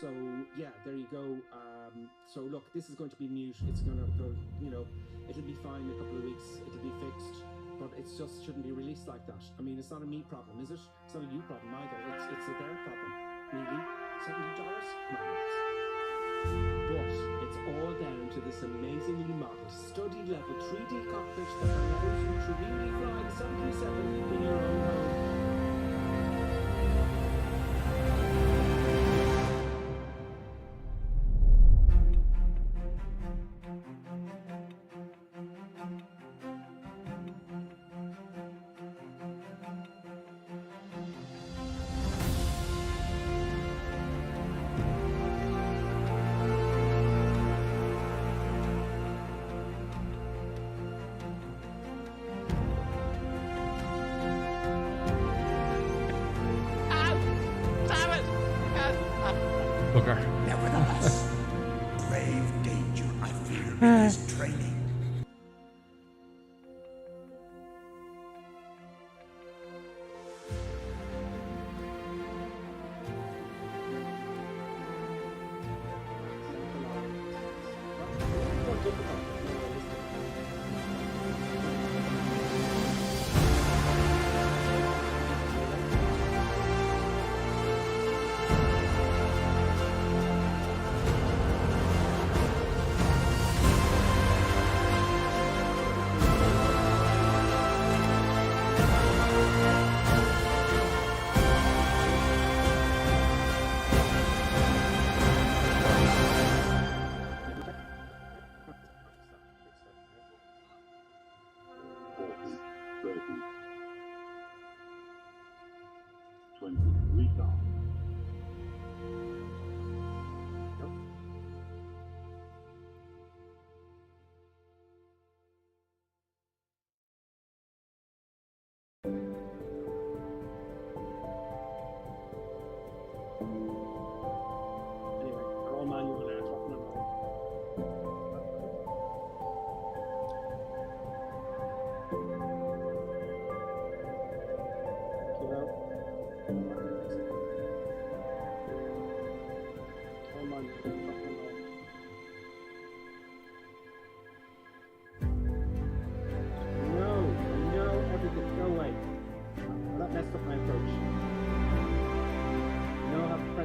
So yeah, there you go. So look, this is going to be mute. It's going to go, you know, it'll be fine in a couple of weeks. It'll be fixed, but it just shouldn't be released like that. I mean, it's not a me problem, is it? It's not a you problem either. It's a their problem. Really, $70? Come on, but it's all down to this amazingly modeled, study level 3D cockpit that allows you to really fly the 737 in your own home. Nevertheless, grave danger I fear in this training.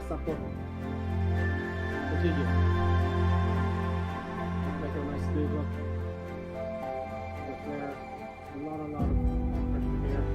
That button. Continue. Make a nice smooth look. But there, a lot of pressure here.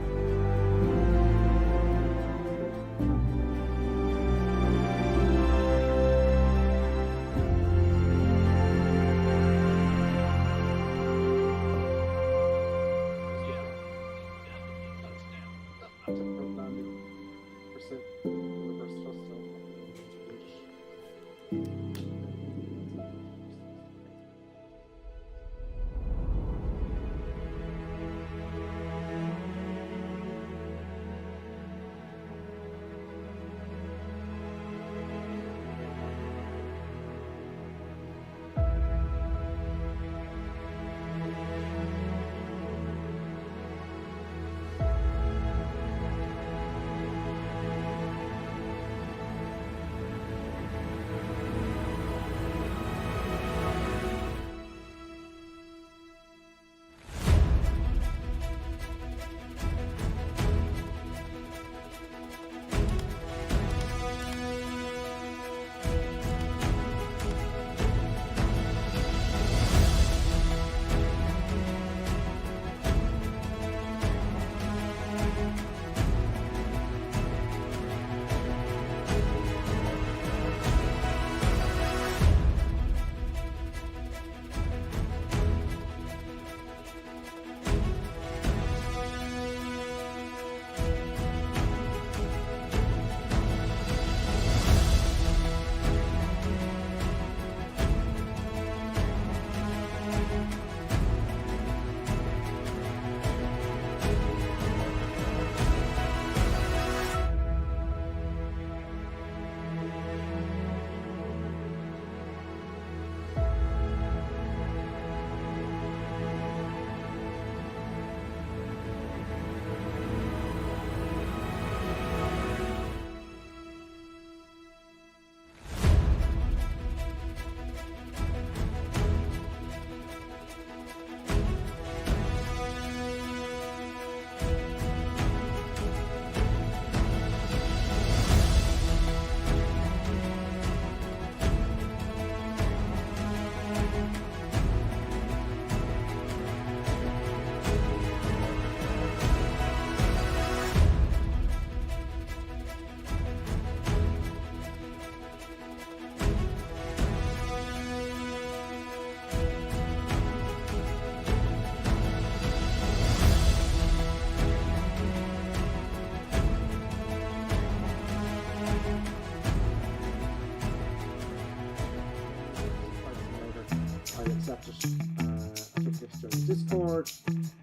accepted. I put this during Discord,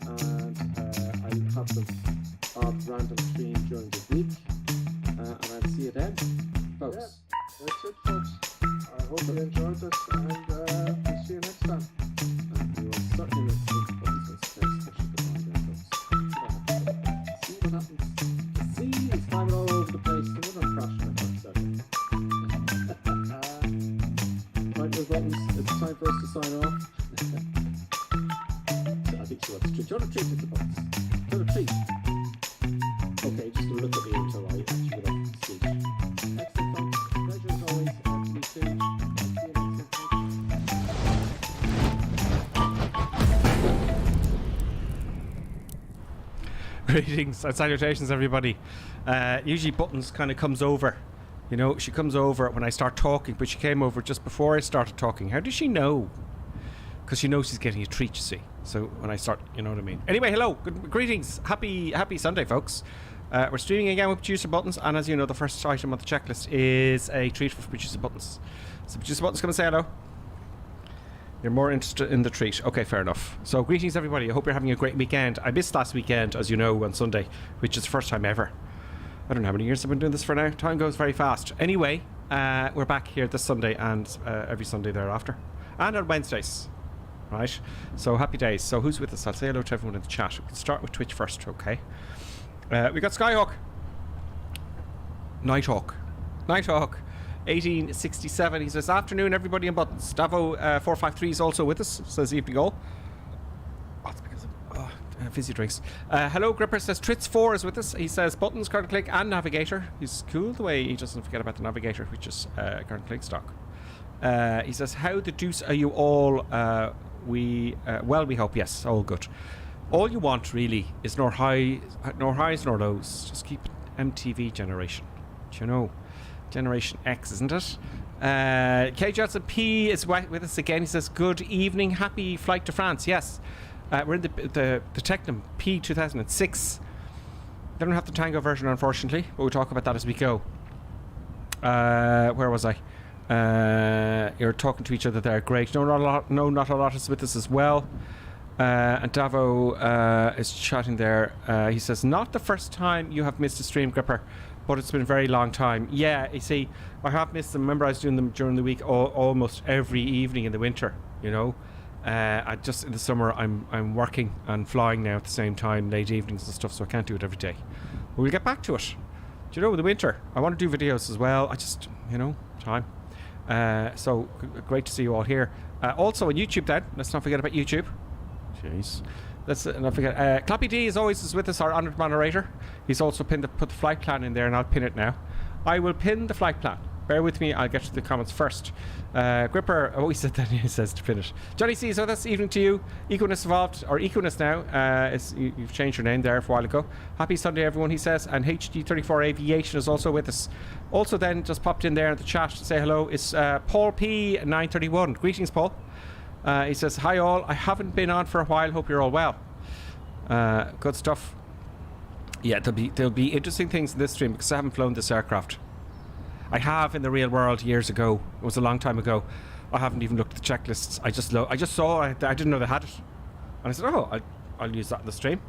and I'll have some odd random stream during the week, and I'll see you then, folks. Yeah, that's it, folks. I hope you enjoyed this, and we'll see you next time. We will certainly look for the buttons and space pushing the line there, folks. See what happens. See, it's climbing all over the place. No wonder I'm crashing my buttons out. Right, those buttons. It's time for us to sign off. I think she wants to treat. Do you want to treat with the buttons? Do you want to treat? Okay, just look at me until I actually get off the stage. Excellent, folks. Pleasure as always. You too. See you next time. Greetings and salutations, everybody. Usually Buttons kind of comes over. You know, she comes over when I start talking, but she came over just before I started talking. How does she know? Because she knows she's getting a treat, you see. So when I start, you know what I mean. Anyway, hello, greetings, happy Sunday, folks. We're streaming again with Producer Buttons, and as you know, the first item on the checklist is a treat for Producer Buttons. So Producer Buttons, come and say hello. You're more interested in the treat. Okay, fair enough. So greetings, everybody. I hope you're having a great weekend. I missed last weekend, as you know, on Sunday, which is the first time ever. I don't know how many years I've been doing this for now. Time goes very fast. Anyway, we're back here this Sunday and every Sunday thereafter. And on Wednesdays. Right? So happy days. So who's with us? I'll say hello to everyone in the chat. We can start with Twitch first, okay? We got Skyhawk. Nighthawk. 1867. He says, afternoon, everybody in Buttons. Davo 453 is also with us. Says evening all. Oh, it's because of fizzy drinks. Hello, Gripper says Tritz 4 is with us. He says Buttons, Current Click, and Navigator. He's cool the way he doesn't forget about the Navigator, which is Current Click stock. He says, how the deuce are you all? Well, we hope, yes, all good. All you want really is nor highs nor lows. Just keep MTV generation. Do you know? Generation X, isn't it? K. Johnson P is with us again. He says, good evening, happy flight to France. Yes, we're in the Tecnam P2006. They don't have the Tango version, unfortunately, but we'll talk about that as we go. Where was I? You're talking to each other there. Great. No, not a lot is with us as well. And Davo is chatting there. He says, not the first time you have missed a stream, Gripper, but it's been a very long time. Yeah, you see, I have missed them. Remember, I was doing them during the week almost every evening in the winter, you know. I just in the summer I'm working and flying now at the same time, late evenings and stuff, so I can't do it every day. But we'll get back to it. Do you know, in the winter I want to do videos as well. I just, you know, time. So great to see you all here. Also on YouTube then, let's not forget about YouTube. Jeez. Let's not forget. Clappy D is always with us, our honoured moderator. He's also put the flight plan in there, and I'll pin it now. I will pin the flight plan. Bear with me, I'll get to the comments first. Gripper, he said that, he says to finish. Johnny C is with us, evening to you. Equinus Evolved, or Equinus now. You've changed your name there a while ago. Happy Sunday, everyone, he says. And HD34 Aviation is also with us. Also then, just popped in there in the chat to say hello, is Paul P931. Greetings, Paul. He says, hi all, I haven't been on for a while, hope you're all well. Good stuff. Yeah, there'll be interesting things in this stream because I haven't flown this aircraft. I have in the real world years ago. It was a long time ago. I haven't even looked at the checklists. I just saw it. I didn't know they had it. And I said, oh, I'll use that in the stream.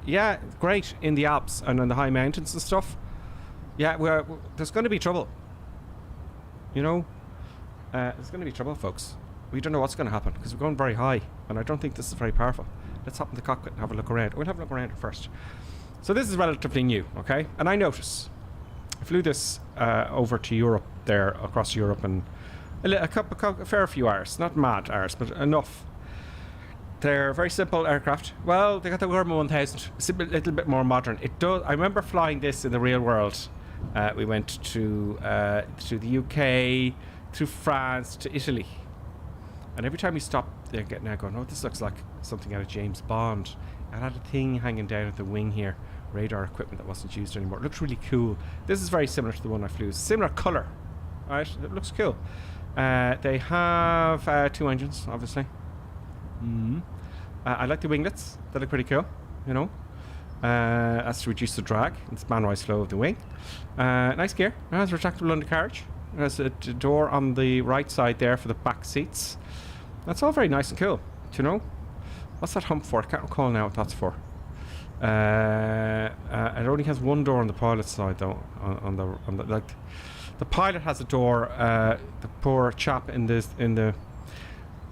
Yeah, great. In the Alps and in the high mountains and stuff. Yeah, there's going to be trouble. You know? There's going to be trouble, folks. We don't know what's going to happen because we're going very high. And I don't think this is very powerful. Let's hop in the cockpit and have a look around. We'll have a look around first. So this is relatively new, okay? And I notice... I flew this over to Europe there, across Europe, and a fair few hours. Not mad hours, but enough. They're very simple aircraft. Well, they got the Warmer 1000. It's a little bit more modern. It does. I remember flying this in the real world. We went to the UK, to France, to Italy. And every time we stopped, they're getting out going, oh, this looks like something out of James Bond. It had a thing hanging down at the wing here. Radar equipment that wasn't used anymore. It looks really cool. This is very similar to the one I flew. Similar colour. Right? It looks cool. They have 2 engines, obviously. I like the winglets. They look pretty cool, you know. That's to reduce the drag. It's man-wise flow of the wing. Nice gear. It has retractable undercarriage. There's a door on the right side there for the back seats. That's all very nice and cool. Do you know? What's that hump for? I can't recall now what that's for. It only has one door on the pilot side though. On the like, the pilot has a door. The poor chap in the.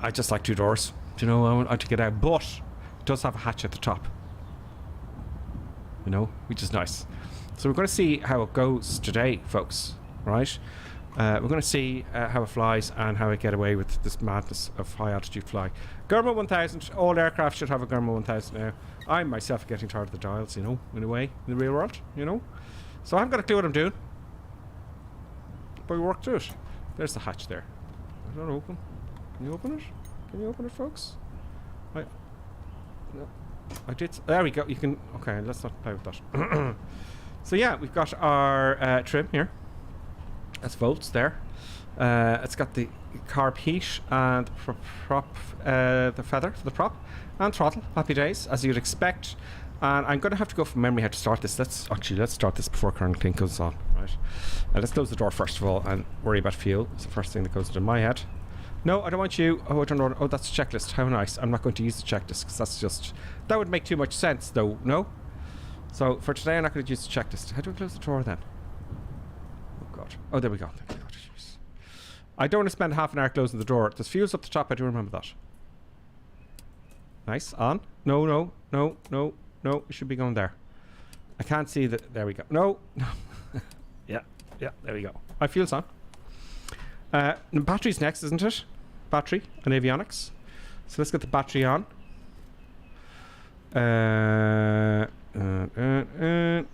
I just like 2 doors. Do you know? I want to get out, but it does have a hatch at the top. You know, which is nice. So we're going to see how it goes today, folks. Right? We're going to see how it flies and how it get away with this madness of high altitude flying. Gurma 1000. All aircraft should have a Gurma 1000 now. I'm myself getting tired of the dials, you know, in a way, in the real world, you know. So I haven't got a clue what I'm doing. But we worked through it. There's the hatch there. Is that open? Can you open it? Can you open it, folks? No. I did. There we go. You can. Okay, let's not play with that. So yeah, we've got our trim here. That's volts there. It's got the carb heat and the feather for the prop and throttle. Happy days, as you'd expect. And I'm going to have to go from memory how to start this. Let's start this before Colonel Clink goes on. Right. Let's close the door first of all and worry about fuel. It's the first thing that goes into my head. No, I don't want you. Oh, I don't know. Oh, that's a checklist. How nice. I'm not going to use the checklist because that's just... That would make too much sense though, no? So for today I'm not going to use the checklist. How do I close the door then? Oh god. Oh, there we go. Thank God. Jeez. I don't want to spend half an hour closing the door. There's fuels up the top. I do remember that. Nice. On. No. It should be going there. I can't see that. There we go. No. Yeah. There we go. My fuel's on. Battery's next, isn't it? Battery and avionics. So let's get the battery on.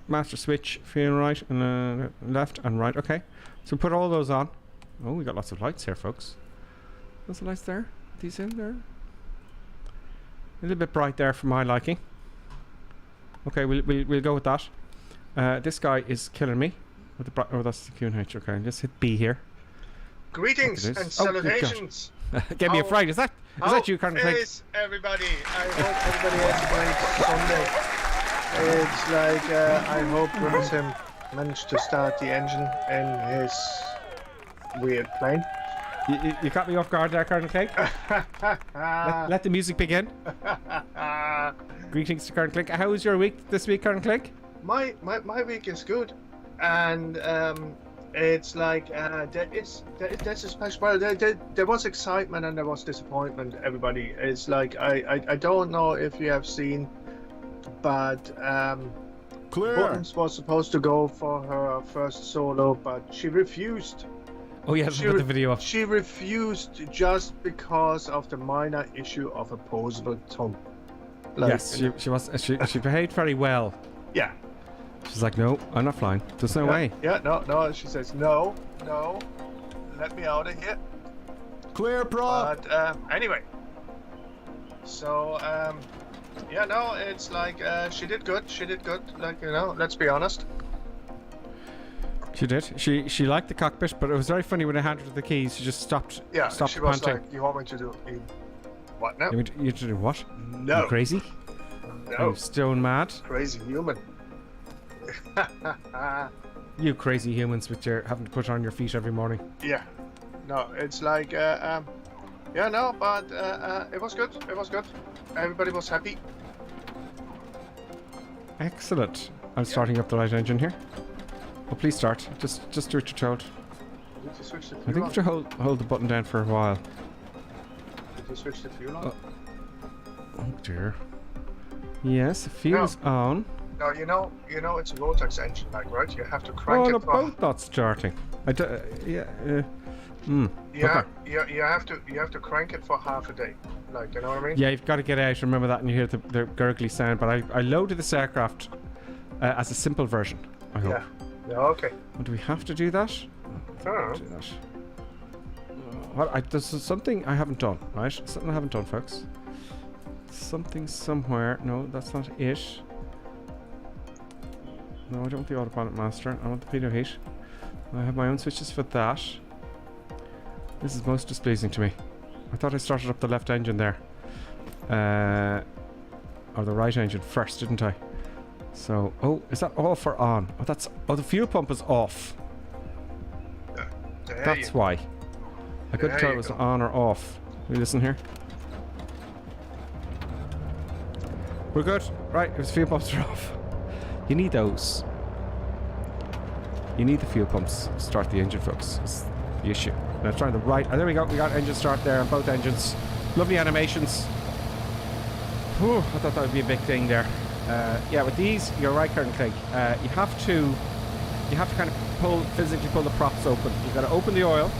Master switch, fuel right and left and right. Okay. So put all those on. Oh, we got lots of lights here, folks. Lots of lights there. Are these in there? A little bit bright there for my liking. Okay, we'll go with that. This guy is killing me. With the oh, that's the QNH. Okay, let's hit B here. Greetings and salutations. Give me a fright. Is that you, Colonel Craig? Yes, everybody. I hope everybody has a great Sunday. It's like I hope Grimsim managed to start the engine in his weird plane. You caught me off guard there, Colonel Craig. let the music begin. Greetings to Colonel Clink. How was your week this week, Colonel Clink? My week is good, and it's like there's a special. Well, there was excitement and there was disappointment. Everybody is like I don't know if you have seen, but Buttons was supposed to go for her first solo, but she refused. Oh yeah, put the video up. She refused just because of the minor issue of opposable tongue. Like, yes, she behaved very well. Yeah. She's like, no, I'm not flying. There's no way. Yeah, no. She says, no, let me out of here. Clear, prop. But anyway, so yeah, no, it's like she did good. Like, you know, let's be honest. She did. She liked the cockpit, but it was very funny when I handed her the keys. She just stopped. Yeah, stopped she was panting. like, "You want me to do what now? You to do what? No. You crazy? No. You stone mad? Crazy human." You crazy humans with your having to put on your feet every morning. Yeah. No, it's like yeah, no, but it was good. It was good. Everybody was happy. Excellent. I'm starting up the right engine here. Oh, please start. Just do what you're told. Did you switch the fuel I think you should hold the button down for a while. Did you switch the fuel on? Oh dear. Yes, the fuel's on. No, you know it's a Rotax engine, like, right? You have to crank it. it. Oh, the boat not starting. You have to crank it for half a day, like, you know what I mean? Yeah, you've got to get out. Remember that, and you hear the gurgly sound. But I loaded this aircraft as a simple version. I hope. Yeah, okay. Well, do we have to do that? Do that. Well, there's something I haven't done, right? Something I haven't done, folks. Something somewhere. No, that's not it. No, I don't want the autopilot master. I want the pitot heat. I have my own switches for that. This is most displeasing to me. I thought I started up the left engine there. Or the right engine first, didn't I? So, oh, is that off or on? Oh, the fuel pump is off. That's why. I couldn't tell it was on or off. We listen here. We're good. Right, if the fuel pumps are off. You need those. You need the fuel pumps to start the engine, folks. It's the issue. Now trying the right. Oh, there we go. We got engine start there on both engines. Lovely animations. Whew, I thought that would be a big thing there. Yeah, with these, you're right, Colonel Clegg. You have to kind of physically pull the props open. You've got to open the oil.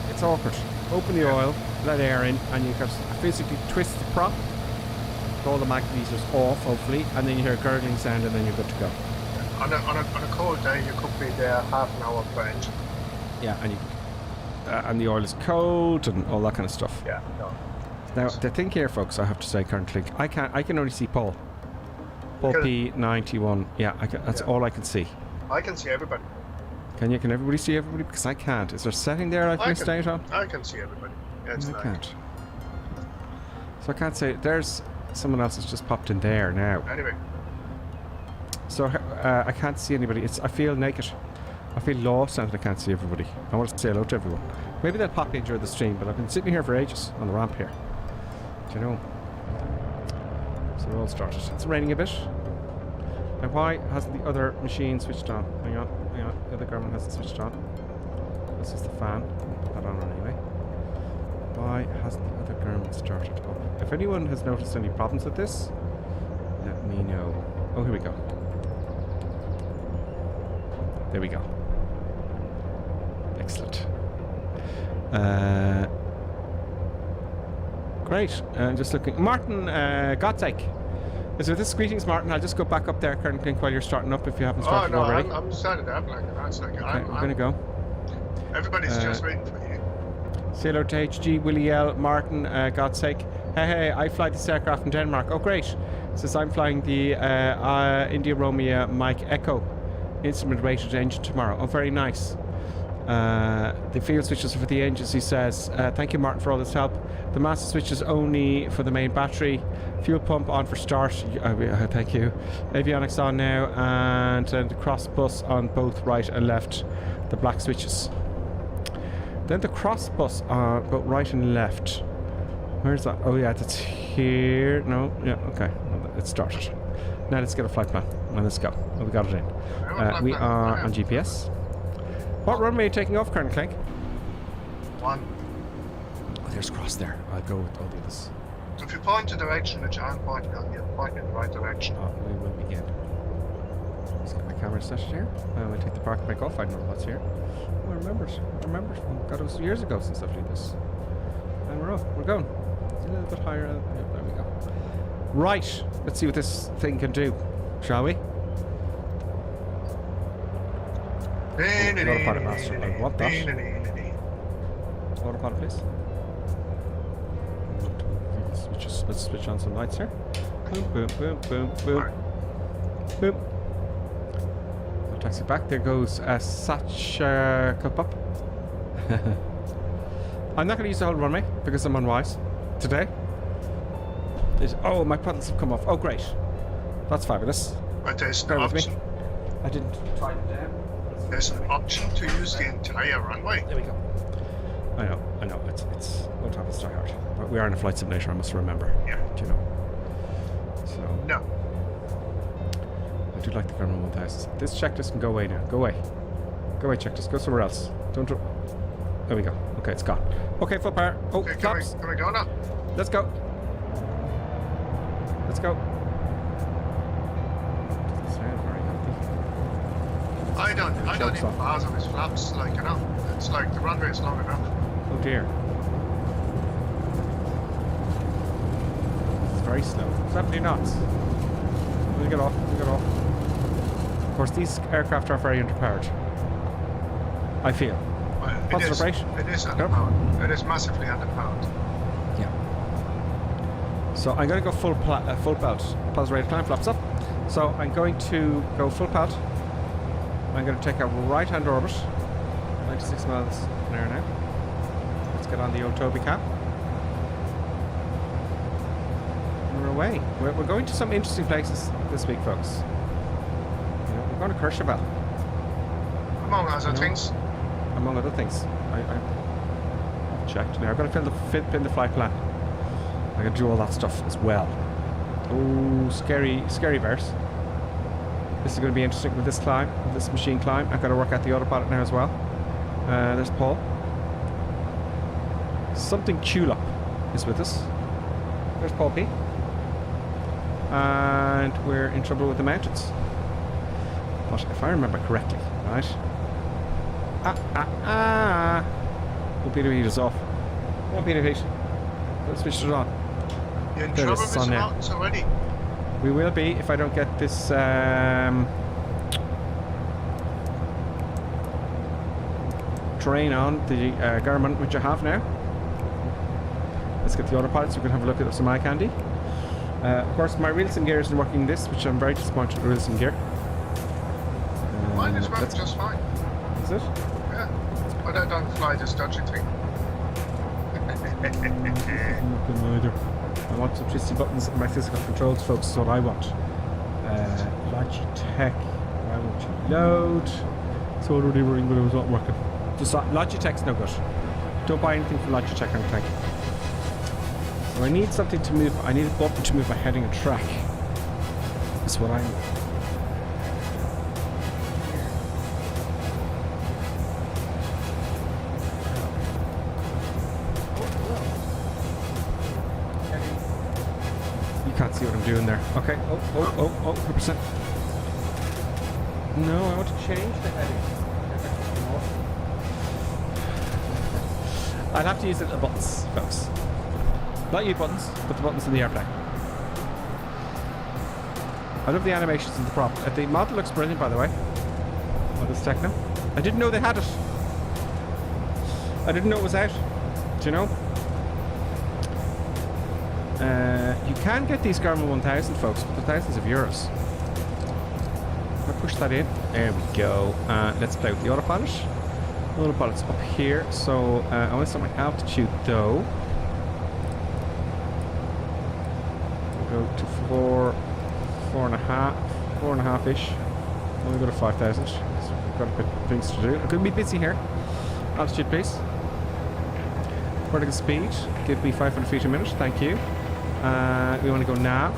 It's awkward. Open the oil, let air in, and you can physically twist the prop. All the magnetizers off, hopefully, and then you hear a gurgling sound, and then you're good to go. On a cold day, you could be there half an hour per engine. Yeah, and the oil is cold and all that kind of stuff. Yeah. No. Now the thing here, folks, I have to say currently, I can only see Paul P91. Yeah, that's all I can see. I can see everybody. Can everybody see everybody? Because I can't. Is there a setting there I've missed out on? I can see everybody. Yeah, I can't. So I can't say. There's someone else that's just popped in there now. Anyway. So I can't see anybody. I feel naked. I feel lost and I can't see everybody. I want to say hello to everyone. Maybe they'll pop in during the stream, but I've been sitting here for ages on the ramp here. Do you know? So we're all started. It's raining a bit. Now why hasn't the other machine switched on? Hang on. The other garment hasn't switched on. This is the fan. Put that on anyway. Why hasn't the other garment started up? If anyone has noticed any problems with this, let me know. Oh, here we go. There we go. Excellent. Great. Just looking. Martin, God's sake. Is there this? Greetings, Martin. I'll just go back up there, Colonel King, while you're starting up if you haven't started already. I'm started up like that. Like, okay, I'm going to go. Everybody's just waiting for you. Say hello to HG, Willie L, Martin, God's sake. Hey, I fly this aircraft in Denmark. Oh, great. Says I'm flying the India Romeo Mike Echo instrument rated engine tomorrow. Oh, very nice. The field switches for the engines, he says. Thank you, Martin, for all this help. The master switch is only for the main battery. Fuel pump on for start. Thank you. Avionics on now, and the cross bus on both right and left. The black switches. Then the cross bus on both right and left. Where's that? Oh yeah, that's here. No, yeah, okay. It started. Now let's get a flight plan. Now let's go. Oh, we got it in. We are on GPS. What runway are you taking off, Colonel Clegg? 1. Oh, there's cross there. I'll go with all the others. So if you point the direction that John pointed on, you're pointing in the right direction. Oh, we will begin. Let's get my camera set here. We'll take the parking brake off. I know what's here. Oh, I remember. Oh, God, it was years ago since I've done this. And we're off. We're going. It's a little bit higher. Yeah, there we go. Right. Let's see what this thing can do. Shall we? Autopilot master. I want that. Autopilot, please. Let's switch on some lights here. Boom, boom, boom, boom, boom. Boom. I'll taxi back. There goes Satch Cup up. I'm not going to use the whole runway because I'm unwise today. Oh, my paddles have come off. Oh, great. That's fabulous. But there's an Bear with me. option. I didn't try it down. There's an option to use the entire runway. There we go. I know. It's on top of Star Hard. But we are in a flight simulator, I must remember. Yeah. Do you know? So. No. I do like the Garmin 1000. This checklist can go away now. Go away. Go away, checklist. Go somewhere else. Don't. There we go. Okay, it's gone. Okay, full power. Oh, Okay, flaps. can we go now? Let's go. Let's go. Doesn't sound very healthy. I don't even bother with flaps, like, you know. It's like the runway is long enough. Oh dear. It's very slow. 70 knots. We'll get off. Of course, these aircraft are very underpowered. I feel. Well, What's it the is. rate? It is Yep. underpowered. It is massively underpowered. Yeah. So I'm going to go full belt. Pulse rate climb flaps up. So I'm going to go full pelt. I'm going to take a right-hand orbit. 96 miles an hour now. Let's get on the old Toby cap. And we're away. We're going to some interesting places this week, folks. You know, we're going to Courchevel. Among other things. Among other things. Checked. Now I've got to fill the flight plan. I got to do all that stuff as well. Oh, scary bears. This is going to be interesting with this climb, with this machine climb. I've got to work out the autopilot now as well. There's Paul. Something Tulip is with us. There's Paul P. And we're in trouble with the mountains. But if I remember correctly, right? Oh, Peter Heat is off. Oh, Peter Heat. Let's switch it on. You're in There it trouble is, with on the now. mountains already. We will be if I don't get this terrain on the Garmin, which I have now. Let's get the autopilot so we can have a look at some eye candy. Of course, my real-sim gear isn't working this, which I'm very disappointed with real-sim gear. Mine is working just fine. Is it? Yeah. But I don't fly this dodgy thing. Nothing either. I want some twisty buttons and my physical controls, folks, is what I want. Logitech. I want to load. So already worrying, but it was not working. Just Logitech's no good. Don't buy anything from Logitech, I don't think. So I need something to move. I need a button to move my heading and track. That's what I need. You can't see what I'm doing there. Okay. Oh, 100%. No, I want to change the heading. I'd have to use the buttons, folks. Not you buttons, but the buttons in the airplane. I love the animations in the prop. The model looks brilliant, by the way. On this Tecnam. I didn't know they had it. I didn't know it was out. Do you know? You can get these Garmin 1000, folks, for thousands of euros. I push that in. There we go. Let's play with the autopilot. The autopilot's up here, so I want to set my altitude though. We'll go to 4.5-ish. We'll go to 5,000. So we've got a bit of things to do. I'm going to be busy here. Altitude, please. Vertical speed. Give me 500 feet a minute. Thank you. We want to go nav.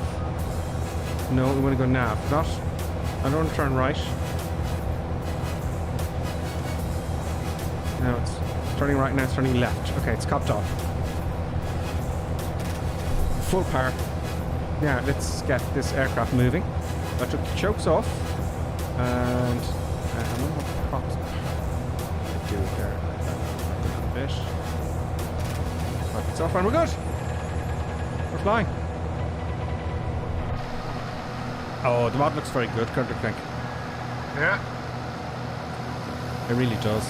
No, we want to go nav. Not. I don't want to turn right. No, it's turning right now. It's turning left. Okay, it's copped off. Full power. Yeah, let's get this aircraft moving. I took the chokes off, and I don't know what the props do there. A bit. It's off, and we're good. We're flying. Oh, the mod looks very good, can't you think? Yeah. It really does.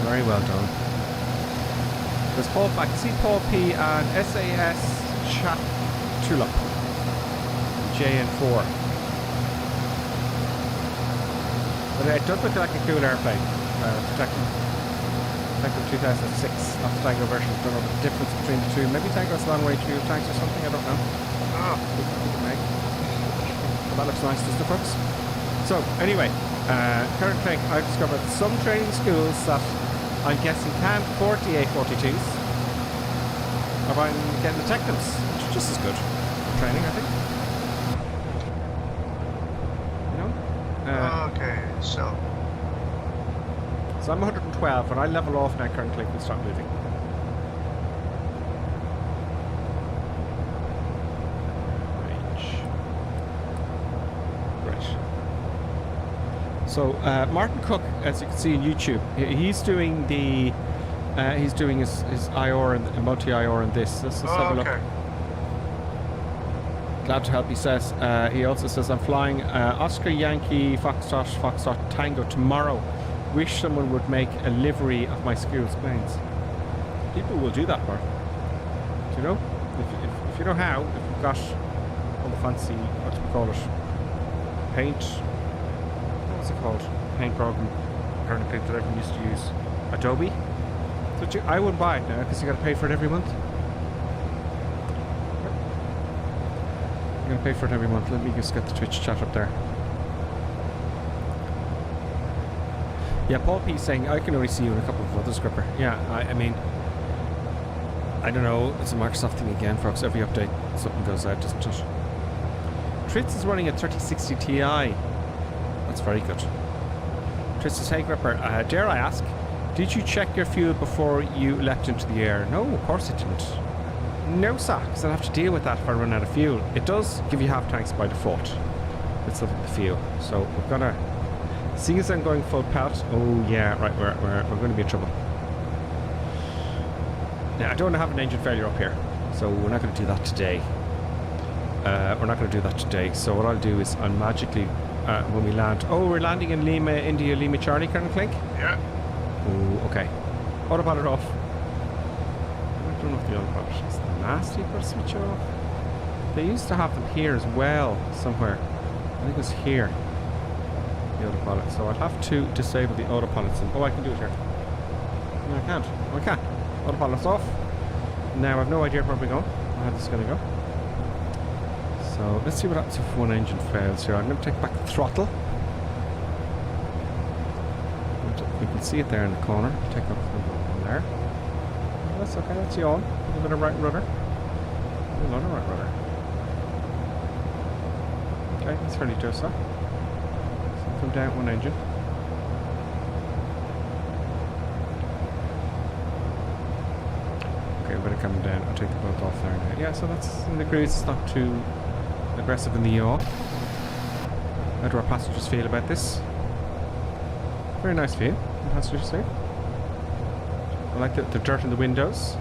Very well done. There's Paul. I can see Paul P and SAS Chat Tulip JN4. But it does look like a cool airplane. Tecnam 2006, not the Tango version. Don't know the difference between the two. Maybe Tango's long range fuel tanks or something. I don't know. Oh. But that looks nice, doesn't it, folks? So anyway, current thing, I've discovered some training schools that I'm guessing can afford the A42s. Or I'm getting the Tecnams, which are just as good for training, I think. You know? Okay, so I'm 112, and I level off now currently and start moving. Range. Great. So Martin Cook, as you can see on YouTube, he's doing the he's doing his IR and multi-IR and this. Let's have a look. Glad to help, he says. He also says, I'm flying Oscar Yankee Foxtrot Tango tomorrow. Wish someone would make a livery of my school's planes. People will do that, Mark. Do you know? If you know how, if you've got all the fancy, what do we call it? Paint. What's it called? Paint program. Currently that everyone used to use. Adobe. So I wouldn't buy it now because you got to pay for it every month. You're going to pay for it every month. Let me just get the Twitch chat up there. Yeah, Paul P saying I can only see you in a couple of others, Gripper. Yeah, I mean, I don't know. It's a Microsoft thing again, folks. Every update, something goes out, doesn't it? Tritz is running a 3060 Ti. That's very good. Tritz says, hey, Gripper, dare I ask, did you check your fuel before you leapt into the air? No, of course it didn't. No, sir, because I'll have to deal with that if I run out of fuel. It does give you half tanks by default. It's looking at the fuel. So we're gonna see as I'm going full pelt. Oh yeah, right, we're going to be in trouble. Now I don't want to have an engine failure up here, so we're not going to do that today. So what I'll do is I'll magically when we land. Oh, we're landing in Lima, India, Lima, Charlie, Colonel Clink. Yeah. Oh, okay. Autopilot off. I don't know if the autopilot is nasty for a switch off. They used to have them here as well somewhere. I think it was here. The autopilot. So I'll have to disable the autopilot. Oh, I can do it here. No, I can't. Oh, I can. Autopilot's off. Now I've no idea where we're going. How this is going to go. So let's see what happens if one engine fails here. I'm going to take back the throttle. You can see it there in the corner. Take up from there. Oh, that's okay. That's you on. A little bit of right rudder. A lot of right rudder. Okay, that's fairly docile. So come down one engine. Okay, better come down. I'll take the boat off there now. Yeah, so that's in the cruise. It's not too aggressive in the yaw. How do our passengers feel about this? Very nice view. The passengers say. I like the dirt in the windows.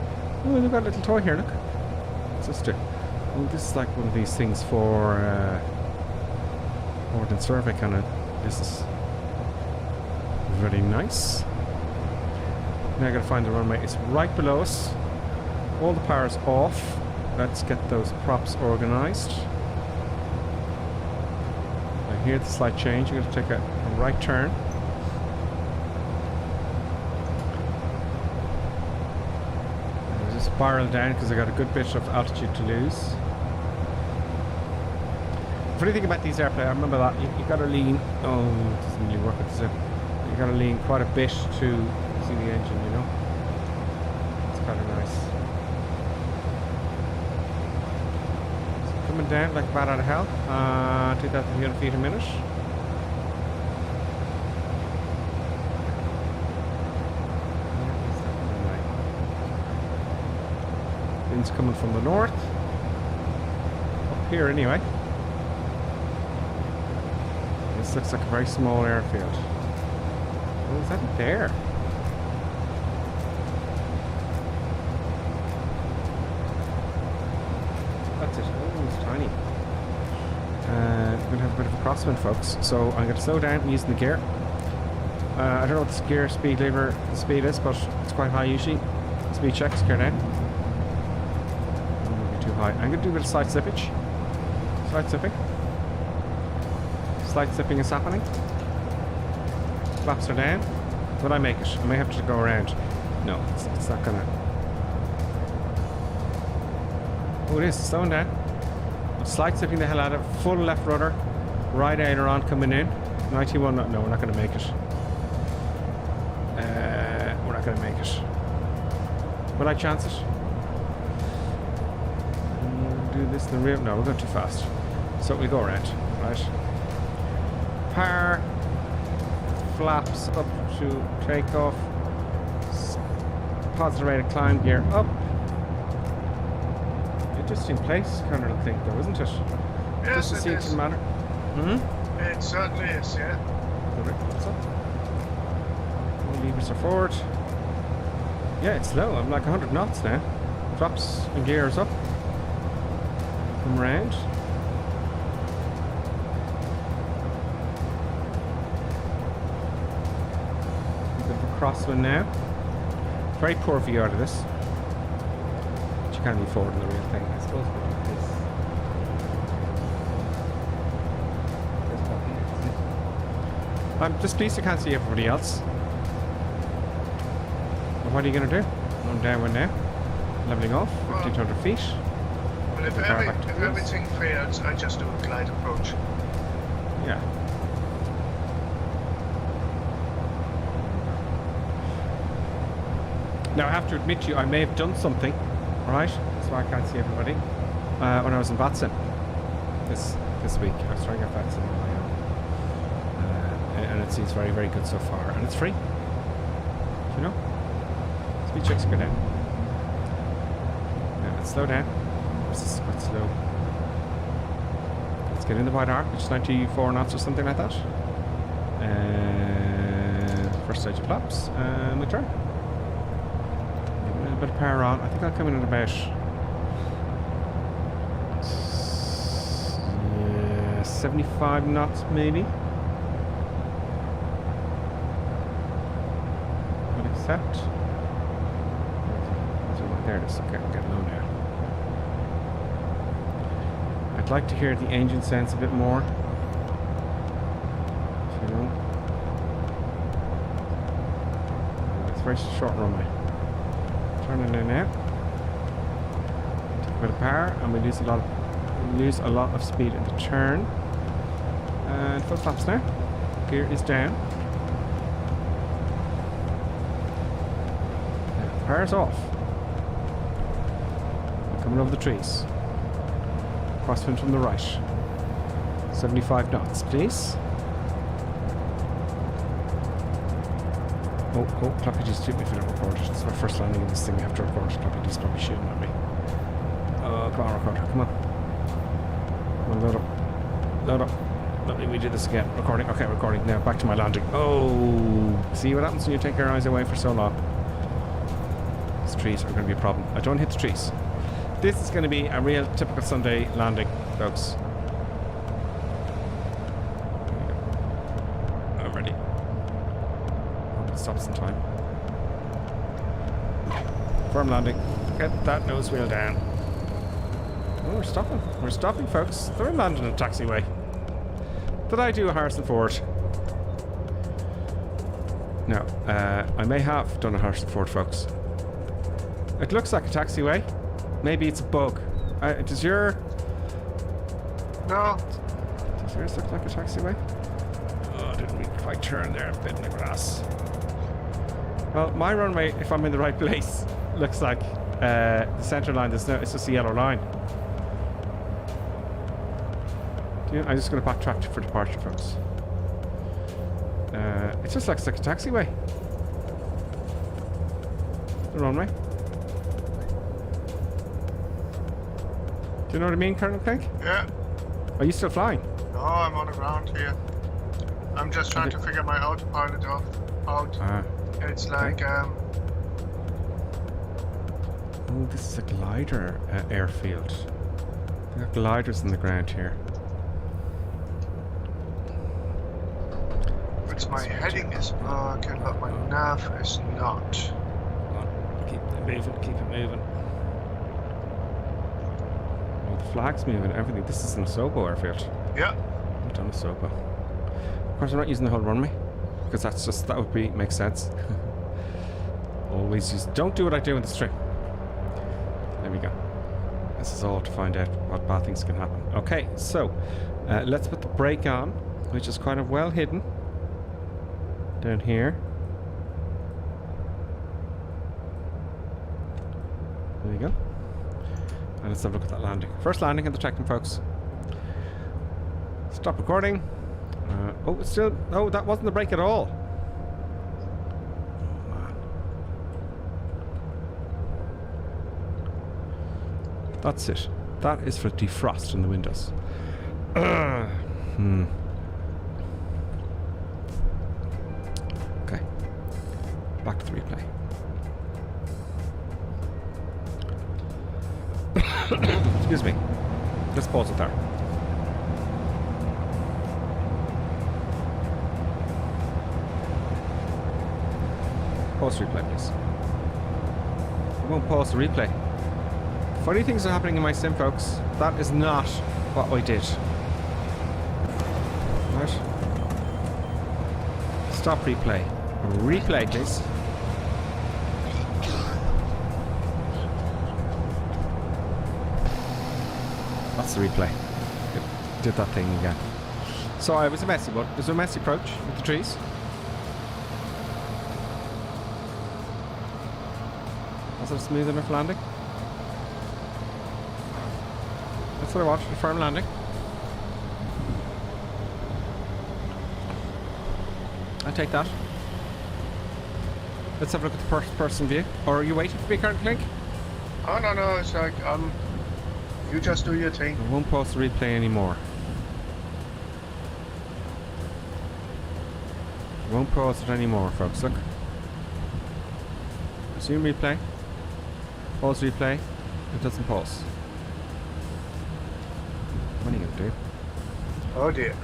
Oh, they've got a little toy here. Look. What's this do? Oh, this is like one of these things for Ordnance Survey kind of. This is very nice. Now I gotta find the runway. It's right below us. All the power's off. Let's get those props organised. I hear the slight change. I'm gonna take a right turn. I'll just spiral down because I got a good bit of altitude to lose. Funny thing about these airplanes, I remember that you got to lean. Oh, it doesn't really work with the zip. You got to lean quite a bit to see the engine, you know. It's kind of nice. So coming down like a bat out of hell. 2,300 feet a minute. Wind's coming from the north. Up here anyway. This looks like a very small airfield. Oh, is that it there? That's it. Oh, it's tiny. We're going to have a bit of a crosswind, folks. So I'm going to slow down using the gear. I don't know what the gear speed lever the speed is, but it's quite high usually. Speed checks, gear down. Maybe too high. I'm going to do a bit of side slippage. Side slipping. Slight sipping is happening. Flaps are down. Will I make it? I may have to go around. No, it's not gonna. Oh, it is slowing down. Slight sipping the hell out of it. Full left rudder. Right aileron coming in. 91. No, we're not gonna make it. We're not gonna make it. Will I chance it? Do this in the rear. No, we're going too fast. So we go around. Right. Power, flaps up to takeoff, positive rate of climb, gear up. Interesting place, kind of think though, isn't it? Yes, it is. Matter. Hmm? It certainly is, yeah. What's up? All levers are forward. Yeah, it's low. I'm like 100 knots now. Flaps and gears up. Come around. Crosswind now. Very poor view out of this. But you can't be forward in the real thing, I suppose. I'm just pleased I can't see everybody else. But what are you going to do? One down, one now. Leveling off, 1,500 feet. Well, if everything fails, I just do a glide approach. Yeah. Now, I have to admit to you, I may have done something, right? So I can't see everybody. When I was in Batson this week, I was trying to get Batson on my own. And it seems very, very good so far. And it's free. You know? Speed checks go down. Now, let's slow down. This is quite slow. Let's get in the wide arc, which is 94 knots or something like that. First stage of flaps, and we turn. Give a little bit of power on. I think I'll come in at about 75 knots, maybe. I'll accept. There it is. Okay, we'll get low now. I'd like to hear the engine sense a bit more. You know. It's a very short runway. Turning in now. Take a bit of power, and we lose a lot of speed in the turn. And full flaps now. Gear is down. Now, power's off. We're coming over the trees. Crosswind from the right. 75 knots, please. Oh, Floppy D's shoot me if I don't record it. It's my first landing in this thing. I have to record it. Floppy D's probably shooting at me. Come on, recorder. Come on. Come on, load up. Load up. Let me do this again. Recording. Okay, recording. Now back to my landing. Oh! See what happens when you take your eyes away for so long? These trees are going to be a problem. I don't hit the trees. This is going to be a real typical Sunday landing, folks. I'm ready. Hope it stops in time. Firm landing. Get that nose wheel down. Oh, we're stopping. We're stopping, folks. They're landing in a taxiway. Did I do a Harrison Ford? No. I may have done a Harrison Ford, folks. It looks like a taxiway. Maybe it's a bug. Does your... No. Does yours look like a taxiway? Oh, didn't we quite turn there a bit in the grass? Well, my runway, if I'm in the right place, looks like the centre line. It's just a yellow line. I'm just going to backtrack for departure, folks. It just looks like a taxiway. The runway. Do you know what I mean, Colonel Craig? Yeah. Are you still flying? No, I'm on the ground here. I'm just trying to figure my autopilot out. It's like, Oh, this is a glider airfield. They got gliders in the ground here. it's my heading is okay, but my nav is not. Keep it moving, keep it moving. Oh, the flag's moving, everything. This is an Osobo airfield. Yeah. I've done Osobo. Of course, I'm not using the whole runway because that would make sense. Always use. Don't do what I do in the string. There we go. This is all to find out what bad things can happen. Okay, so let's put the brake on, which is kind of well hidden down here. There you go. And let's have a look at that landing. First landing in the Tecnam, folks. Stop recording. Oh, it's still... Oh, that wasn't the brake at all. Oh, man. That's it. That is for defrost in the windows. Okay. Back to the replay. Excuse me. Let's pause it there. Pause replay, please. I won't pause the replay. Funny things are happening in my sim, folks. That is not what I did. Right. Stop replay. Replay, please. That's the replay. It did that thing again. So it was a messy one. It was a messy approach with the trees. Was it a smooth enough landing? That's what I want, a firm landing. I'll take that. Let's have a look at the first person view. Or are you waiting for me, Current Link? Oh, no, it's like, you just do your thing. I won't post the replay anymore. I won't post it anymore, folks. Look. Resume replay. Pause replay. It doesn't pause. What are you going to do? Oh dear.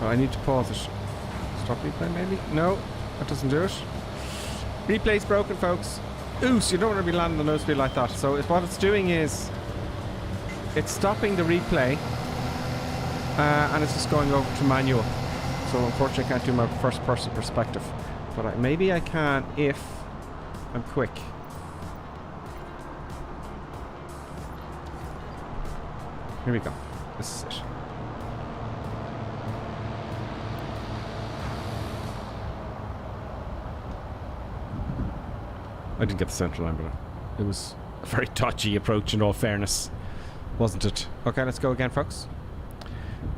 Oh, I need to pause it. Stop replay maybe? No, that doesn't do it. Replay's broken, folks. Ooh, so you don't want to be landing on no speed like that. So what it's doing is it's stopping the replay and it's just going over to manual. So unfortunately I can't do my first person perspective. But maybe I can if I'm quick. Here we go. This is it. I didn't get the central line, but it was a very dodgy approach in all fairness, wasn't it? Okay, let's go again, folks.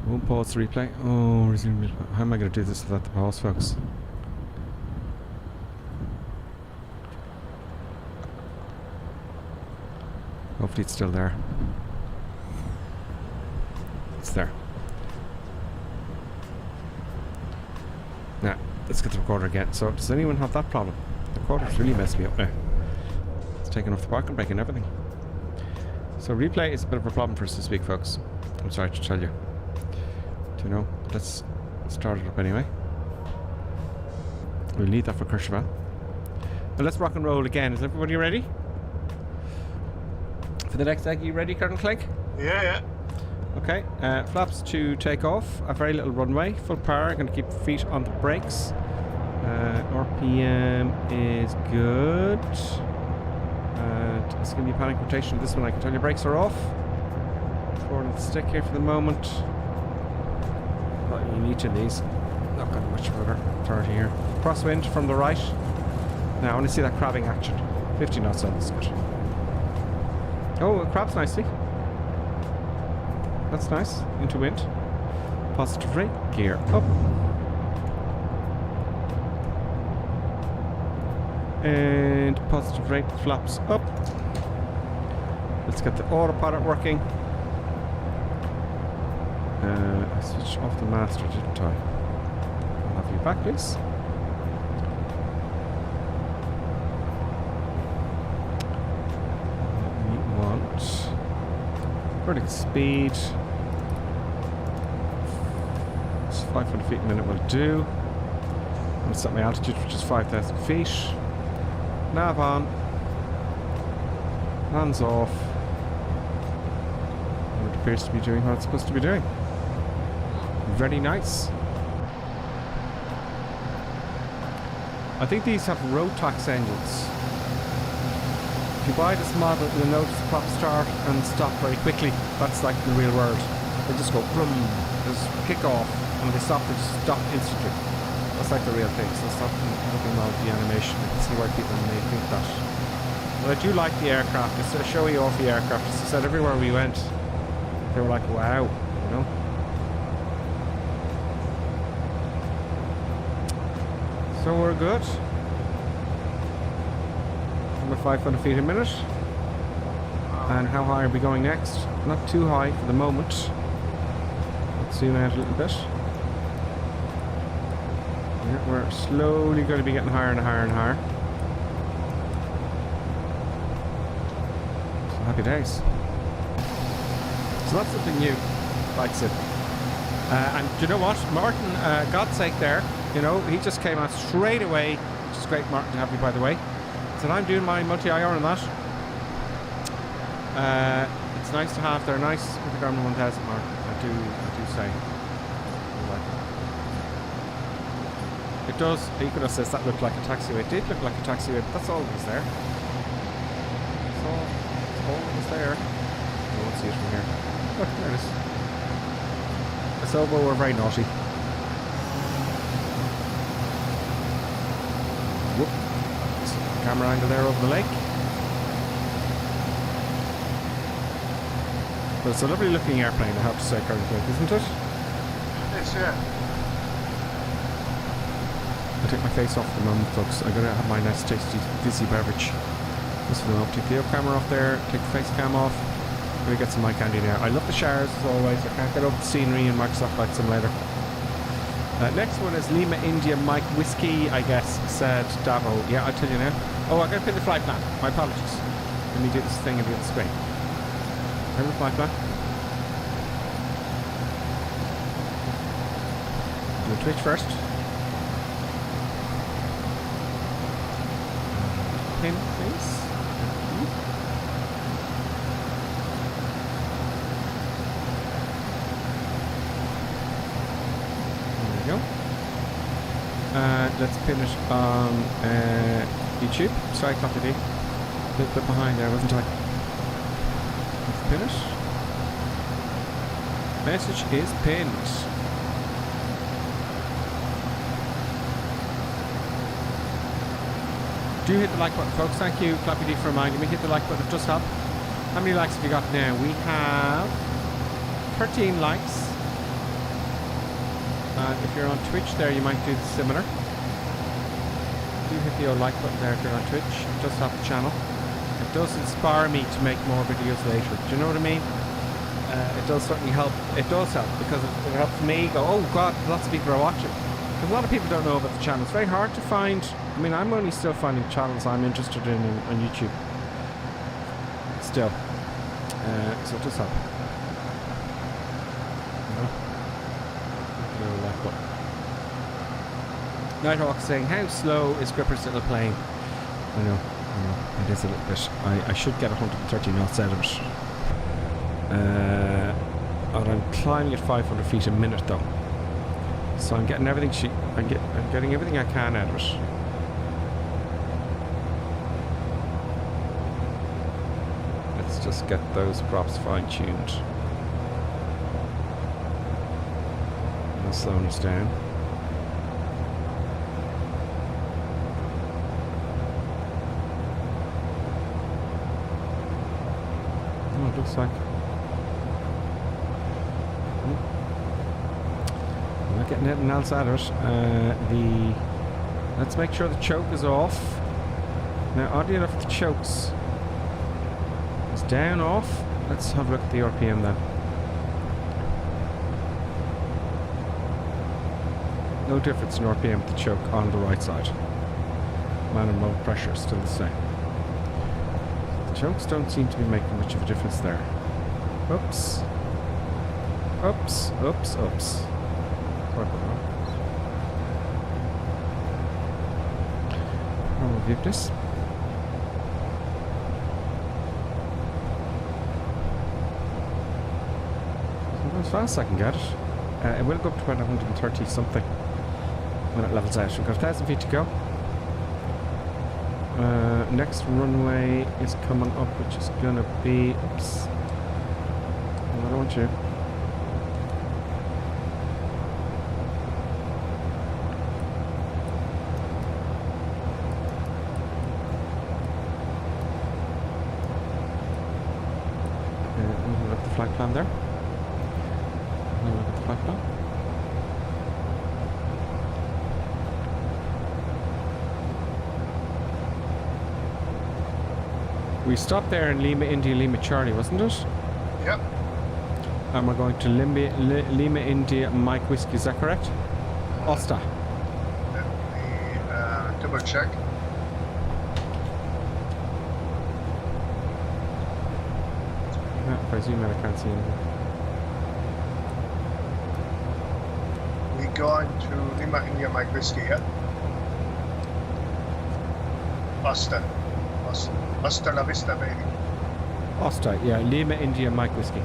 Won't pause the replay. Oh, resume replay. How am I going to do this without the pause, folks? Hopefully it's still there. It's there. Now, let's get the recorder again. So, does anyone have that problem? The recorder's really messed me up now. It's taking off the parking brake and everything. So, replay is a bit of a problem for us this week, folks. I'm sorry to tell you. Do you know? Let's start it up anyway. We'll leave that for Courchevel. Now, let's rock and roll again. Is everybody ready? For the next egg, you ready, Colonel Clegg? Yeah. Okay, flaps to take off, a very little runway, full power, going to keep feet on the brakes. RPM is good. It's going to be panic rotation. This one I can tell you brakes are off. Forward of the stick here for the moment. But you need to these. Not got much further authority here. Crosswind from the right. Now I want to see that crabbing action. 50 knots on this good. Oh, it crabs nicely. That's nice. Into wind. Positive rate. Gear up. And positive rate. Flaps up. Let's get the autopilot working. I switched off the master, didn't I? I'll have you back, please. Vertical speed. It's 500 feet a minute will do. I'm going to set my altitude, which is 5,000 feet. Nav on. Hands off. And it appears to be doing what it's supposed to be doing. Very nice. I think these have Rotax engines. If you buy this model, you'll notice the prop start and stop very quickly. That's like the real world. They just go boom, just kick off, and when they stop, they just stop instantly. That's like the real thing. So it's not nothing wrong with the animation. I can see why people may think that. But I do like the aircraft. It's a showy off the aircraft. As I said, everywhere we went, they were like, wow, you know. So we're good. 500 feet a minute. And how high are we going next? Not too high for the moment. Let's zoom out a little bit. Yeah, we're slowly going to be getting higher and higher and higher. So happy days. So that's something new, like Sid. And do you know what? Martin, God's sake there, you know, he just came out straight away, which is great, Martin, to have you, by the way. And I'm doing my multi-IR on that. It's nice to have. They're nice with the Garmin 1000 mark. I do say. I like it. It does. Equinox says that looked like a taxiway. It did look like a taxiway, but that's all that was there. That's all that was there. I won't see it from here. Look, there it is. The Sobo were very naughty. Whoop. camera angle there over the lake. But it's a lovely looking airplane, I have to say, Curtis, isn't it? It's yeah. I'll take my face off for the moment, folks. I'm going to have my nice tasty fizzy beverage. Just for the moment. Take the up camera off there, take the face cam off. I'm going to get some eye candy now. I love the showers as always. I can't get over the scenery in Microsoft Flight Simulator. Next one is Lima India Mike Whiskey, I guess, said Davo. Yeah, I'll tell you now. Oh, I'm going to pin the flight plan. My apologies. Let me do this thing and do the screen. Remember the flight plan? Do Twitch first. Pin, please. There we go. Let's pin it on YouTube. Sorry, Cockpit. A little bit behind there, wasn't I? Let's pin it. Message is pinned. Do hit the like button, folks. Thank you, Clappy D, for reminding me. Hit the like button, it does help. How many likes have you got now? We have 13 likes. If you're on Twitch there, you might do similar. Do hit the old like button there if you're on Twitch. It does help the channel. It does inspire me to make more videos later. Do you know what I mean? It does certainly help. It does help because it helps me go, oh God, lots of people are watching. Because a lot of people don't know about the channel. It's very hard to find. I mean, I'm only still finding channels I'm interested in on YouTube. Still. So it does help. Nighthawk saying, how slow is Gripper's little plane? I know, it is a little bit. I should get 130 knots out of it. And I'm climbing at 500 feet a minute though. So I'm getting everything I'm getting everything I can out of it. Let's just get those props fine-tuned. I'll slow us down. Oh, it looks like I'm not getting anything else out of it. Let's make sure the choke is off. Now, oddly enough, the chokes is down off. Let's have a look at the RPM then. No difference in RPM with the choke on the right side. Man and mode pressure is still the same. The chokes don't seem to be making much of a difference there. Oops. Oops, oops, oops. Sorry about that. I'll review this. As fast as I can get it. It will go up to about 130 something when it levels out. We've got 1,000 feet to go. Next runway is coming up, which is going to be... Oops. I don't want you. Look at the flight plan there. Look at the flight plan. We stopped there in Lima India, Lima Charlie, wasn't it? Yep. And we're going to Lima India Mike Whiskey, is that correct? Osta. Let me double check. If I zoom in, I can't see anything. We're going to Lima India Mike Whiskey, yeah? Hasta la vista, baby. Osta, yeah, Lima India Mike Whiskey.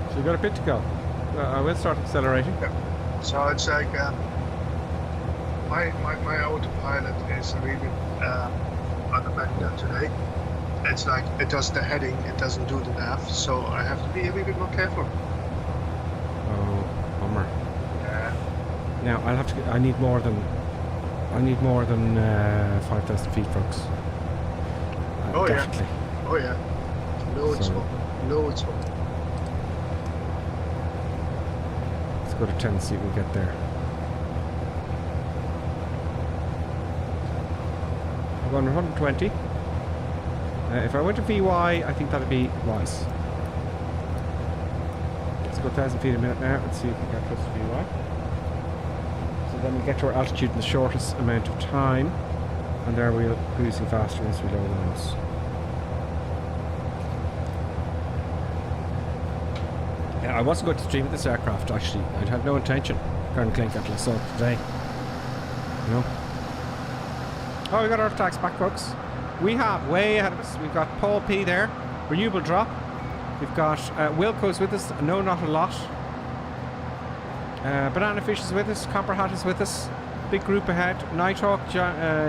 So you got a bit to go. I will start accelerating. Yeah. So it's like my autopilot is really on the manual today. It's like it does the heading, it doesn't do the nav, so I have to be a little bit more careful. Oh, bummer. Yeah. Now I'll have to. I need more than 5,000 feet, folks. Oh definitely. yeah. Oh yeah. Loads So- more. Loads more. Let's go to 10 and see if we get there. I'm going 120. If I went to VY, I think that'd be wise. Let's go 1,000 feet a minute now. Let's see if we get close to VY. So then we get to our altitude in the shortest amount of time, and there we're cruising faster as we lower the nose. Yeah, I wasn't going to stream this aircraft actually. I'd had no intention. Colonel Clink until I saw it today. You know. Oh, we got our tags back, folks. We have way ahead of us. We've got Paul P there, renewable drop. We've got Wilco's with us. No, not a lot. Banana Fish is with us. Copper Hat is with us. Big group ahead. Nighthawk,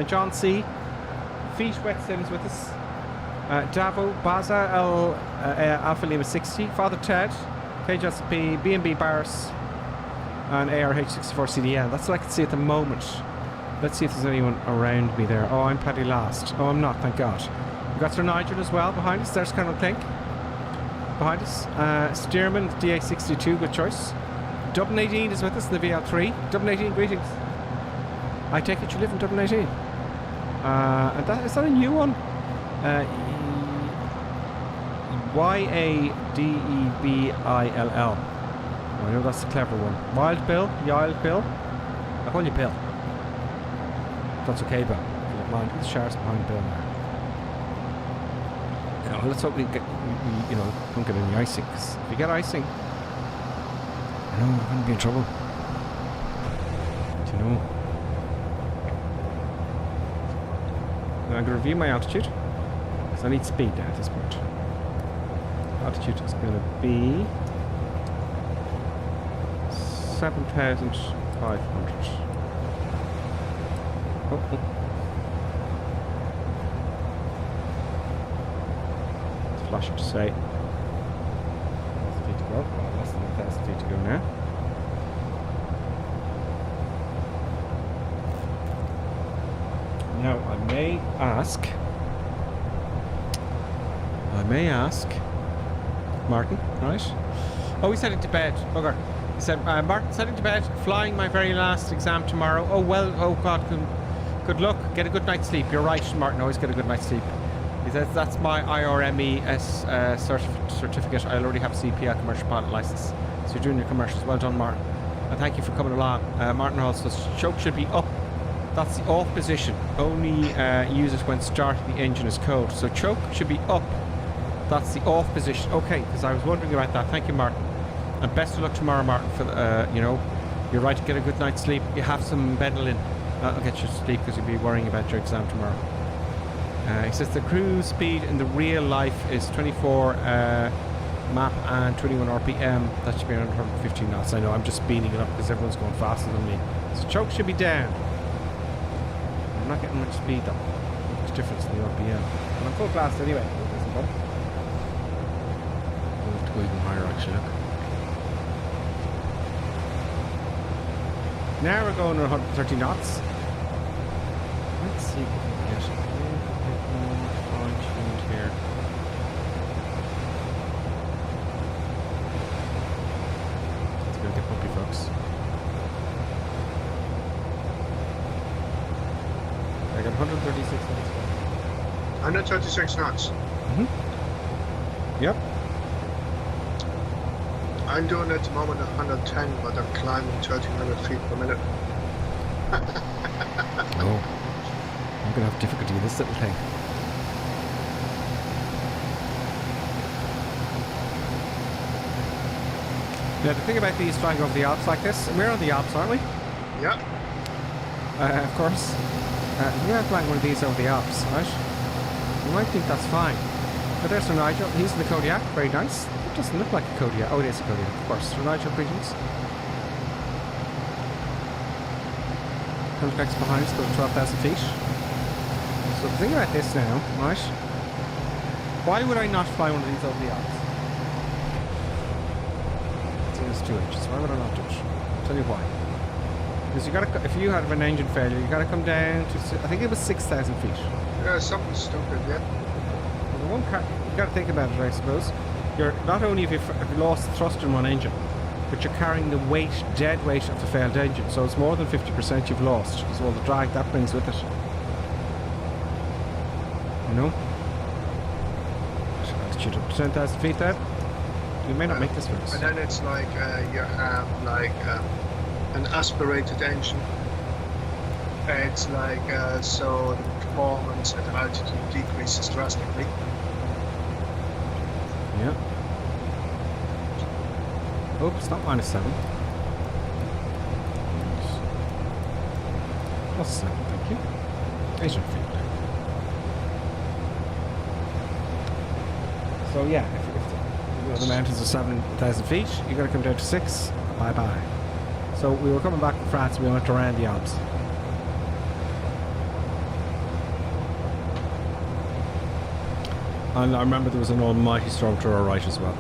John C. Feet Wetzel is with us. Davo, Baza, Alpha Lima 60. Father Ted, KJSP, B&B Barris, and ARH64 CDN. That's what I can see at the moment. Let's see if there's anyone around me there. Oh, I'm Paddy last. Oh, I'm not, thank God. We've got Sir Nigel as well behind us. There's Colonel Clink behind us. Stearman, DA62, good choice. Dublin 18 is with us in the VL3. Dublin 18, greetings. I take it you live in Dublin 18. And is that a new one? YADEBILL. I know that's the clever one. Wild Bill, Yild Bill. I call you Bill. That's okay, Bill. If you don't mind, the sharks behind Bill now. Now, let's hope we get, don't get any icing. 'Cause if we get icing, I know we're going to be in trouble. Do you know? Now I'm going to review my altitude. Because I need speed now at this point. Altitude is going to be 7,500. Oh. It's flashing to say 1,000 feet to go. Well, less than 1,000 feet to go now. Now I may ask Martin, right? Oh, he's heading to bed. Bugger. He said, Martin's heading to bed, flying my very last exam tomorrow. Oh, well, oh God, good luck. Get a good night's sleep. You're right, Martin, always get a good night's sleep. He says, that's my IRMES certificate. I already have a CPL commercial pilot license. So you're doing your commercials. Well done, Martin. And thank you for coming along. Martin also says, choke should be up. That's the off position. Only use it when starting the engine is cold. So choke should be up. That's the off position. Okay, because I was wondering about that. Thank you, Martin. And best of luck tomorrow, Martin. For you're right to get a good night's sleep. You have some Benylin. That'll get you to sleep because you'll be worrying about your exam tomorrow. He says the cruise speed in the real life is 24 map and 21 RPM. That should be around 115 knots. I know, I'm just speeding it up because everyone's going faster than me. So choke should be down. I'm not getting much speed though. There's difference in the RPM. And I'm full blast anyway. It doesn't matter. I'll have to go even higher actually. Look. Now we're going at 130 knots. Let's see if we can get a little bit more fine-tuned here. It's going to get bumpy, folks. I got 136 knots. 136 knots. Mm-hmm. Yep. I'm doing at the moment 110, but I'm climbing 1,300 feet per minute. Oh. I'm going to have difficulty with this little thing. Now, the thing about these flying over the Alps like this, we're on the Alps, aren't we? Yeah. Of course. We are flying one of these over the Alps, right? You might think that's fine. But there's Sir Nigel. He's in the Kodiak. Very nice. It doesn't look like a Kodiak. Oh, it is a Kodiak, of course. Sir Nigel, greetings. Comes behind us, go to 12,000 feet. So the thing about this now, right? Why would I not fly one of these over the Alps? Seeing as minus 2 inches. Why would I not do it? I'll tell you why. Because you gotta, if you had an engine failure, you gotta come down to, I think it was 6,000 feet. Yeah, something stupid, yeah. Well, the one car, you gotta think about it, I suppose. You're not only have you lost thrust in one engine, but you're carrying the weight, dead weight of the failed engine. So it's more than 50% you've lost. Because all the drag that brings with it. You know? Shoot up to 10,000 feet there. You may not make this for us. And then it's like you have like an aspirated engine. It's like so the performance at altitude decreases drastically. Yeah. Oh, it's not minus 7. Plus 7, thank you. 800 feet. So yeah, if the mountains are 7,000 feet, you got to come down to 6. Bye bye. So we were coming back from France. We went around the Alps. And I remember there was an almighty storm to our right as well.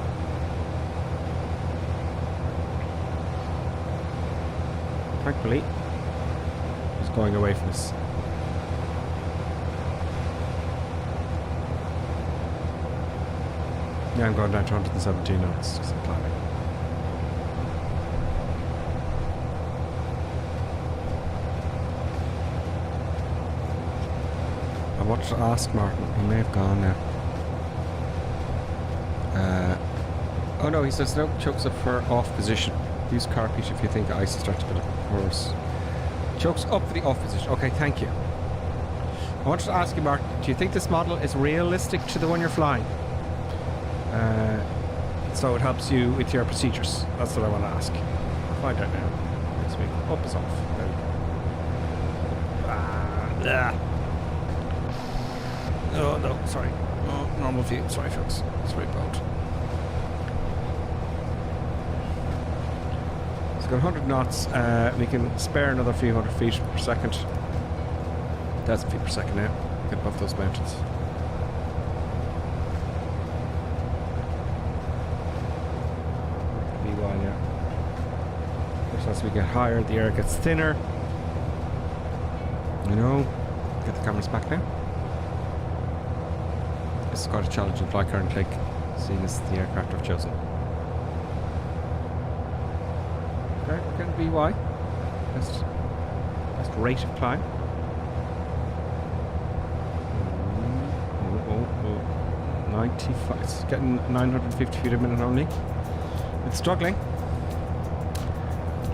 Thankfully, he's going away from us. Yeah, I'm going down to 117 knots because I'm climbing. I wanted to ask Martin. He may have gone now. Oh no, he says no, chokes up for off position. Use carpet if you think the ice is starting to build up for us. Chokes up for the off position. Okay, thank you. I wanted to ask you, Martin, do you think this model is realistic to the one you're flying? So it helps you with your procedures. That's what I want to ask. I'll find out now. Next week. Up is off. There we go. Oh no, sorry. Oh, normal view. Sorry folks. It's very bold. It's got 100 knots. We can spare another few hundred feet per second. 1,000 feet per second now. Get above those mountains. As we get higher, the air gets thinner. You know, get the cameras back now. This is quite a challenging flight current take, seeing as the aircraft I've chosen. Okay, we're getting VY. Best rate of climb. 95. It's getting 950 feet a minute only. It's struggling.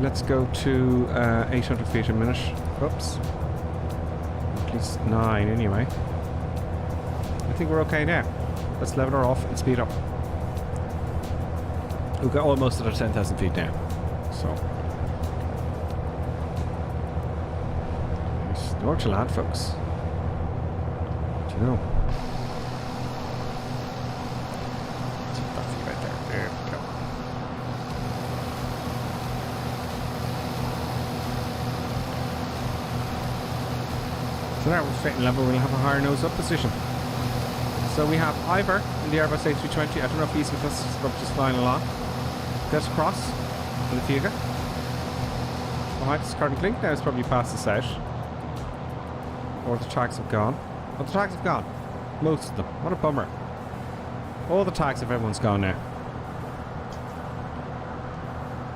Let's go to 800 feet a minute. Oops. At least 9 anyway. I think we're okay now. Let's level her off and speed up. We've got almost at our 10,000 feet now. So. There's nowhere to land, folks. Do you know? So now we're straight and level, we'll have a higher nose up position. So we have Ivor in the Airbus A320. I don't know if he's with us, but just flying along. There's Cross in the Fuga. Behind us currently. Now it's probably past us out. Or the tags have gone. Oh, the tags have gone. Most of them. What a bummer. All the tags of everyone's gone now.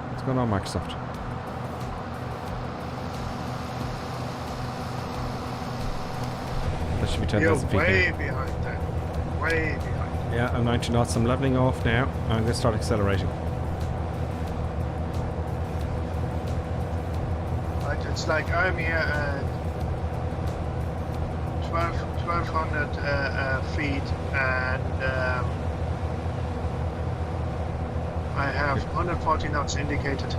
What's going on, Microsoft? That should be 10,000 feet. You're way behind that. Way behind. Yeah, I'm 90 knots. I'm leveling off now. I'm going to start accelerating. Right, it's like I'm here at 1,200 feet, and I have 140 knots indicated.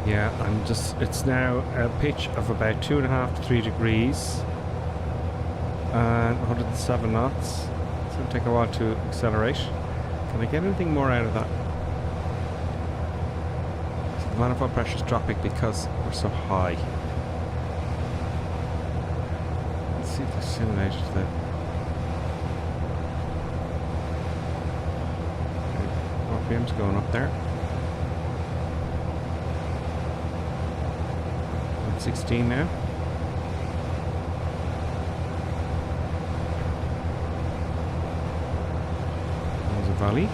Yeah, I'm just, it's now a pitch of about 2.5 to 3 degrees and 107 knots. It's going to take a while to accelerate. Can I get anything more out of that? So the manifold pressure is dropping because we're so high. Let's see if the simulator there. RPM's going up there. 116 now. There's a valley.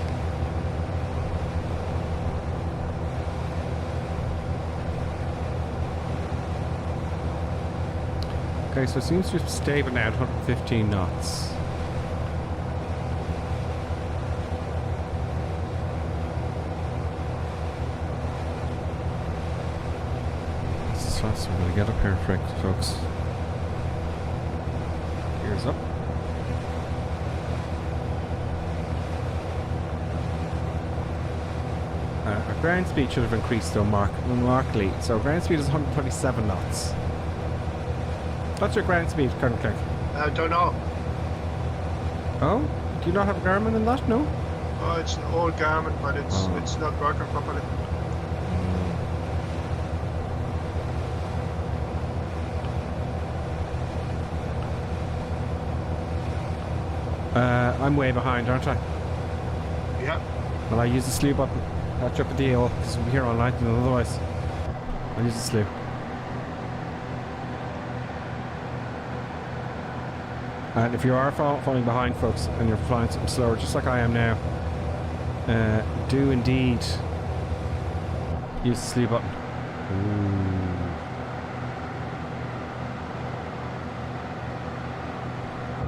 Okay, so it seems to be stable now at 115 knots. This is fast. We're going to get up here, frick, folks. Gears up. Our ground speed should have increased though remarkably. So ground speed is 127 knots. What's your ground speed, Colonel Clark? I don't know. Oh? Do you not have Garmin in that? No? Oh, it's an old Garmin, but it's not working properly. I'm way behind, aren't I? Yeah. Well, I use the slew button. Catch up with the AO, because we'll be here all night, and otherwise I'll use the slew. And if you are falling behind, folks, and you're flying something slower, just like I am now, do indeed use the slew button.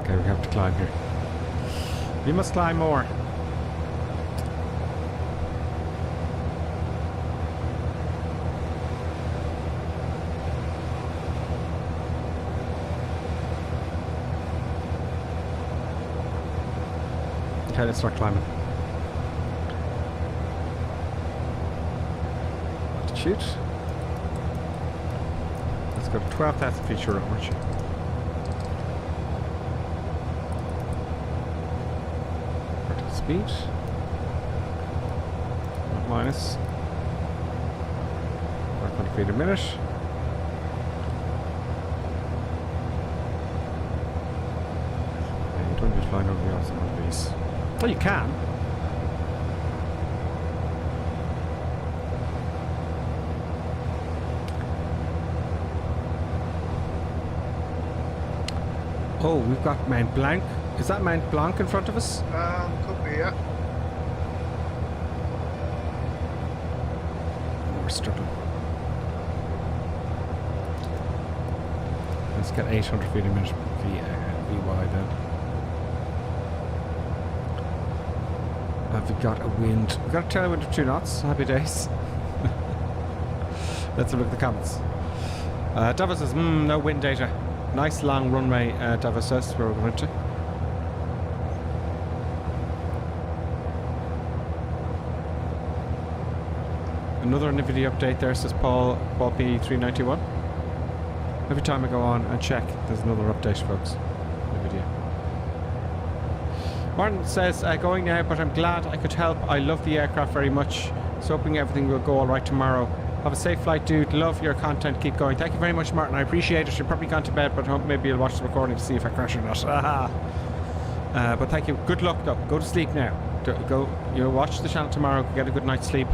Okay, we have to climb here. We must climb more. Okay, let's start climbing. Altitude. Let's go to 12,000 feet short of March. Vertical speed. Minus 500 feet a minute. And you don't need to flying over the outside of these. Well, you can. Oh, we've got Mount Blanc. Is that Mount Blanc in front of us? Could be, yeah. Oh, we're struggling. Let's get 800 feet a minute VY then. We've got a wind. We've got a tailwind of 2 knots. Happy days. Let's have a look at the comments. Davos says, no wind data. Nice long runway, Davos says, where we're going to. Another NVIDIA update there, says Paul P391. Every time I go on and check, there's another update, folks. NVIDIA. Martin says, going now, but I'm glad I could help. I love the aircraft very much. So hoping everything will go all right tomorrow. Have a safe flight, dude. Love your content. Keep going. Thank you very much, Martin. I appreciate it. You're probably gone to bed, but I hope maybe you'll watch the recording to see if I crash or not. But thank you. Good luck, though. Go to sleep now. Go. Watch the channel tomorrow. Get a good night's sleep.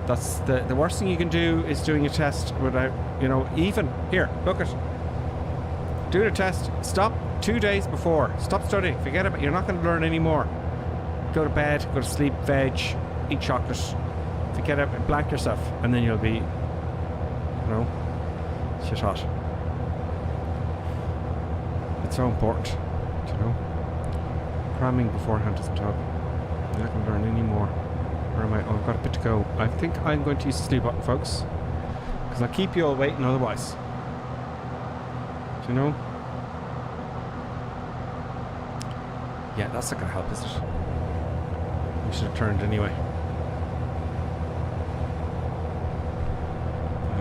That's the worst thing you can do is doing a test without, even here. Look at. Doing a test. Stop 2 days before. Stop studying. Forget about it. You're not going to learn anymore. Go to bed. Go to sleep. Veg. Eat chocolate. Forget it. Blank yourself, and then you'll be, shit hot. It's so important, Cramming beforehand doesn't help. You're not going to learn any more. Where am I? Oh, I've got a bit to go. I think I'm going to use the sleep button, folks, because I'll keep you all waiting otherwise. Yeah, that's not going to help, is it? We should have turned anyway.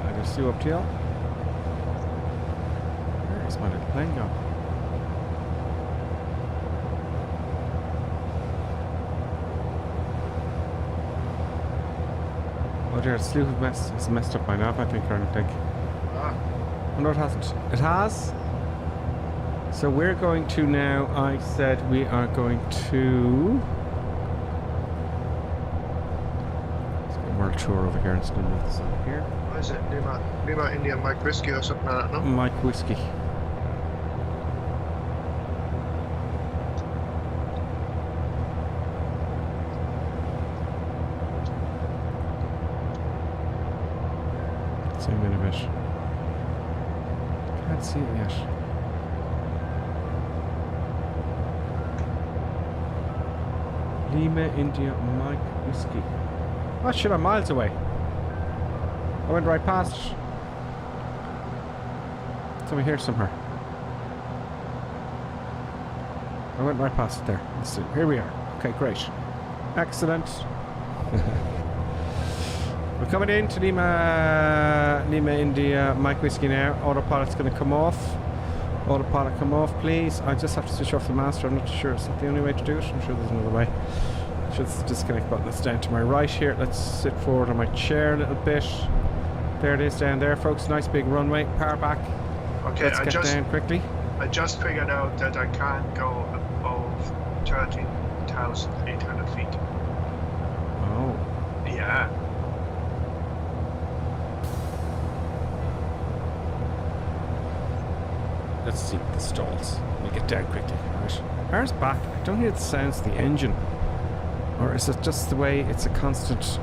I just see up to you. Where is my little plane go? Oh dear, it's messed up by now, I think. Oh, no, it hasn't. It has. So we're going to now, I said we are going to tour over here. I'm just going to move this over here. What is it? Lima India Mike Whiskey or something like that, no? Mike Whiskey. Zoom in a bit. Can't see it yet. Lima India Mike Whiskey. Oh shit, I'm miles away. I went right past it. It's over here somewhere. I went right past it there. Let's see. Here we are. Okay, great. Excellent. We're coming into Lima India Mike Whiskey now. Autopilot's going to come off. Autopilot come off, please. I just have to switch off the master. I'm not sure. Is that the only way to do it? I'm sure there's another way. Just disconnect button that's down to my right here. Let's sit forward on my chair a little bit. There it is down there, folks. Nice big runway. Power back. Okay, Let's get down quickly. I just figured out that I can't go above 13,800 feet. Oh. Yeah. Let's see the stalls. Let me get down quickly. Right. Power's back. I don't hear the sounds of the engine. Or is it just the way it's a constant,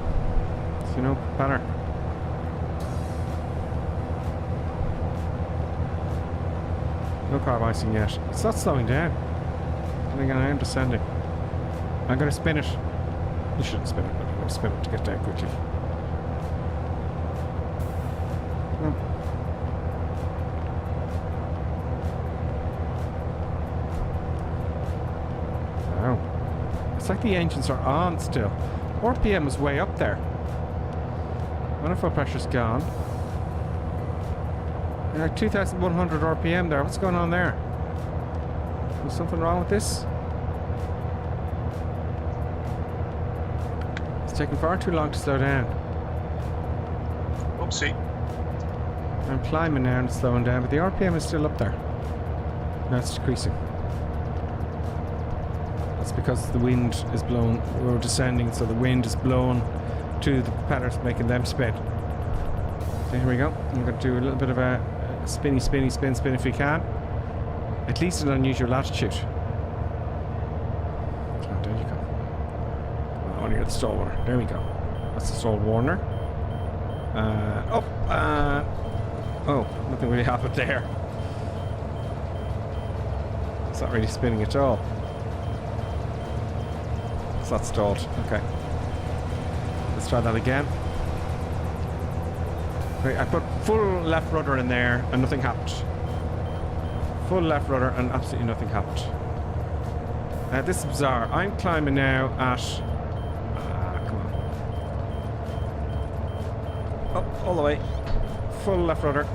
you know, pattern? No carb icing yet. It's not slowing down. And again, I am descending. I'm going to spin it. You shouldn't spin it, but I'm going to spin it to get down quickly. Wow. It's like the engines are on still. RPM is way up there. Manifold pressure's gone. Like 2,100 RPM there. What's going on there? Is something wrong with this? It's taking far too long to slow down. Oopsie. I'm climbing now and slowing down, but the RPM is still up there. Now it's decreasing. That's because the wind is blowing. We're descending, so the wind is blowing to the propellers, making them spin. So here we go. I'm going to do a little bit of a spin if we can. At least an unusual latitude. Oh, there you go. Oh, near the stall warner. There we go. That's the stall warner. Oh, nothing really happened there. It's not really spinning at all. It's not stalled. Okay. Let's try that again. Okay, I put full left rudder in there and nothing happened. Full left rudder and absolutely nothing happened. This is bizarre. I'm climbing now at... come on. Up, all the way. Full left rudder.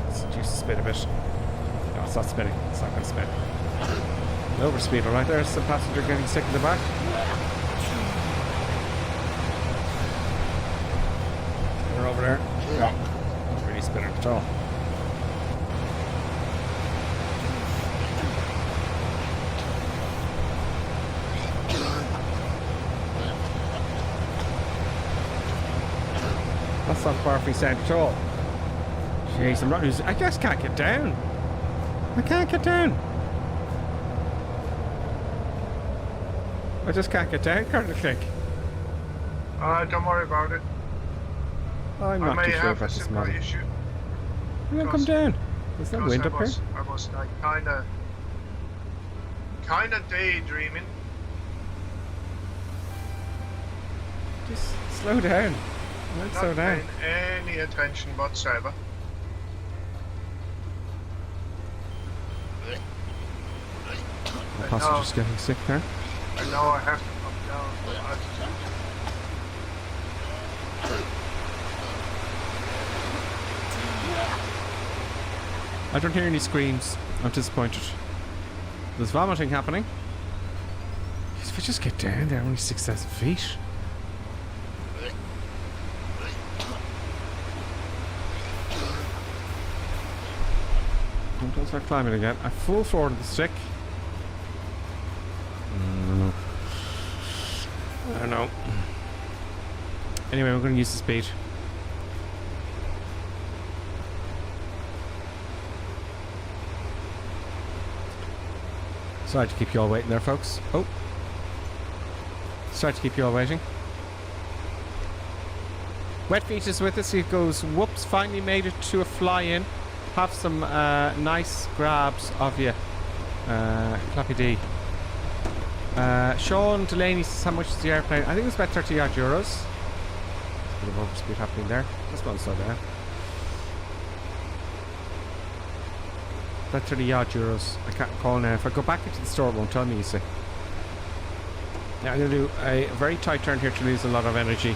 Let's reduce the speed a bit. No, it's not spinning. It's not going to spin. Overspeed, alright. There's the passenger getting sick in the back. They're over there. Yeah. Not really spinning at all. That's not far free sound at all. Jeez, I'm not losing. I just can't get down. I can't get down. I just can't get down, can't click. Don't worry about it. I'm not too sure about this model. Issue. You won't come down. There's no wind up here. I was like kinda daydreaming. Just slow down. Not slow down. Not paying any attention whatsoever. The passenger's getting sick there. I know I have to come down for altitude. I don't hear any screams. I'm disappointed. There's vomiting happening. If we just get down there, only 6,000 feet. Don't start climbing again. I full forward of the stick. don't know. Anyway, we're going to use the speed. Sorry to keep you all waiting there, folks. Oh. Sorry to keep you all waiting. Wet Feet is with us. He goes, whoops, finally made it to a fly-in. Have some nice grabs of you. Clappy D. Sean Delaney says, how much is the airplane? I think it was about 30 odd euros. A bit of overspeed happening there. Just going to slow down. About 30 odd euros. I can't recall now. If I go back into the store, it won't tell me, you see. Now I'm going to do a very tight turn here to lose a lot of energy.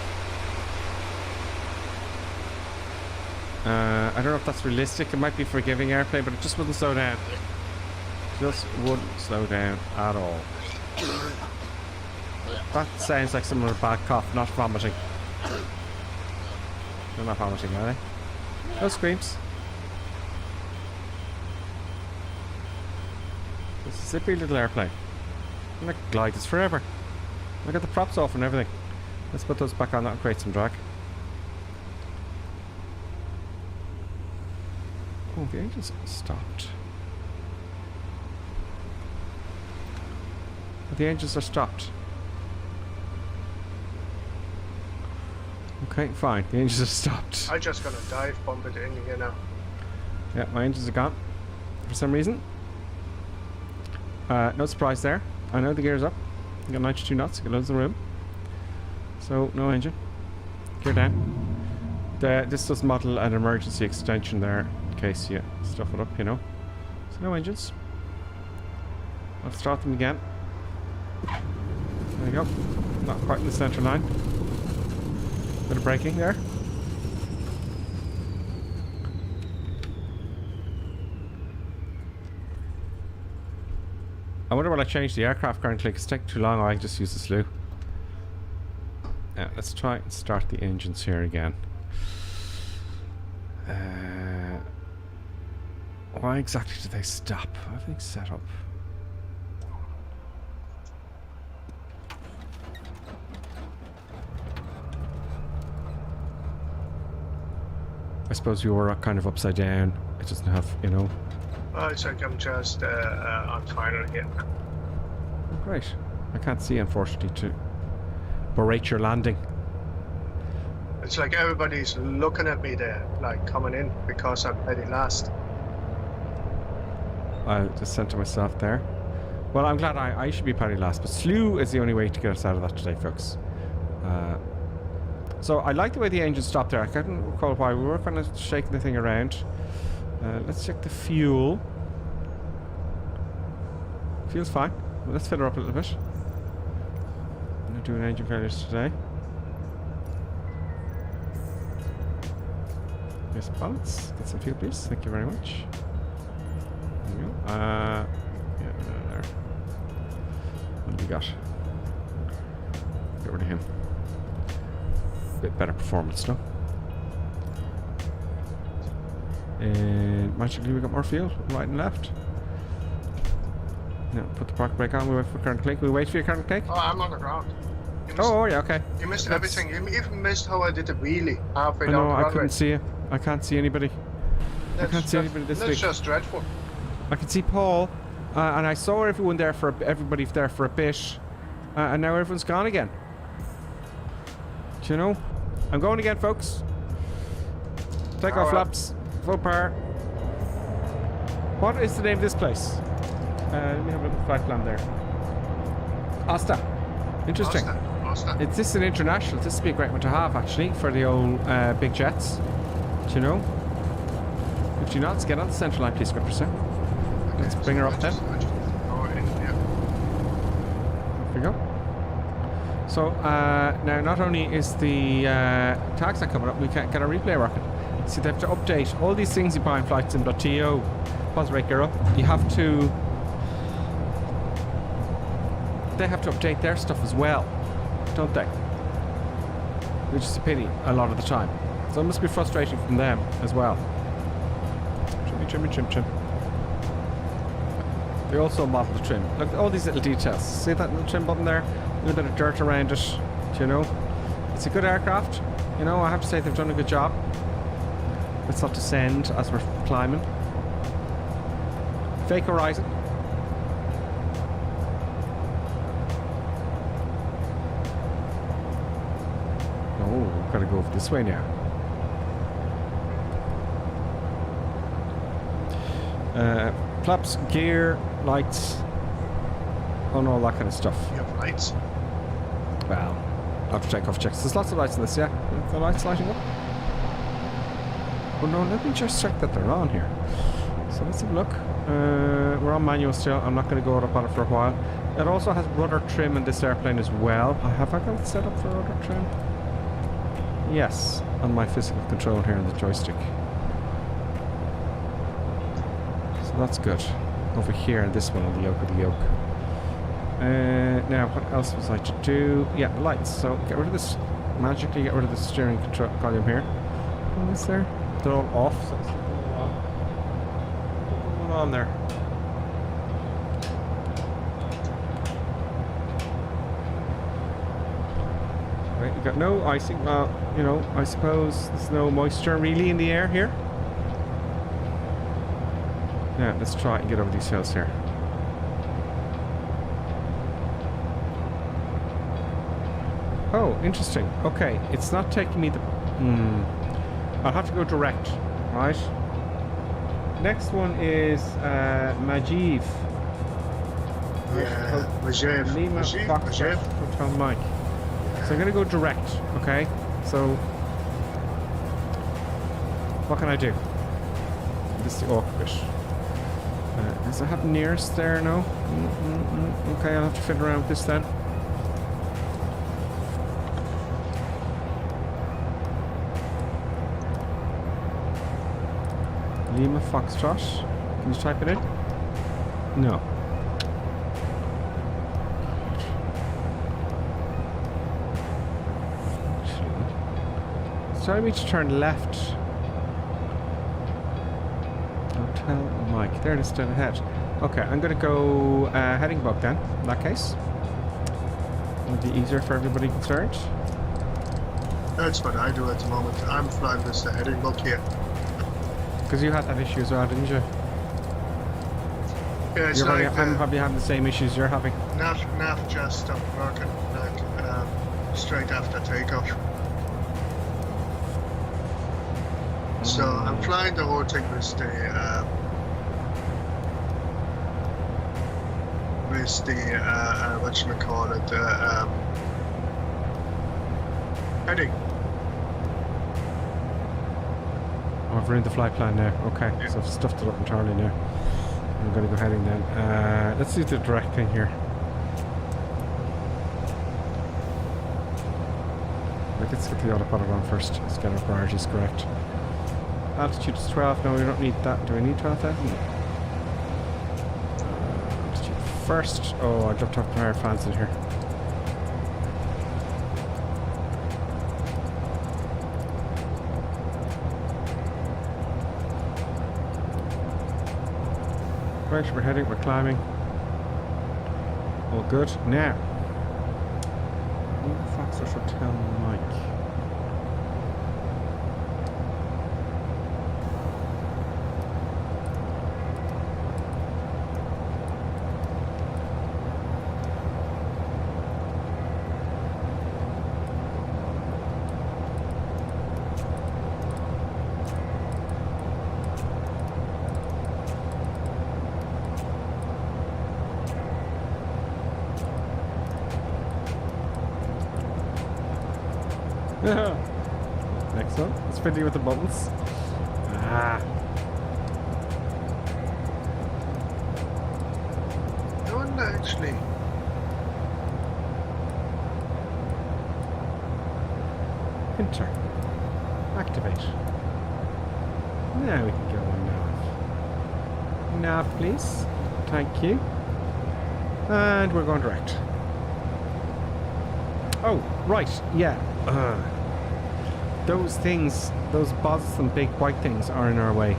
I don't know if that's realistic. It might be forgiving airplane, but it just wouldn't slow down. Just wouldn't slow down at all. That sounds like someone with a bad cough, not vomiting. They're not vomiting, are they? No screams. It's a zippy little airplane. I'm gonna glide this forever. I got the props off and everything. Let's put those back on. That'll create some drag. Oh, the engines stopped. The engines are stopped. Okay, fine. The engines are stopped. I'm just gonna dive bomb it in again now. Yeah, my engines are gone. For some reason. No surprise there. I know the gear's up. I got 92 knots. Got loads of room. So, no engine. Gear down. This does model an emergency extension there in case you stuff it up, you know. So, no engines. I'll start them again. There you go. Not quite in the centre line. Bit of braking there. I wonder will I change the aircraft currently, because it's taking too long, or I can just use the slew. Let's try and start the engines here again. Why exactly do they stop? Everything's set up. I suppose you were kind of upside down. It doesn't have, you know. Oh, it's like I'm just on final here. Oh, great. I can't see, unfortunately, to berate your landing. It's like everybody's looking at me there, like coming in because I'm petty last. I'll just center myself there. Well, I'm glad I should be petty last, but slew is the only way to get us out of that today, folks. So I like the way the engine stopped there. I couldn't recall why. We were kind of shaking the thing around. Let's check the fuel. Fuel's fine. Well, let's fill her up a little bit. I'm not doing engine failures today. Here's some balance. Get some fuel, please. Thank you very much. There we go. Yeah, there. What do we got? Get rid of him. Bit better performance, no? And magically we got more fuel, right and left. Now put the park brake on. We wait for current click. We wait for your current click. Oh, I'm on the ground. Oh yeah, okay. You missed everything. You even missed how I did the wheelie halfway I down know. the I runway. couldn't see you. I can't see anybody. I can't see anybody this That's week. just dreadful. I can see Paul, and I saw everyone there for everybody there for a bit, and now everyone's gone again. Do you know? I'm going again, folks. Takeoff flaps, full power. What is the name of this place? Let me have a look at the flight plan there. Asta. Interesting. Asta. Is this an international? This would be a great one to have, actually, for the old big jets. Do you know? 50 knots. Get on the central line, please, Grippers. Let's bring her up then. There we go. So now not only is the tags not coming up, we can't get our replay working. See, they have to update all these things you buy in flightsim.to. Pause rate gear up. You have to. They have to update their stuff as well, don't they? Which is a pity a lot of the time. So it must be frustrating from them as well. Trim. They also model the trim. Look at all these little details. See that little trim button there? A little bit of dirt around it. You know, it's a good aircraft. You know, I have to say they've done a good job. Let's not descend as we're climbing. Fake horizon. Oh, we've got to go over this way now. Flaps, gear, lights, and all that kind of stuff. You have lights. Well, after takeoff checks. There's lots of lights in this, yeah? The lights lighting up. Oh no, let me just check that they're on here. So let's have a look. We're on manual still. I'm not going to go up on it for a while. It also has rudder trim in this airplane as well. Have I got it set up for rudder trim? Yes, on my physical control here on the joystick. So that's good. Over here, this one on the yoke of the yoke. Now, what else was I to do? Yeah, the lights. So get rid of this. Magically get rid of the steering control column here. What is there? They're all off. So what's going on there? Right, you got no icing. Well, you know, I suppose there's no moisture really in the air here. Now, let's try and get over these hills here. Oh, interesting. Okay, it's not taking me the... I'll have to go direct, right? Next one is Majiv. Yeah, Majiv. Lima Foxtrot Hotel Mike. So I'm going to go direct, okay? So, what can I do? This is the awkward bit. Does it have nearest there? No? Okay, I'll have to fiddle around with this then. Lima Foxtrot. Can you type it in? No. It's telling me to turn left. Hotel Mike. There it is, still ahead. Okay, I'm going to go heading bug then, in that case. It'll be easier for everybody concerned. That's what I do at the moment. I'm flying this the heading bug here. Because you had that issue as well, didn't you? Yeah, it's I'm like probably having the same issues you're having. nav just stopped working like straight after takeoff. So I'm flying the whole thing with the whatchamacallit, heading. Oh, I've ruined the flight plan now. Okay, Yeah. so I've stuffed it up entirely now. I'm going to go heading then. Let's do the direct thing here. Let's get the autopilot on first. Let's get our priorities correct. Altitude is 12. No, we don't need that. Do we need 12,000? Altitude first. Oh, I dropped off my fans in here. Right, we're heading, we're climbing. All good. Now, Foxtrot Hotel Mike. Next one. It's fiddly with the buttons. I wonder actually. Enter. Activate. Now we can go on nav. Nav, please. Thank you. And we're going direct. Oh, right. Yeah. Those things, those bothersome big white things are in our way.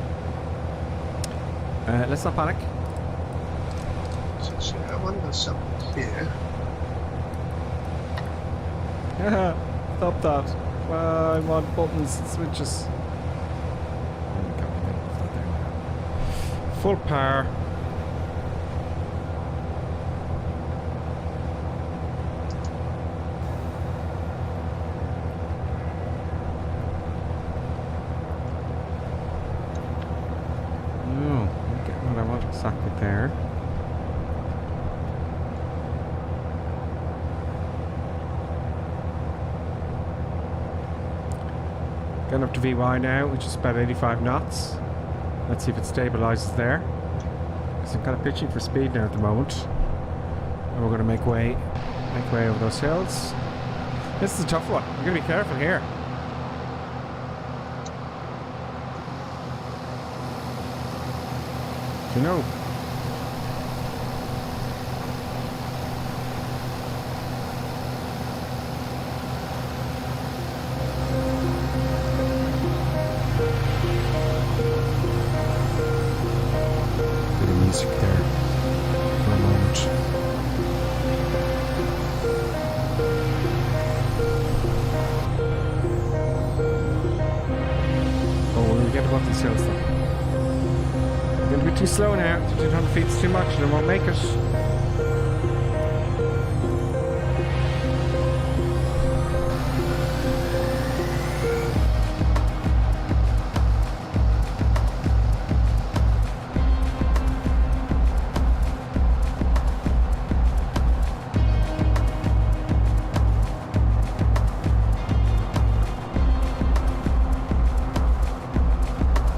Let's not panic. So, I wonder something here. Stop that. I want buttons and switches. Full power. Exactly there. Getting up to VY now, which is about 85 knots. Let's see if it stabilizes there. So I'm kind of pitching for speed now at the moment. And we're going to make way over those hills. This is a tough one. We're going to be careful here. You know. Bit of music there for a moment. Oh, we'll get above these hills though. Going to be too slow now. 200 feet is too much and it won't make it.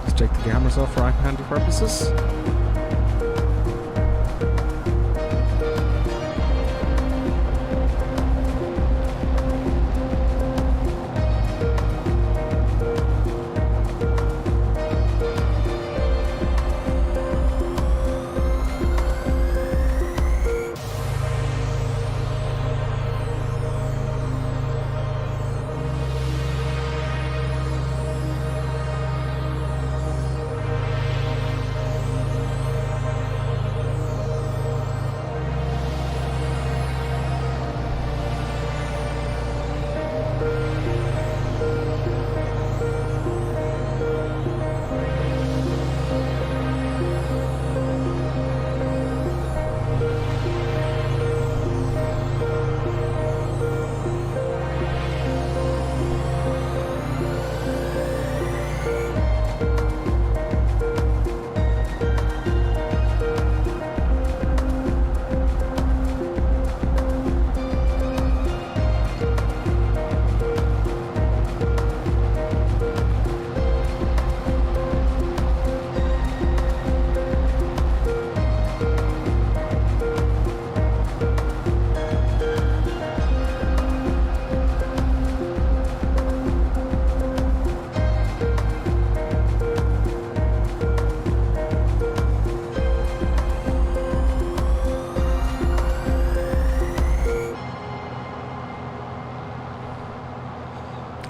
Let's take the cameras off for eye-handy purposes.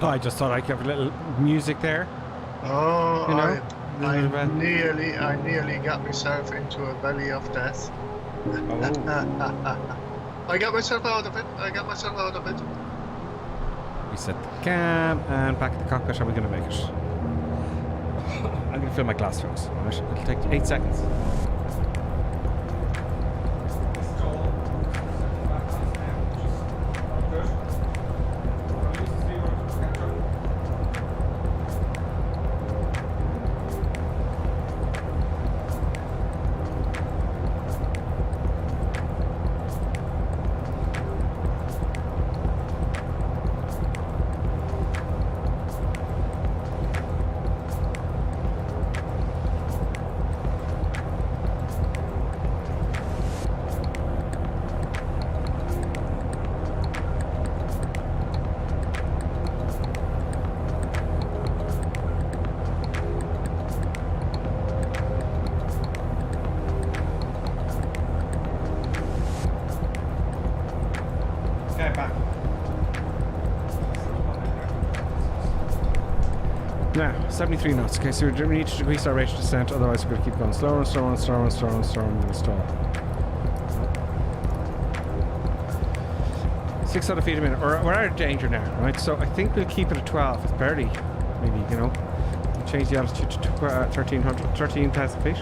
I just thought I'd give a little music there. Oh, you know, I nearly got myself into a belly of death. Oh. I got myself out of it. Reset the cam and back at the cockpit. Are we going to make it? I'm going to fill my glass first. Alright, it'll take 8 seconds. Now, 73 knots. Okay, so we need to decrease our rate of descent, otherwise we're going to keep going slower and slower and slower and slower and slower and we're going to stall. 6 out of feet a minute. We're out of danger now, right? So I think we'll keep it at 12. It's barely, maybe, you know. Change the altitude to 13,000 feet.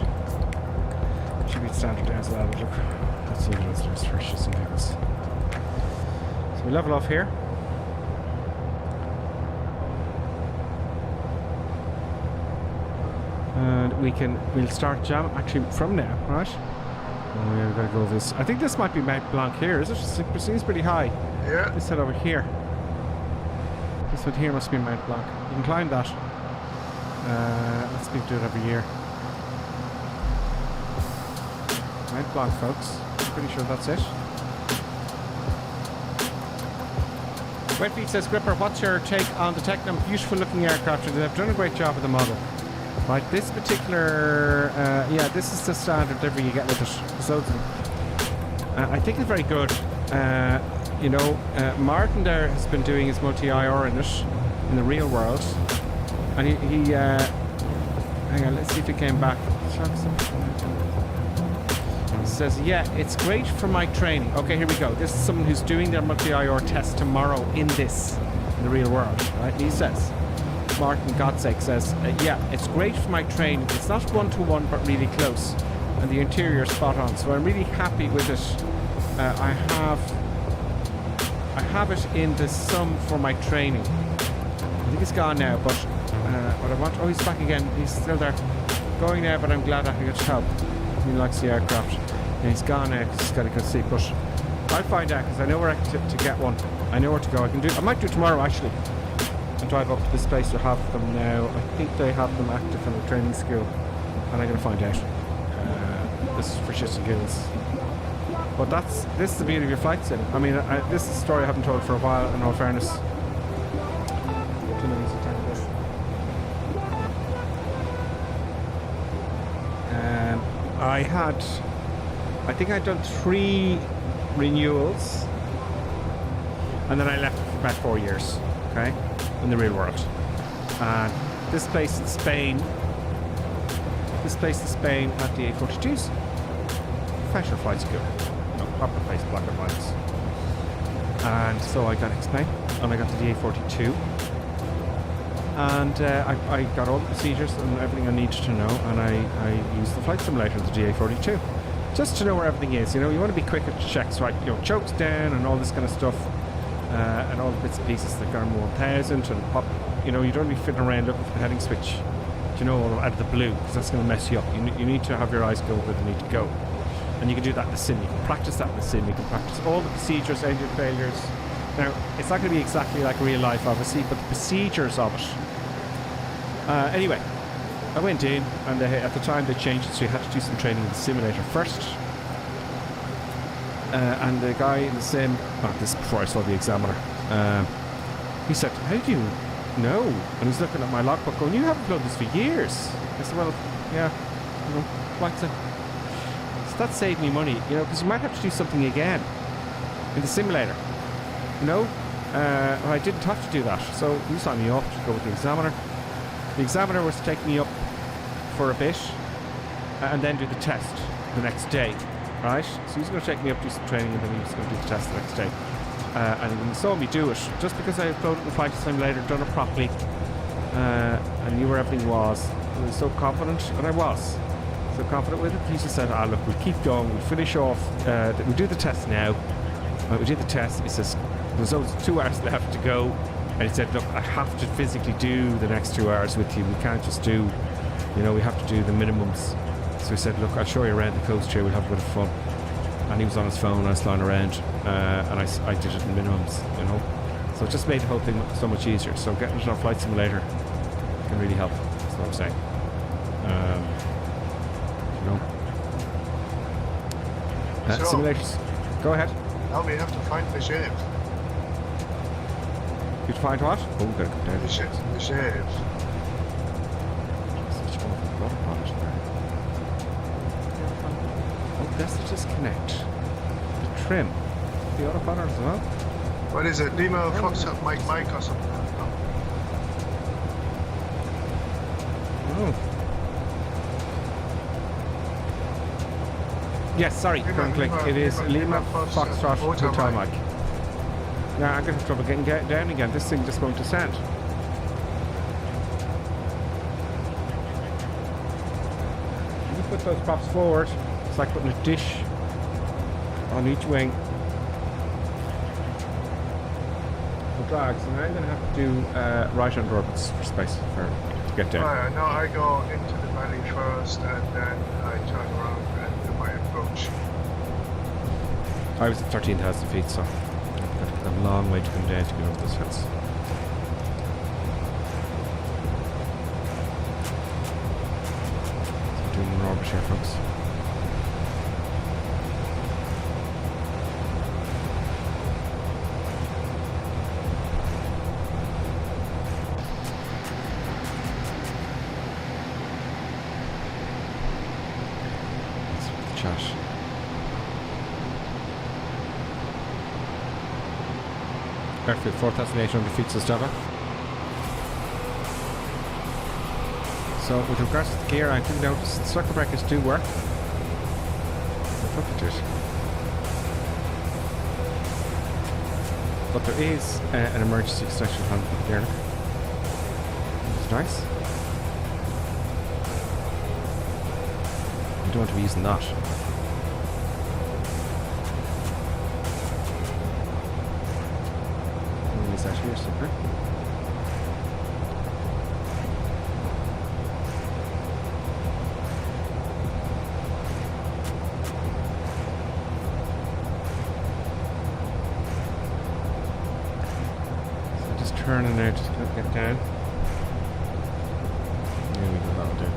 Should be standard as well. But look, let's see what else there's for shits and giggles. So we level off here. And we'll start jam actually from now, right? And we're gonna go over this. I think this might be Mount Blanc here, is it? It seems pretty high. Yeah. This head over here. This one here must be Mount Blanc. You can climb that. Let's do it every year. Mount Blanc, folks. Pretty sure that's it. Wetfeet says, Gripper, what's your take on the Tecnam? Beautiful looking aircraft. They've done a great job with the model. Right, this particular, yeah, this is the standard delivery you get with it. So I think it's very good. You know, Martin there has been doing his multi-IR in it, in the real world. And he hang on, let's see if he came back. He says, yeah, it's great for my training. Okay, here we go. This is someone who's doing their multi-IR test tomorrow in the real world, right? He says, Martin Godzik says, yeah, it's great for my training. It's not one-to-one, but really close. And the interior is spot on. So I'm really happy with it. I have it in the sum for my training. I think it's gone now, but what I want... Oh, he's back again. He's still there. Going now, but I'm glad I could help. He likes the aircraft. And he's gone now because he's got to go see. But I'll find out because I know where to get one. I know where to go. I might do it tomorrow, actually. And drive up to this place to have them now. I think they have them active in the training school. And I'm going to find out. This is for shits and giggles. But this is the beauty of your flight sim. I mean, this is a story I haven't told for a while, in all fairness. I think I'd done 3 renewals, and then I left for about 4 years, okay, in the real world. And this place in Spain had the A42s. Professional flight school, proper place, black and whites. And so I got explained, and I got to the A42. And I got all the procedures and everything I needed to know, and I used the flight simulator of the GA42 just to know where everything is. You know, you want to be quick at checks, right? You know, chokes down and all this kind of stuff, and all the bits and pieces like Garmin 1000 and pop. You know, you don't be fitting around looking for the heading switch, you know, out of the blue, because that's going to mess you up. You need to have your eyes go where they need to go, and you can do that in the sim. You can practice that in the sim. You can practice all the procedures, engine failures. Now, it's not going to be exactly like real life, obviously, but the procedures of it. Anyway, I went in, and at the time they changed it, so you had to do some training in the simulator first. And the guy in the sim, this is before I saw the examiner, he said, how do you know? And he's looking at my logbook going, you haven't flown this for years. I said, well, yeah, you know, like so that saved me money, you know, because you might have to do something again in the simulator, you know. I didn't have to do that, so he signed me up to go with the examiner. The examiner was to take me up for a bit and then do the test the next day, right? So he's going to take me up, do some training, and then he was going to do the test the next day. And when he saw me do it, just because I had flown it in the flight simulator, done it properly, and knew where everything was, I was so confident, and I was so confident with it. He just said, look, we'll keep going, we'll finish off, we'll do the test now. We did the test. He says, there's only 2 hours left to go. And he said, look, I have to physically do the next 2 hours with you. We can't just do, you know, we have to do the minimums. So he said, look, I'll show you around the coast here. We'll have a bit of fun. And he was on his phone. I was flying around. And I did it in minimums, you know. So it just made the whole thing so much easier. So getting it on Flight Simulator can really help. That's what I'm saying. You know. So, simulators. Go ahead. Now we have to find the shape. You'd find what? Oh, we've got to come down. The shape. Oh, that's the disconnect. The trim. The autopilot as well. What is it? Lima Foxtrot Mike or something? Oh. Yes, sorry, click. It is Lima Foxtrot Hotel Mike. Nah, I'm going to have trouble getting down again. This thing just won't descend. When you put those props forward, it's like putting a dish on each wing. The drags, and I'm going to have to do right under orbits for space to get down. Right, no, I go into the valley first, and then I turn around and do my approach. I was at 13,000 feet, so I've got a long way to come down to get over this fence. So doing an orbit here, folks. Chat. Airfield 4,800 feet, says Java. So with regards to the gear, I did notice the circuit breakers do work. Look at it. But there is an emergency extraction handle for the gear, which is nice. You don't want to be using that. Is that here somewhere? So just turning there, just gonna get down. There we go, that'll do.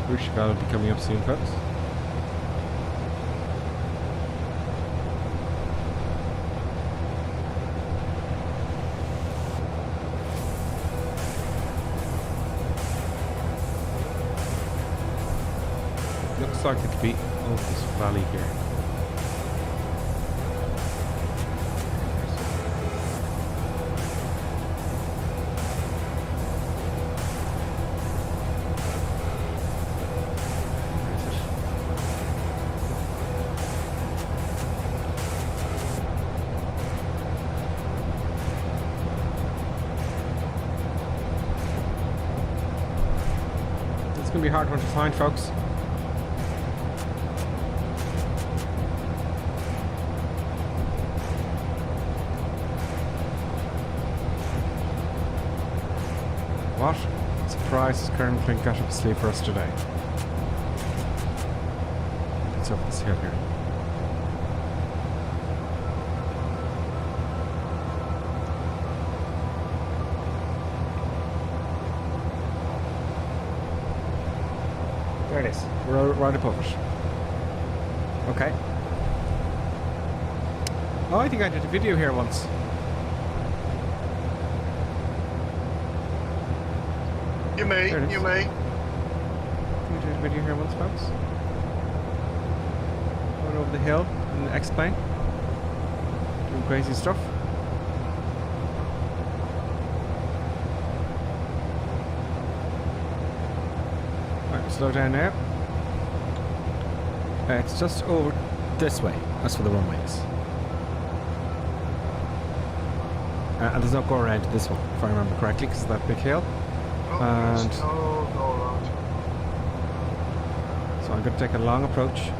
Rushgal will be coming up soon, folks. Looks like it could be over this valley here. It's going to be a hard one to find, folks. What surprise has Colonel Clint got up his sleeve for us today? It's up this hill here. There it is. We're right above it. Okay. Oh, I think I did a video here once. You may. You You may. did a video here once, folks. Going over the hill in the X-plane. Doing crazy stuff. Right, slow down now. It's just over this way. That's where the runway is. And there's no go around to this one, if I remember correctly, because of that big hill. Oh, And there's no go around. so I'm going to take a long approach.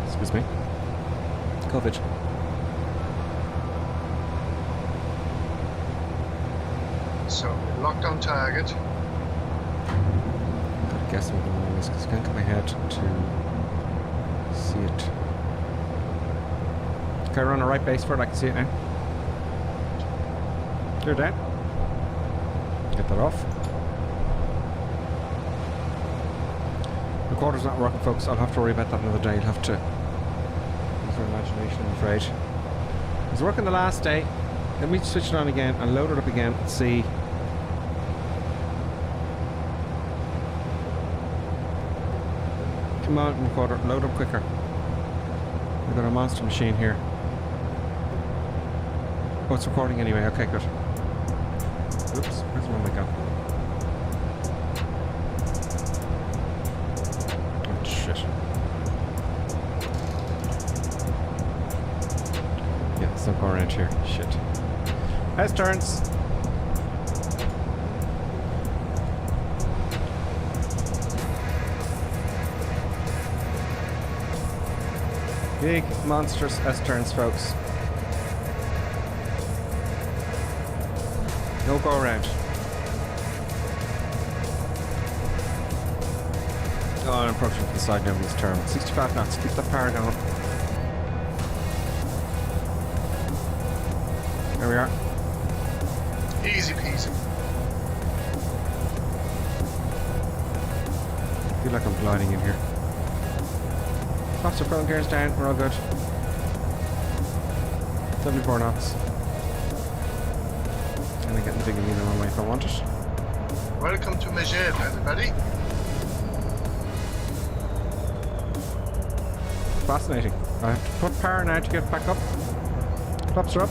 Excuse me. COVID. So, locked on target. Gotta guess what the runway is because I can't get my head to see it. Okay, we're on the right base for it. I can see it now. Clear down. Get that off. Recorder's not working, folks. I'll have to worry about that another day. You'll have to use your imagination, I'm afraid. It was working the last day. Let me switch it on again and load it up again and see. Come on, recorder, load up quicker. We've got a monster machine here. Oh, it's recording anyway. Okay, good. Oops, where's the one we got? Oh, shit. Yeah, there's no car around here. Shit. House turns. Big, monstrous S-turns, folks. No go around. Oh, I'm approaching from the side now of this turn. 65 knots. Keep that power going. There we are. Easy peasy. I feel like I'm gliding in here. Flaps are front gears down. We're all good. 74 knots. And I'm getting the big leader on way if I want it. Welcome to Megève, everybody. Fascinating. I have to put power now to get back up. Flaps are up.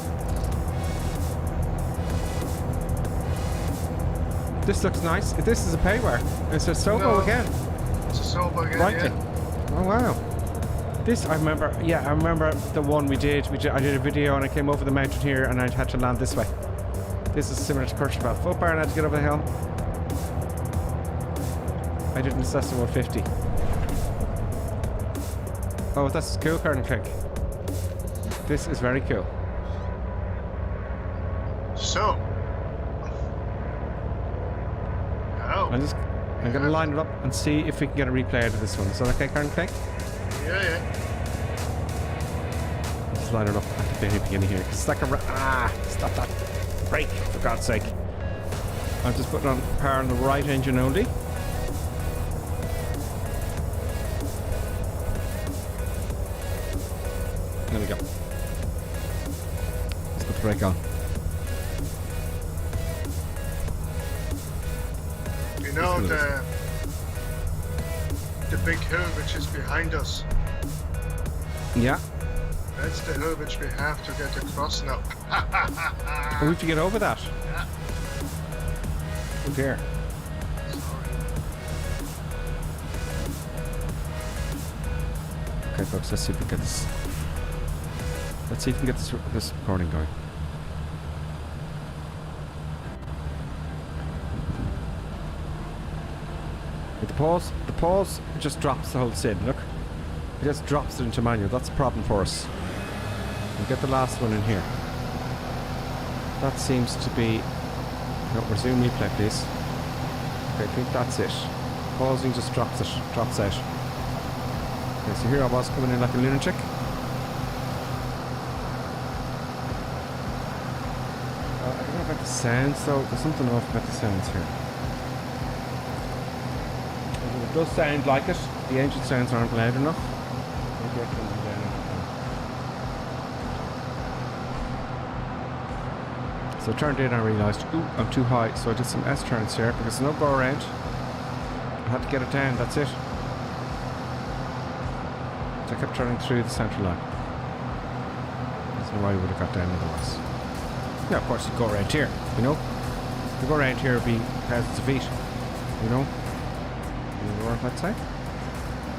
This looks nice. This is a payware. It's a Sobo again. It's a Sobo again, Right. yeah. Oh wow. This I remember. Yeah, I remember the one we did. I did a video and I came over the mountain here and I had to land this way. This is similar to Courchevel. Full power and I had to get over the hill. I did an Cessna 150. Oh, that's cool, Karen Craig. This is very cool. So. Oh. I'm gonna line it up and see if we can get a replay out of this one. Is that okay, Karen Craig? Yeah, yeah. Let's line it up at the very beginning here. It's like a stop that brake, for God's sake. I'm just putting on power on the right engine only. There we go. Let's put the brake on. You know the big hill which is behind us. Yeah. That's the hill which we have to get across now. We have to get over that. Yeah. Oh dear. Okay, folks. Let's see if we can get this. Let's see if we can get this recording going. With the pause just drops the whole sid. Look, it just drops it into manual. That's a problem for us. We'll get the last one in here. That seems to be. No, resume replay, please. Okay, I think that's it. Pausing just drops out. Okay, so here I was coming in like a lunatic. I don't know about the sounds though. There's something off about the sounds here. It does sound like it. The engine sounds aren't loud enough. Maybe I can do that. So I turned in and I realised, ooh, I'm too high. So I did some S turns here because there's no go around. I had to get it down, that's it. So I kept turning through the central line. I don't know why you would have got down otherwise. Yeah, of course you go around here, you know. You go around here, it'd be thousands of feet, you know. Let's say.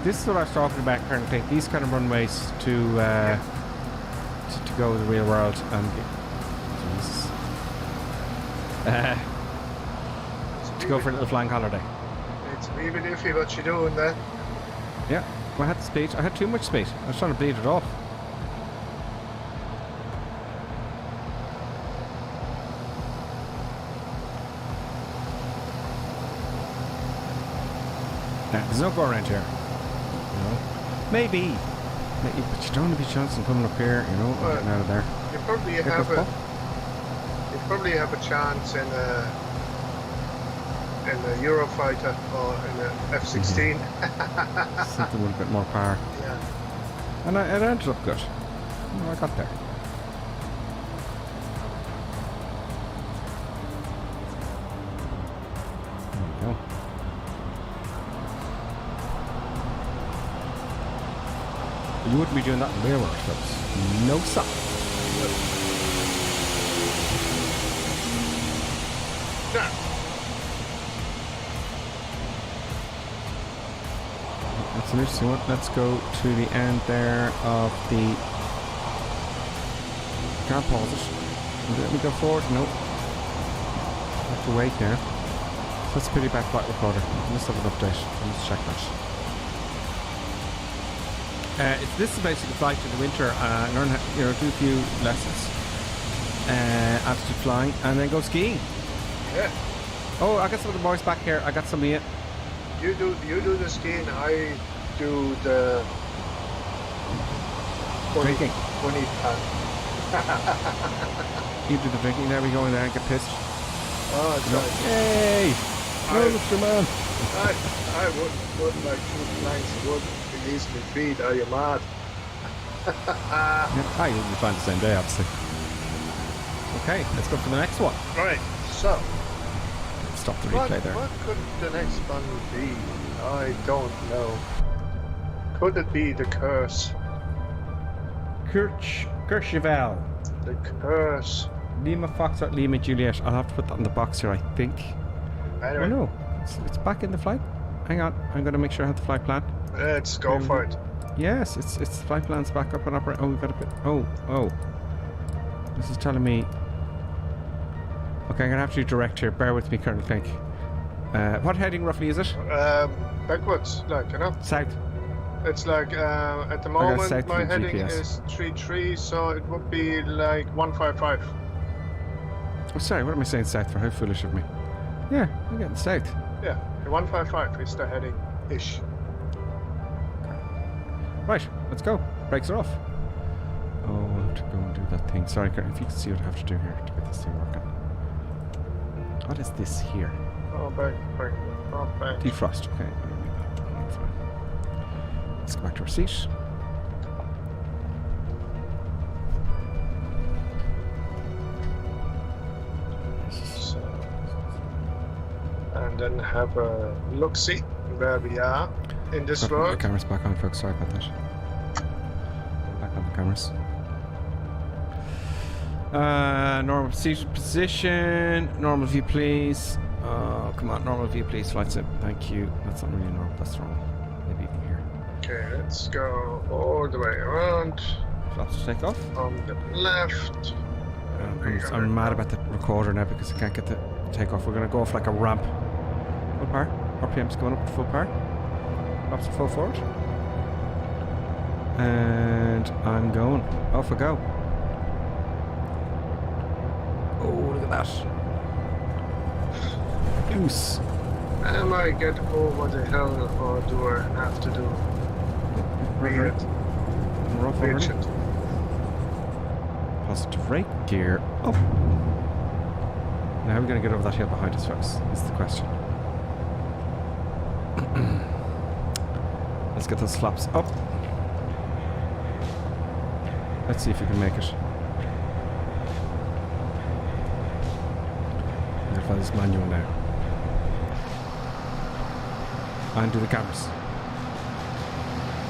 This is what I was talking about currently. These kind of runways to go to the real world and Jesus. To go for a little flying holiday. It's even iffy what you're doing there. Yeah, well, I had the speed. I had too much speed. I was trying to bleed it off. There's no go around here. You know? Maybe, but you don't want to be chancing coming up here, you know, Well, getting out of there. You probably Here have goes a Paul. you probably have a chance in a Eurofighter or in a F-16. Something with a bit more power. Yeah. And it ended up good. Oh, I got there. There we go. You wouldn't be doing that in real world, folks. No, sir. Yeah. That's an interesting one. Let's go to the end there of the... Can't pause it. Let me go forward? Nope. I have to wait now. So let's put it back flight recorder. Let's have an update. Let's check that. This is basically flight in the winter. Learn how, do a few lessons. Altitude flying, and then go skiing. Yeah. Oh, I got some of the boys back here. I got some of you. You do the skiing. I do the Drinking. Bunny pan. You do the drinking. There we go in there and get pissed. Oh, it's right. Hey! No, Mr. Man. I wouldn't like 2 planks. Would release me feet. Are you mad? Yeah, you'll be fine the same day, obviously. Okay, let's go for the next one. Right. So. Stop the replay there. What could the next one be? I don't know. Could it be the curse? Courchevel. The curse. Lima Foxtrot Lima Juliet. I'll have to put that on the box here, I think. Anyway. Oh no, it's back in the flight. Hang on, I'm going to make sure I have the flight plan. Let's go for it. Yes, it's the flight plan's back up and operating. Oh, we've got a bit. Oh. This is telling me. Okay, I'm going to have to do direct here. Bear with me, Colonel Clink. What heading roughly is it? Backwards, South. It's like, at the moment, my heading is 33, so it would be like 155. Oh, sorry, what am I saying south for? How foolish of me. Yeah, I'm getting south. Yeah, 155 is the heading-ish. Right, let's go. Brakes are off. Oh, I'll have to go and do that thing. Sorry, Colonel, if you can see what I have to do here to get this thing working. What is this here? Oh, back. Defrost, okay. That's fine. Let's go back to our seat. So, and then have a look-see where we are in this Put the world. cameras back on, folks. Sorry about that. Back on the cameras. Normal seat position. Normal view, please. Oh, come on. Normal view, please. Flight sim. Thank you. That's not really normal. That's wrong. Maybe even here. Okay, let's go all the way around. Flaps to take off. On the left. I'm mad about the recorder now because I can't get the takeoff. We're going to go off like a ramp. Full power. RPM's going up to full power. Flaps to full forward. And I'm going. Off we go. Oh, look at that. Loose. Am I get over the hill or do I have to do weird shit? Positive rate, gear up. Now how are we going to get over that hill behind us, folks? That's the question. Let's get those flaps up. Let's see if we can make it. I'm going to find this manual now. And do the cameras.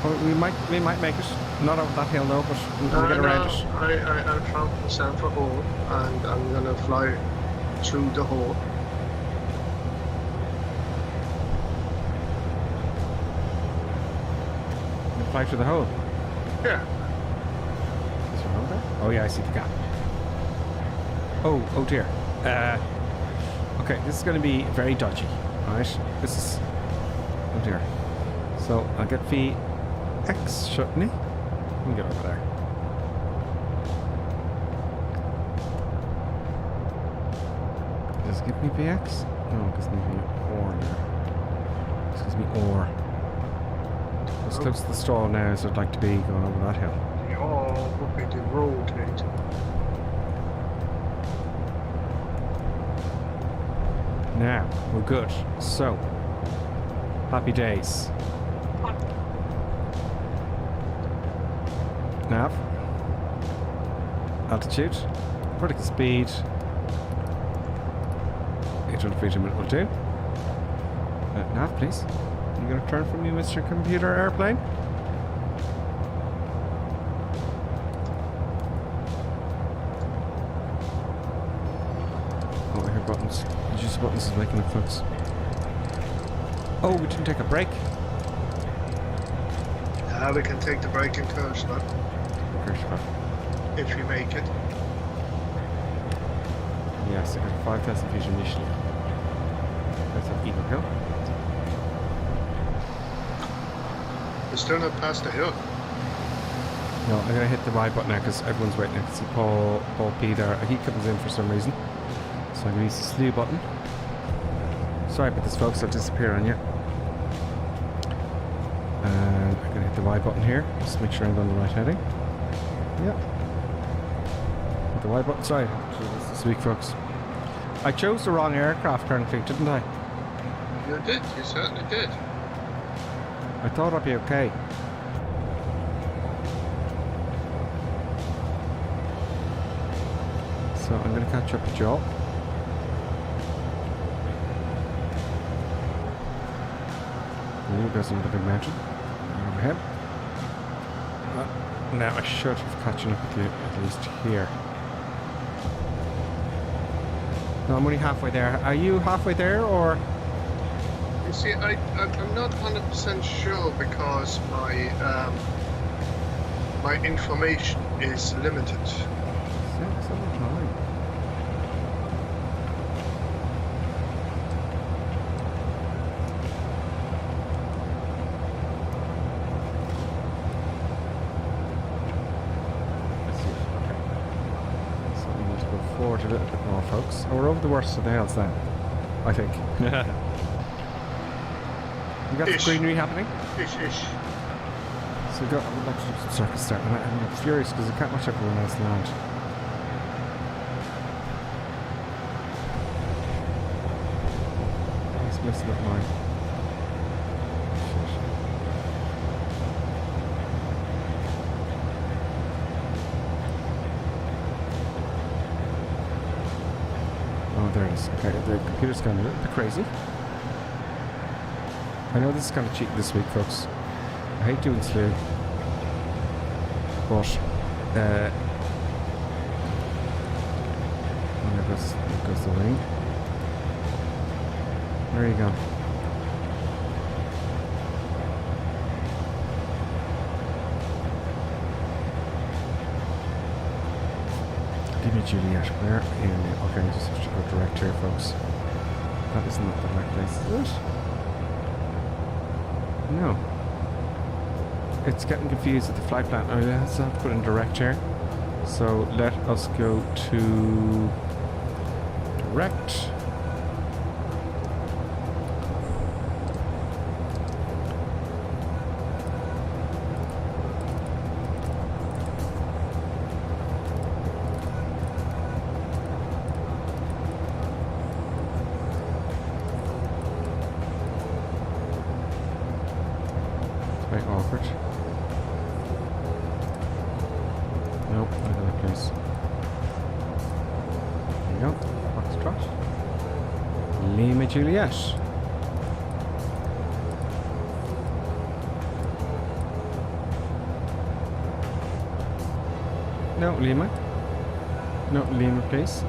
Oh, we might make it. Not over that hill though, but we're going to get around it. I found myself a hole and I'm going to fly through the hole. You fly through the hole? Yeah. Is there a hole there? Oh yeah, I see the gap. Oh dear. Okay, this is going to be very dodgy, right? This is... Oh dear. So, I'll get VX, shouldn't he? Let me get over there. Does it give me VX? No, it gives me OR now. It gives me OR. As close to the stall now as I'd like to be going over that hill. The OR would be the rotate. Now, we're good. So, happy days. Nav. Altitude. Vertical speed. 800 feet a minute will do. Nav, please. You going to turn from me, Mr. Computer Airplane? buttons. The juicy buttons is waking up, folks. Oh, we didn't take a break. We can take the break in Kirchner Kirchner. if we make it. Yes, I got 5,000 feet initially. That's an Eagle Hill. We're still not past the hill. No, I'm going to hit the Y button now because everyone's waiting. I can see Paul P there. He comes in for some reason. So I'm going to use the slew button. Sorry about this, folks. I'll disappear on you. And I'm going to hit the Y button here. Just to make sure I'm on the right heading. Yep. Hit the Y button. Sorry. Jesus, this week, folks. I chose the wrong aircraft currently, didn't I? You did. You certainly did. I thought I'd be okay. So I'm going to catch up with Joel. He goes into the big mountain. Over him. Now I should have catching up with you at least here. No, I'm only halfway there. Are you halfway there or? You see, I'm not 100% sure because my information is limited. Forward a little bit more, folks. Oh, we're over the worst of the hills then, I think. You got the greenery happening? Ish. So I would like to do some circus start. I'm furious because I can't watch everyone else land. He's messing up mine. There it is. Okay, the computer's going a little bit crazy. I know this is kind of cheating this week, folks. I hate doing slew. But, there goes the wing. There you go. Give me Juliet. Where? Okay, I just have to go direct here, folks. That is not the right place, is it? No. It's getting confused with the flight plan. Oh, yeah, so I have to put in direct here. So let us go to direct. Quite awkward. Nope, not in that place. There you go. Foxtrot. Lima Juliet. No, Lima. No, Lima, please.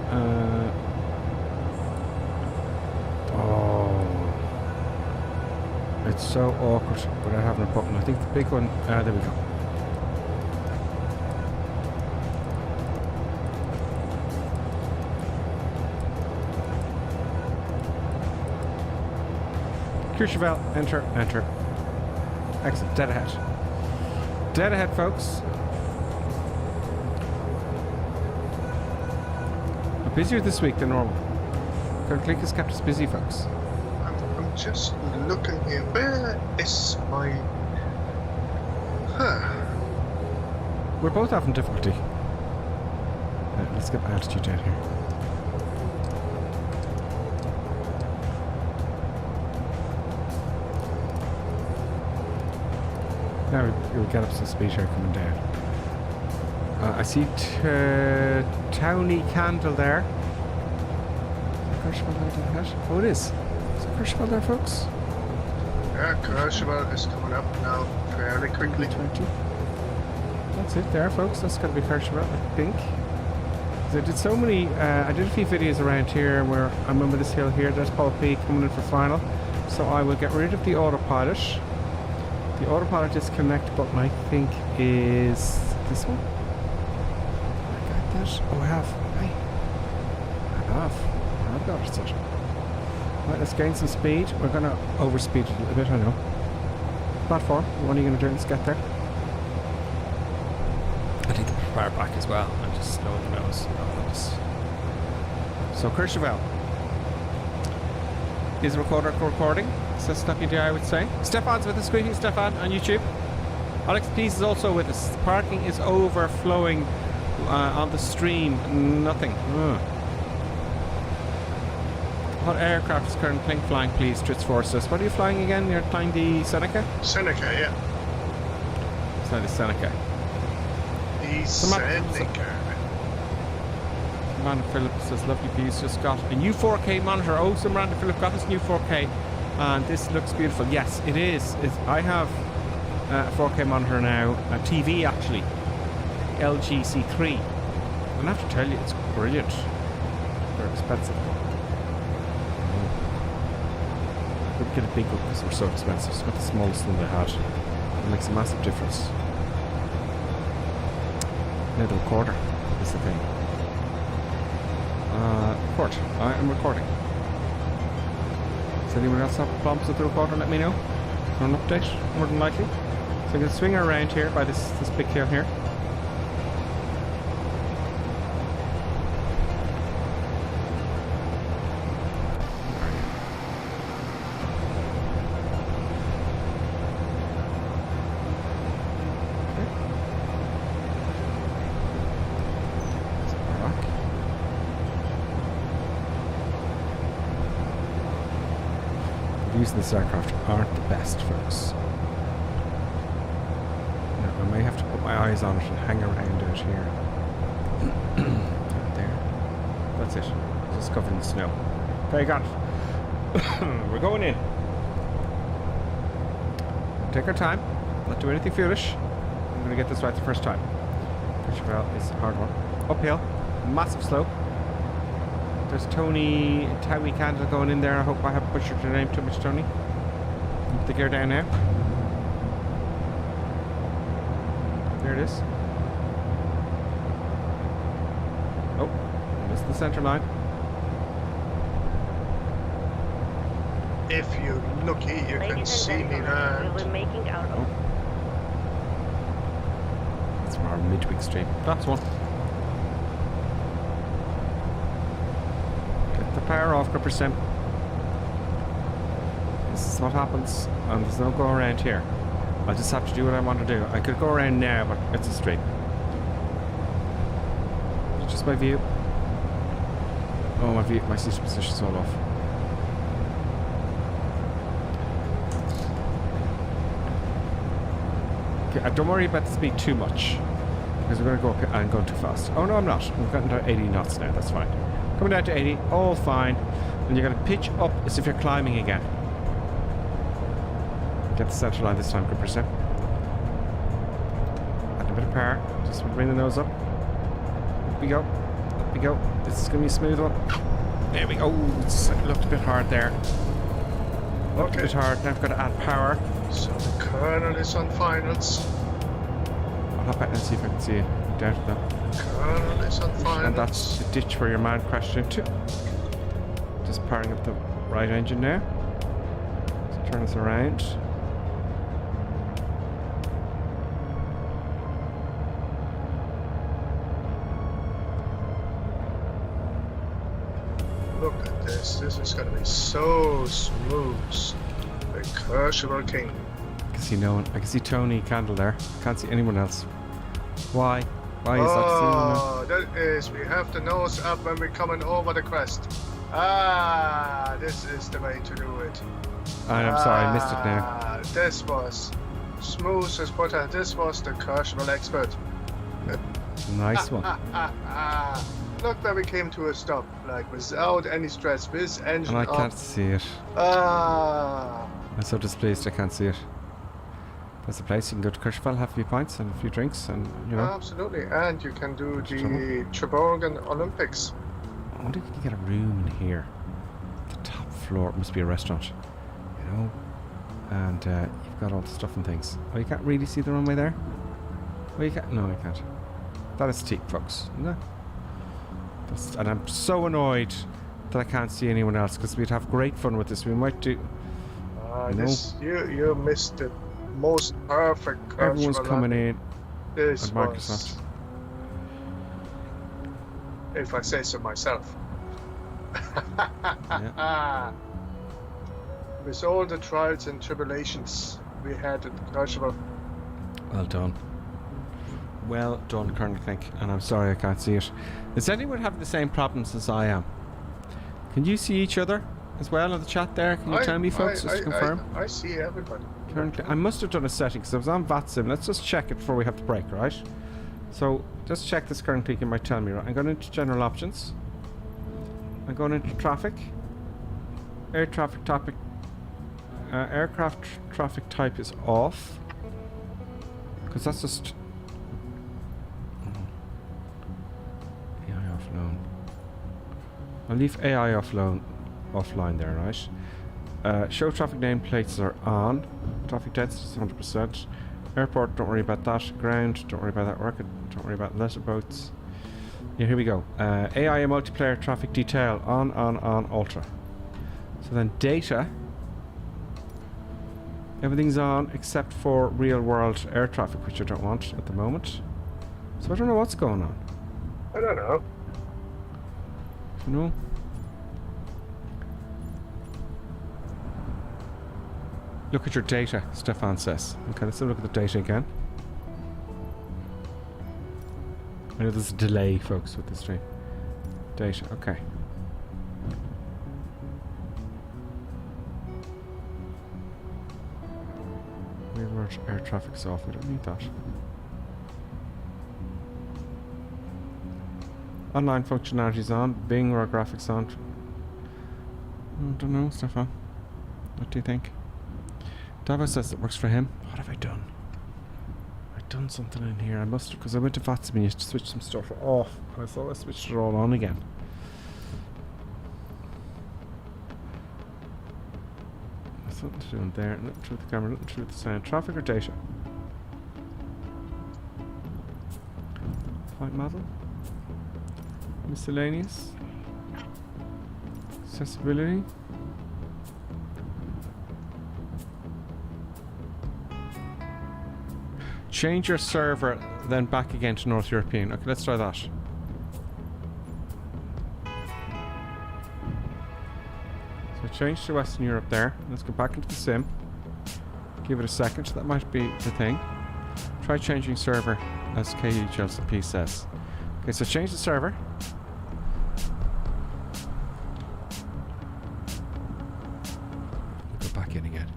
It's so awkward without having a button. I think the big one. There we go. Courchevel, enter. Exit, dead ahead. Dead ahead, folks. I'm busier this week than normal. Click has kept us busy, folks. I'm just looking here. Where is my... We're both having difficulty. Let's get altitude down here. Now we'll get up some speed here coming down. I see Towny Candle there. Oh, it is. Is it Courchevel there, folks? Yeah, Courchevel is coming up now fairly quickly. 20. That's it there, folks. That's got to be Courchevel, I think. 'Cause I did so many, I did a few videos around here where I remember this hill here, there's Paul P coming in for final. So I will get rid of the autopilot. The autopilot disconnect button I think is this one. I got that. Oh, I have. Hey. I've got it set. Right, let's gain some speed. We're going to overspeed it a little bit, I know. Platform, what are you going to do? Let's get there. I think the power back as well. I'm just slowing the nose. So, Courchevel. Is the recorder recording? Says Snappy D, I would say. Stefan's with us. Greetings, Stefan, on YouTube. Alex Pease is also with us. Parking is overflowing on the stream. Nothing. What aircraft is currently flying, please, Tritz Forces? What are you flying again? You're flying the Seneca? Seneca, yeah. It's not the Seneca. The Seneca. Miranda Phillip says, lovely views, just got a new 4K monitor. Oh, so Miranda Phillip got this new 4K. And this looks beautiful. Yes, it is. I have a 4K monitor now, a TV actually. LG C3. And I have to tell you, it's brilliant. They're expensive. I could get a big one because they're so expensive. It's got the smallest one they had. It makes a massive difference. Now the recorder is the thing. Record. I am recording. Does anyone else have problems with the recorder? Let me know. For an update, more than likely. So I'm going to swing around here by this big hill here. Using this aircraft aren't the best, folks. Now, I may have to put my eyes on it and hang around out here. Right there. That's it. Just covering the snow. Okay, got it. We're going in. Take our time. Not do anything foolish. I'm going to get this right the first time. Courchevel is a hard one. Uphill. Massive slope. There's Tony Towie Candle going in there. I hope I haven't butchered your name too much, Tony. Put the gear down now. There it is. Oh, missed the center line. If you're lucky, you can see me now. Oh. That's from our midweek stream. That's one. The power off, gripper sim. This is what happens, and there's no go around here. I just have to do what I want to do. I could go around now, but it's a straight. It's just my view. Oh, my view, my seating position's all off. Okay, don't worry about the speed too much, because we're going to go up. I'm going too fast. Oh no, I'm not. We've gotten to 80 knots now. That's fine. Coming down to 80, all fine. And you're going to pitch up as if you're climbing again. Get the center line this time, good percent. Add a bit of power. Just bring the nose up. Up we go. Up we go. This is going to be a smooth one. There we go. It looked a bit hard there. Looked a bit hard. Now I've got to add power. So the Colonel is on finals. I'll hop out and see if I can see it down to that. Colonel is on finals. And that's the ditch where your man crashed into. Just powering up the right engine now. Let's turn us around. Look at this. This is going to be so smooth. The Courchevel King. I can see Tony Candle there. Can't see anyone else. Why? Why is that? That is, we have the nose up when we're coming over the crest. Ah, this is the way to do it. I'm sorry, I missed it now. This was smooth as butter. This was the Courchevel expert. Nice one. Look where we came to a stop, like without any stress. This engine and I can't see it. I'm so displeased I can't see it. That's the place. You can go to Kirschfell, have a few pints and a few drinks, and you know. Absolutely, and you can do the Treborgan Olympics. I wonder if you can get a room in here. The top floor. It must be a restaurant, you know. And you've got all the stuff and things. Oh, you can't really see the runway there? Oh, you can't? No, I can't. That is steep, folks. No. And I'm so annoyed that I can't see anyone else, because we'd have great fun with this. We might do... You missed the most perfect. Everyone's coming in. This was, if I say so myself. Yeah. With all the trials and tribulations we had at Kosovo. Well done. Well done, Colonel Clink. And I'm sorry I can't see it. Does anyone have the same problems as I am? Can you see each other as well in the chat there? Can you tell me, folks, just to confirm? I see everybody. I must have done a setting because I was on VATSIM. Let's just check it before we have to break, right? So just check this currently. You might tell me, right? I'm going into general options. I'm going into traffic. Air traffic topic. Aircraft traffic type is off. Because that's just... AI offline. I'll leave AI offline there, right? Show traffic nameplates are on. Traffic density is 100%. Airport, don't worry about that. Ground, don't worry about that. Rocket, don't worry about letter boats. Yeah, here we go. AI and multiplayer traffic detail on, ultra. So then data. Everything's on except for real world air traffic, which I don't want at the moment. So I don't know what's going on. I don't know. You know? Look at your data, Stefan says. Okay, let's have a look at the data again. I know there's a delay, folks, with this stream. Data, okay. Real-world air traffic's off. We don't need that. Online functionality's on. Bing raw graphics on. I don't know, Stefan. What do you think? Davo says it works for him. What have I done? I've done something in here. I must have, because I went to VATSIM and used to switch some stuff off. I thought I switched it all on again. There's something to do in there. Nothing through the camera, nothing through the sound. Traffic or data? Flight model? Miscellaneous? Accessibility? Change your server, then back again to North European. Okay, let's try that. So change to Western Europe there. Let's go back into the sim. Give it a second. That might be the thing. Try changing server, as KUGLCP says. Okay, so change the server. Go back in again.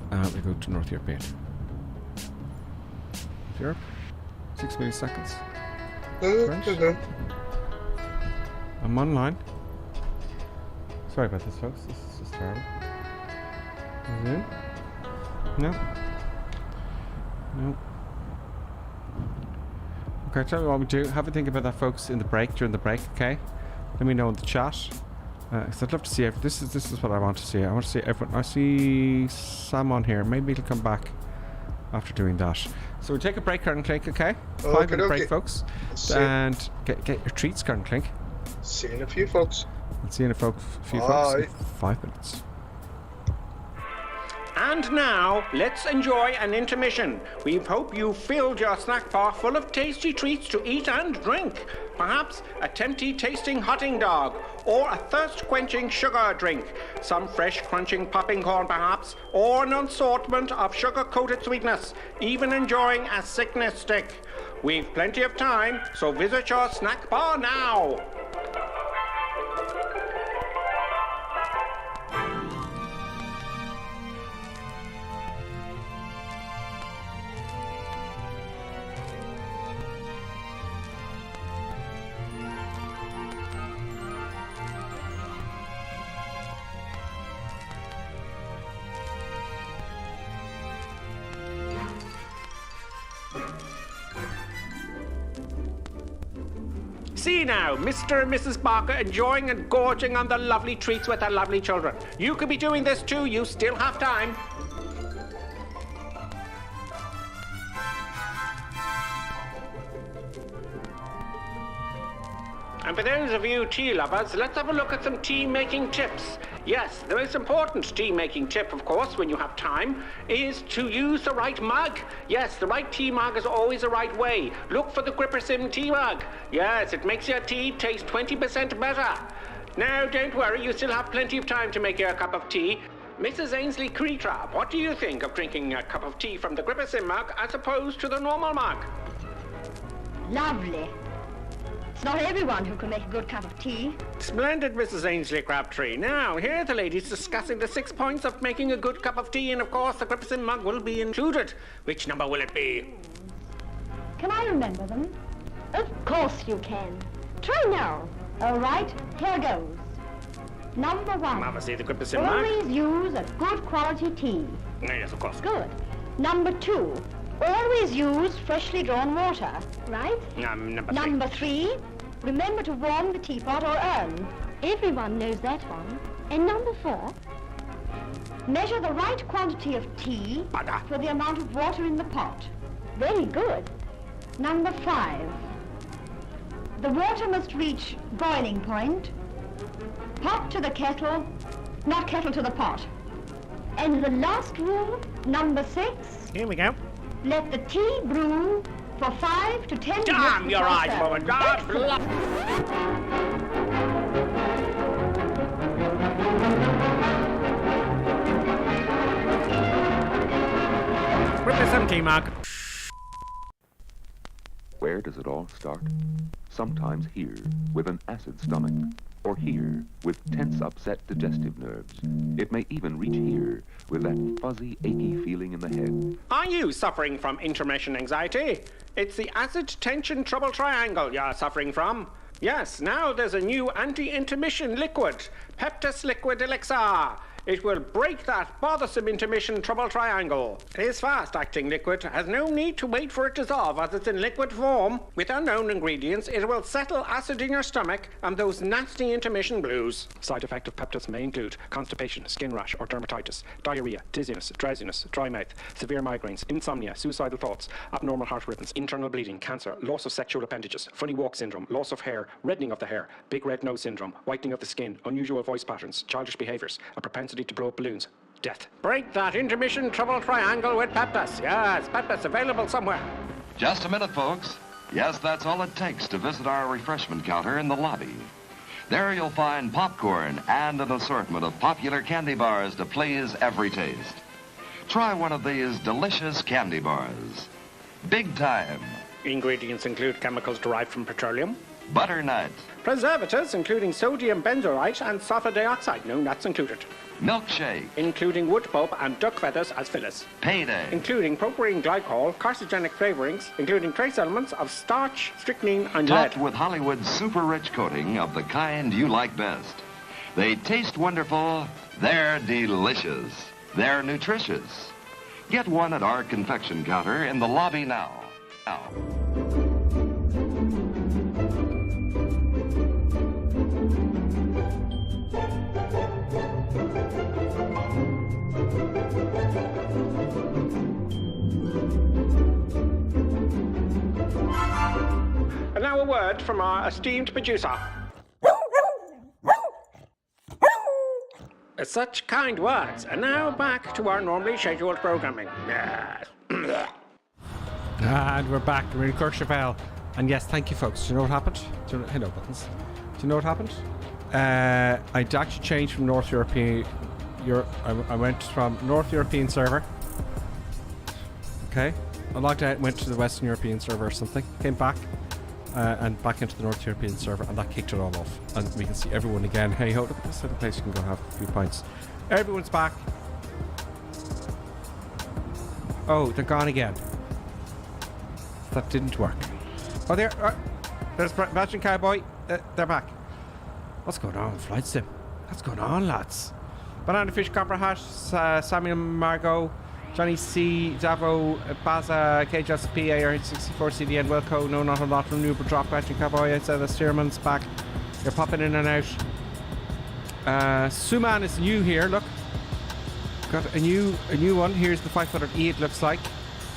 And we go to North European. Europe, 6 milliseconds. I'm online. Sorry about this, folks. This is just terrible. Zoom. No. No. Okay, tell me what we do. Have a think about that, folks, in the break, during the break, okay? Let me know in the chat. Because I'd love to see this is what I want to see. I want to see everyone. I see Sam on here. Maybe he'll come back after doing that. So we take a break, Colonel Clink, okay? 5-minute break, folks. And get your treats, Colonel Clink. See you in a few, folks. I'll see you in a few folks in 5 minutes. And now, let's enjoy an intermission. We hope you filled your snack bar full of tasty treats to eat and drink. Perhaps a tempting tasting hotting dog, or a thirst-quenching sugar drink. Some fresh, crunching popping corn, perhaps, or an assortment of sugar-coated sweetness. Even enjoying a sickness stick. We've plenty of time, so visit your snack bar now. See now, Mr. and Mrs. Barker enjoying and gorging on the lovely treats with their lovely children. You could be doing this too, you still have time. And for those of you tea lovers, let's have a look at some tea-making tips. Yes, the most important tea-making tip, of course, when you have time, is to use the right mug. Yes, the right tea mug is always the right way. Look for the Grippersim tea mug. Yes, it makes your tea taste 20% better. Now, don't worry, you still have plenty of time to make your cup of tea. Mrs. Ainsley Creetrap, what do you think of drinking a cup of tea from the Grippersim mug as opposed to the normal mug? Lovely. It's not everyone who can make a good cup of tea. Splendid, Mrs. Ainsley Crabtree. Now, here are the ladies discussing the 6 points of making a good cup of tea, and of course the Grippersim mug will be included. Which number will it be? Can I remember them? Of course you can. Try now. All right, here goes. Number 1. Mama, see the Grippersim mug? Always use a good quality tea. Yes, of course. Good. Number 2. Always use freshly drawn water. Right? Number 3. Remember to warm the teapot or urn. Everyone knows that one. And number 4. Measure the right quantity of tea for the amount of water in the pot. Very good. Number 5. The water must reach boiling point. Pot to the kettle, not kettle to the pot. And the last rule, number 6. Here we go. Let the tea brew for 5 to 10 minutes. Damn your eyes, before woman. serving. Grippersim tea mug. Where does it all start? Sometimes here, with an acid stomach, or here, with tense, upset digestive nerves. It may even reach here, with that fuzzy, achy feeling in the head. Are you suffering from intermission anxiety? It's the acid tension trouble triangle you're suffering from. Yes, now there's a new anti-intermission liquid, Peptus Liquid Elixir. It will break that bothersome intermission trouble triangle. It is fast-acting liquid, has no need to wait for it to dissolve as it's in liquid form. With unknown ingredients, it will settle acid in your stomach and those nasty intermission blues. Side effect of Peptus may include constipation, skin rash or dermatitis, diarrhea, dizziness, drowsiness, dry mouth, severe migraines, insomnia, suicidal thoughts, abnormal heart rhythms, internal bleeding, cancer, loss of sexual appendages, funny walk syndrome, loss of hair, reddening of the hair, big red nose syndrome, whitening of the skin, unusual voice patterns, childish behaviors, a propensity to blow up balloons, death. Break that intermission trouble triangle with Peptus. Yes, Peptus available somewhere. Just a minute, folks. Yes, that's all it takes to visit our refreshment counter in the lobby. There you'll find popcorn and an assortment of popular candy bars to please every taste. Try one of these delicious candy bars. Big time. Ingredients include chemicals derived from petroleum, Butternut, preservatives including sodium benzoate and sulfur dioxide, no nuts included, milkshake, including wood pulp and duck feathers as fillers, payday, including propylene glycol, carcinogenic flavorings, including trace elements of starch, strychnine and topped lead. with Hollywood's super rich coating of the kind you like best. They taste wonderful, they're delicious, they're nutritious. Get one at our confection counter in the lobby now. And now a word from our esteemed producer. Such kind words. And now back to our normally scheduled programming. Yes. And we're back. We're in Courchevel. And yes, thank you, folks. Do you know what happened? Hello, buttons. Do you know what happened? I'd actually changed from North European. I went from North European server. Okay. I logged out, went to the Western European server or something. Came back. And back into the North European server, and that kicked it all off. And we can see everyone again. Hey ho, look at this little place you can go have a few pints. Everyone's back. Oh, they're gone again. That didn't work. Oh, there's Imagine Cowboy. They're back. What's going on, Flight Sim? What's going on, lads? Banana Fish, Copper Hash, Samuel Margot, Johnny C, Davo, Baza, KJSP, AR64, CDN, Wilco, no, not a lot from Uber Drop, Patrick Cowboy, outside the Steerman's back. They're popping in and out. Suman is new here, look. Got a new one. Here's the 500E, it looks like.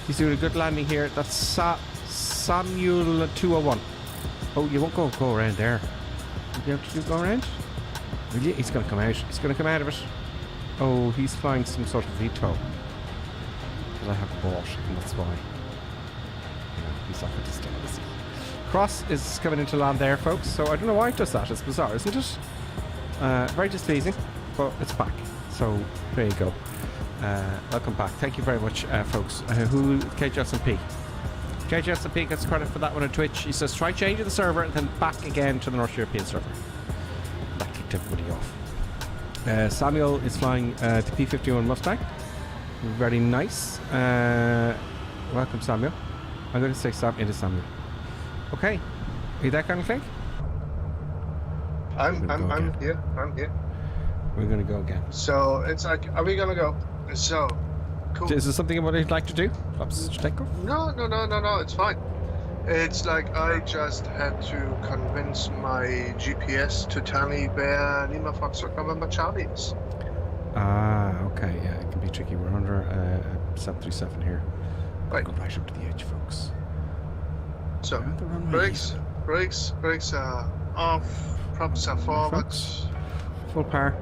He's doing a good landing here. That's Samuel 201. Oh, you won't go around there. Will you be able to go around? Will you? He's going to come out. He's going to come out of it. Oh, he's flying some sort of VTOL that I have bought, and that's why. Yeah, he's offered to stay. Cross is coming into land there, folks. So I don't know why it does that. It's bizarre, isn't it? Very displeasing, but it's back. So there you go. Welcome back. Thank you very much, folks. KJSP. KJSP gets credit for that one on Twitch. He says try changing the server and then back again to the North European server. That kicked everybody off. Samuel is flying the P-51 Mustang. Very nice. Welcome, Samuel. I'm going to say it is Samuel. Okay. Are you that kind of thing? I'm here. I'm here. We're going to go again. So it's like, are we going to go? So, cool. Is there something what you'd like to do? Takeoff? No, it's fine. It's like I just had to convince my GPS to tell me where Lima Foxtrot November Charlie is. Ah, okay, yeah, it can be tricky. We're under 737 here. Right. Go right up to the edge, folks. So, brakes are off, props are forward. Full power.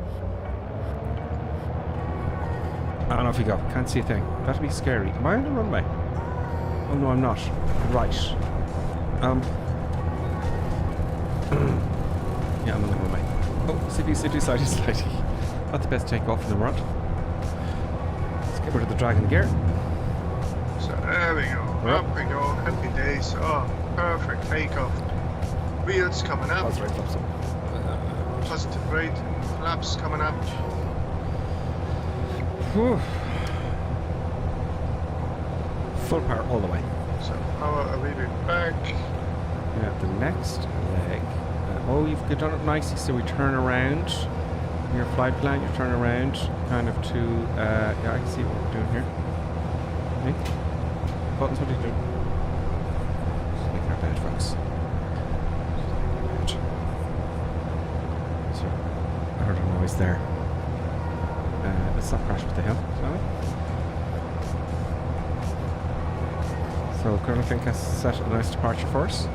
And off you go. Can't see a thing. That'll be scary. Am I on the runway? Oh no, I'm not. Right. Yeah, I'm on the runway. Oh, city, slidey. Not the best takeoff in the world. Let's get rid of the dragon gear. So there we go. Up we go. Happy days. Oh, perfect takeoff. Wheels coming up. That's right, flaps up. Positive rate. Flaps coming up. Whew. Full power all the way. So power are we back? Yeah, the next leg. Oh, you've done it nicely. So we turn around. Your flight plan, you turn around kind of to, yeah, I can see what we're doing here. Nick? Buttons, what are you doing? Just make our bed, folks. So, I heard a noise there. Let's not crash with the hill, shall we? So, Colonel Fink has set a nice departure for us.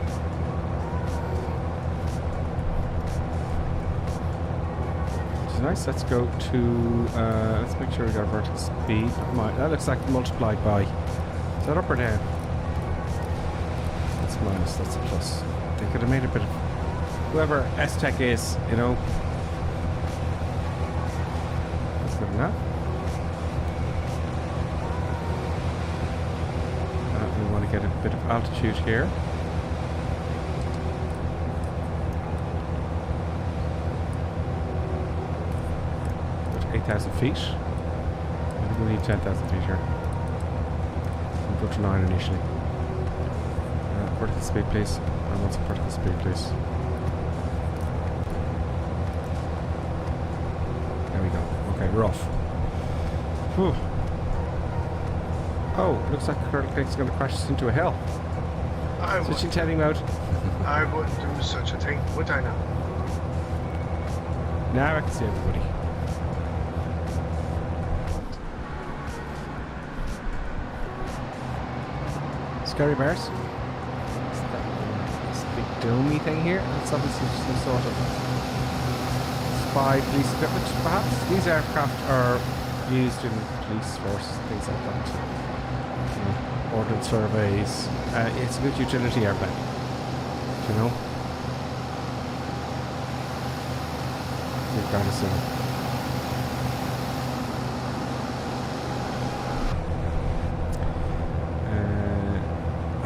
Nice. Let's go to let's make sure we got vertical speed. That looks like multiplied by. Is that up or down? That's minus, that's a plus. They could have made a bit of whoever S-Tech is, you know. That's good enough. We want to get a bit of altitude here. Feet. I think we need 10,000 feet here. We'll go to 9 initially. Vertical speed, please. I want some vertical speed, please. There we go. Okay, we're off. Whew. Oh, looks like the Colonel Clink's going to crash us into a hill. Switching tending mode. I wouldn't do such a thing, would I now? Now I can see everybody. Scary bears. This big domey thing here. It's obviously some sort of spy police equipment, perhaps. These aircraft are used in police forces, things like that. You know, ordnance surveys. It's a good utility airplane. You know. Good garrison.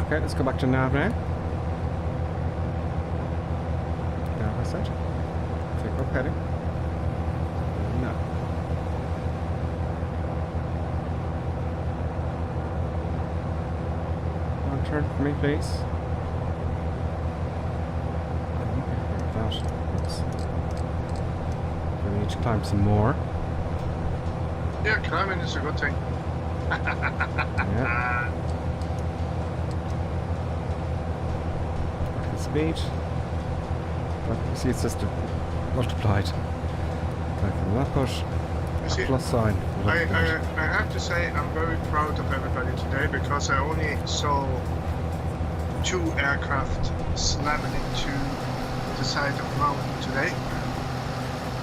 Okay, let's go back to nav now. Nav, I said. Take off heading. No. One turn for me, please. We need to climb some more. Yeah, climbing is a good thing. Yeah. Speed. But you see, it's just multiplied. Like from that push, plus sign. I have to say I'm very proud of everybody today because I only saw 2 aircraft slamming into the side of the mountain today.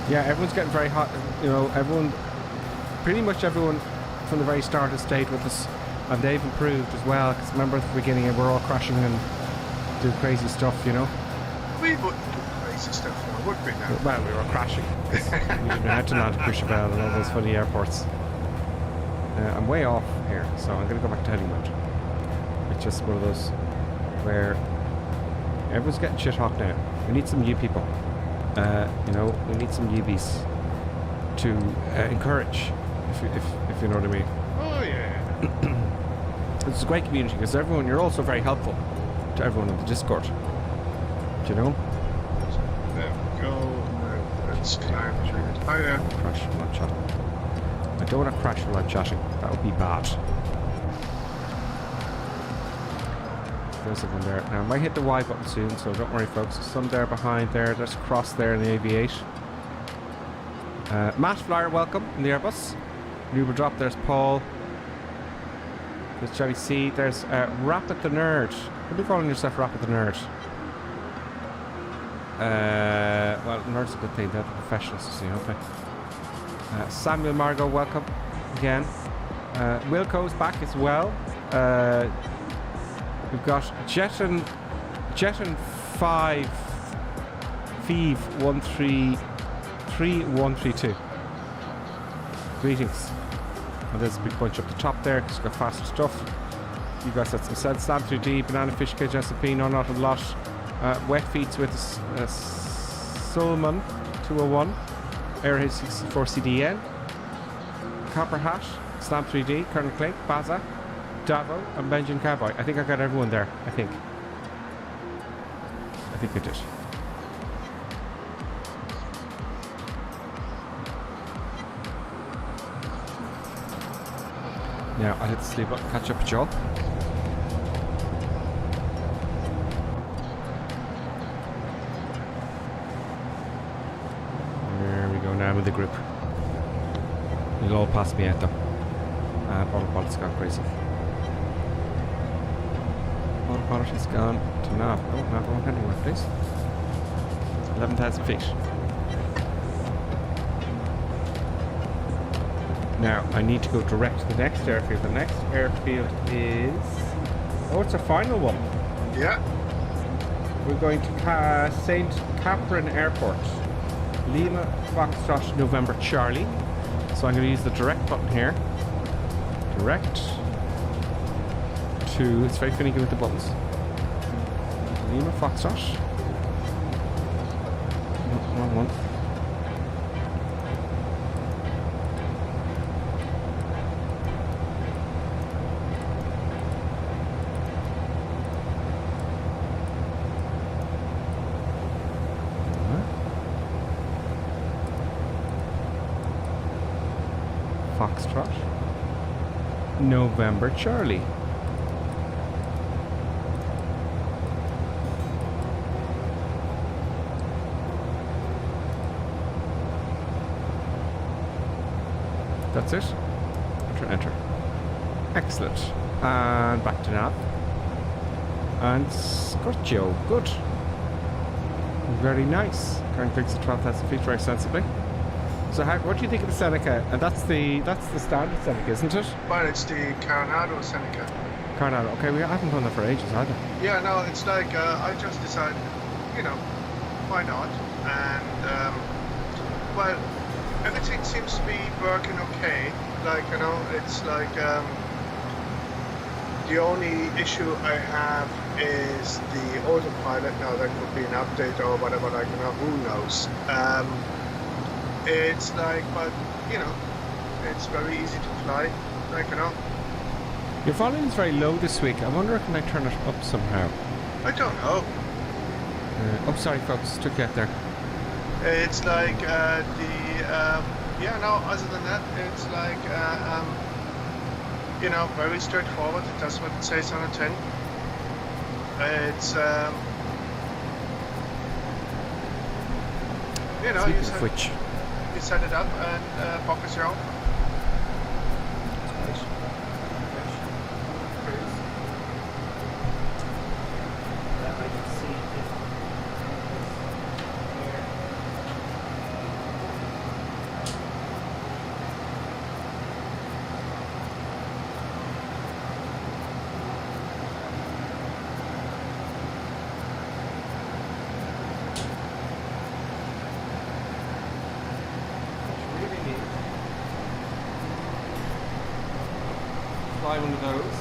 Yeah, everyone's getting very hot. You know, pretty much everyone from the very start has stayed with us, and they've improved as well. Because remember at the beginning, we're all crashing and do crazy stuff, you know. We wouldn't do crazy stuff now, would we now? Well, we were crashing. We had to land at Courchevel and all those funny airports. I'm way off here, so I'm going to go back to heading mode. It's just one of those where everyone's getting shit hot now. We need some new people. You know, we need some newbies to encourage, if you know what I mean. Oh yeah. It's a great community because everyone, you're also very helpful to everyone in the Discord. Do you know? There we go. Let's climb a bit higher. Crash while I'm chatting. I don't want to crash while I'm chatting. That would be bad. There's someone there. Now I might hit the Y button soon, so don't worry folks. There's some there behind there. There's a cross there in the AV8. Matt Flyer, welcome in the Airbus. Uber drop, there's Paul. There's Johnny C. There's Rapid the Nerd. What are you calling yourself, Rapid the Nerd? Well, nerd's a good thing. They're the professionals, you see, aren't they? Samuel Margot, welcome again. Wilco's back as well. We've got Jeton 5 Feeve 133 Greetings. And there's a big bunch up the top there because we've got faster stuff. You guys had some sense. Slam 3D, Banana Fish Cage SMP, no, not a lot. Wet Feeds with Solomon 201, Airhead 64 CDN, Copper Hash, Slam 3D, Colonel Clink, Baza, Davo, and Benjamin Cowboy. I think I got everyone there. I think I did. Now I'll hit the sleep button, catch up with y'all. There we go, now I'm in the group. You'll all pass me out though. And autopilot's gone crazy. Autopilot has gone to nav. Oh, nav on anywhere, please. 11,000 feet. Now, I need to go direct to the next airfield. The next airfield is... Oh, it's a final one. Yeah. We're going to St. Catherine Airport. Lima, Foxtrot, November, Charlie. So I'm going to use the direct button here. Direct to... It's very finicky with the buttons. Lima, Foxtrot. No, wrong one. Foxtrot, November, Charlie. That's it. Enter. Excellent. And back to nav. And Scorchio. Good. Very nice. Current fix at 12,000 feet very sensibly. So what do you think of the Seneca? And that's the standard Seneca, isn't it? Well, it's the Coronado Seneca. Coronado. Okay, we haven't done that for ages, either. Yeah, no, it's like I just decided, you know, why not? And well, everything seems to be working okay. Like, you know, it's like the only issue I have is the autopilot. Now that could be an update or whatever. Like, you know, who knows? It's like, but you know, it's very easy to fly, like, you know. Your volume is very low this week. I wonder if I can turn it up somehow. I don't know. Oh, sorry folks, took you out there. It's like yeah, no, other than that, it's like you know, very straightforward. That's what it says on the tin. It's you know, you set it up and focus your own. Fly one of those.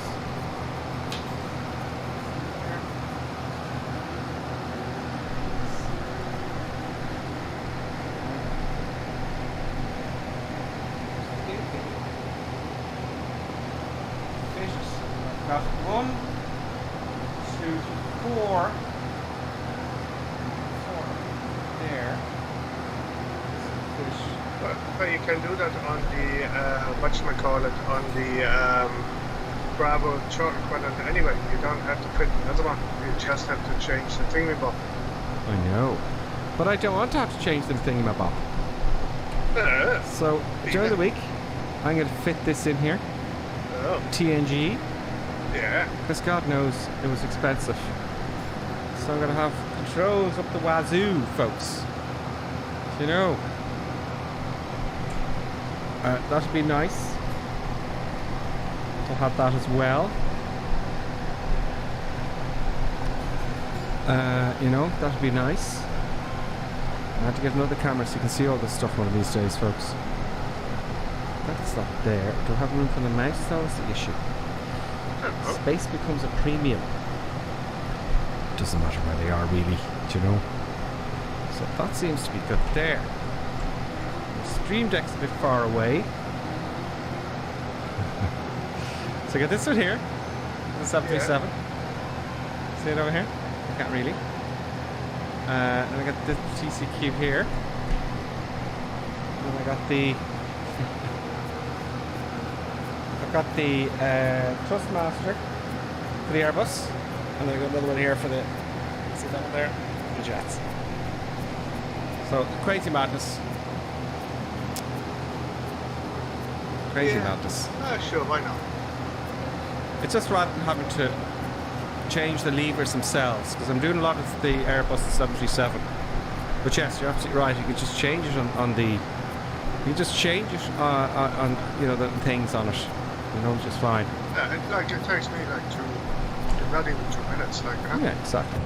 Got 1, 2, 4. There. Fish. But you can do that on the whatchamacallit, on the Bravo chart equivalent anyway. You don't have to print another one. You just have to change the thingamabob. I know. But I don't want to have to change the thingamabob. So during the week I'm going to fit this in here. Oh. TNG. Yeah. Because God knows it was expensive. So I'm going to have controls up the wazoo, folks. You know. That'd be nice to have that as well. You know, that'd be nice. I have to get another camera so you can see all this stuff one of these days, folks. That's not there. Do I have room for the mouse? That was the issue. Space becomes a premium. Doesn't matter where they are, really, do you know? So that seems to be good there. The Stream Deck's a bit far away. So I got this one here, the 737. Yeah. See it over here? I can't really. And I got the TC Cube here. And I got the Thrustmaster for the Airbus, and then I got another one here for the, see that one there, the jets. So crazy madness. Crazy madness. Sure, why not? It's just rather than having to change the levers themselves, because I'm doing a lot of the Airbus 737. But yes, you're absolutely right. You can just change it on the. You just change it on you know, the things on it. You know, just fine. It takes me like not even 2 minutes, like. Yeah, exactly.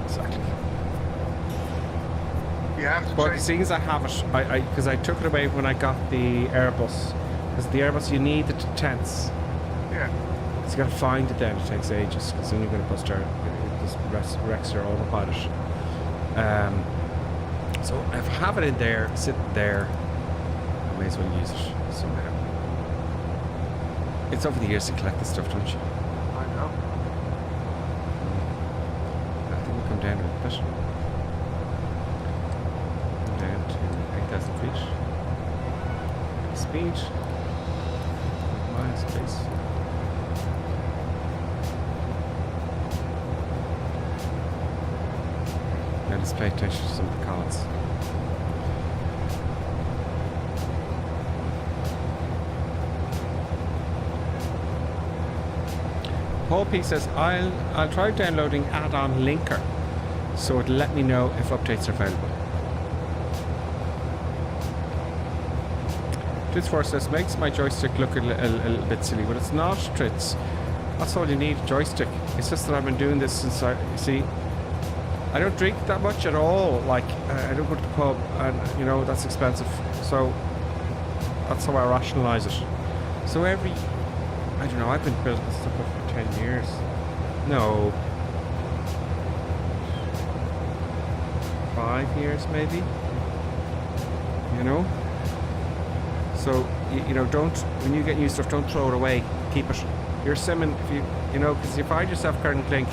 Exactly. You have to. But the thing is, I have it. Because I took it away when I got the Airbus. Because the Airbus, you need the tense. Yeah. So you got to find it then. It takes ages. Because then you're going to bust out. It just wrecks your autopilot. So if I have it in there, sitting there, I may as well use it somehow. It's over the years to collect this stuff, don't you? I know. I think we'll come down a bit. Come down to 8,000 feet. Speed. Miles, please. Now let's pay attention to some of the comments. Paul P says, I'll try downloading add-on linker so it'll let me know if updates are available. Trits4 says, makes my joystick look a little bit silly, but it's not, Trits. That's all you need, a joystick. It's just that I've been doing this since you see, I don't drink that much at all. Like, I don't go to the pub, and you know, that's expensive. So that's how I rationalise it. So I don't know, I've been building stuff up for 10 years. No. 5 years, maybe. You know? So, you know, when you get new stuff, don't throw it away. Keep it. You're simming, you know, because you find yourself current clink,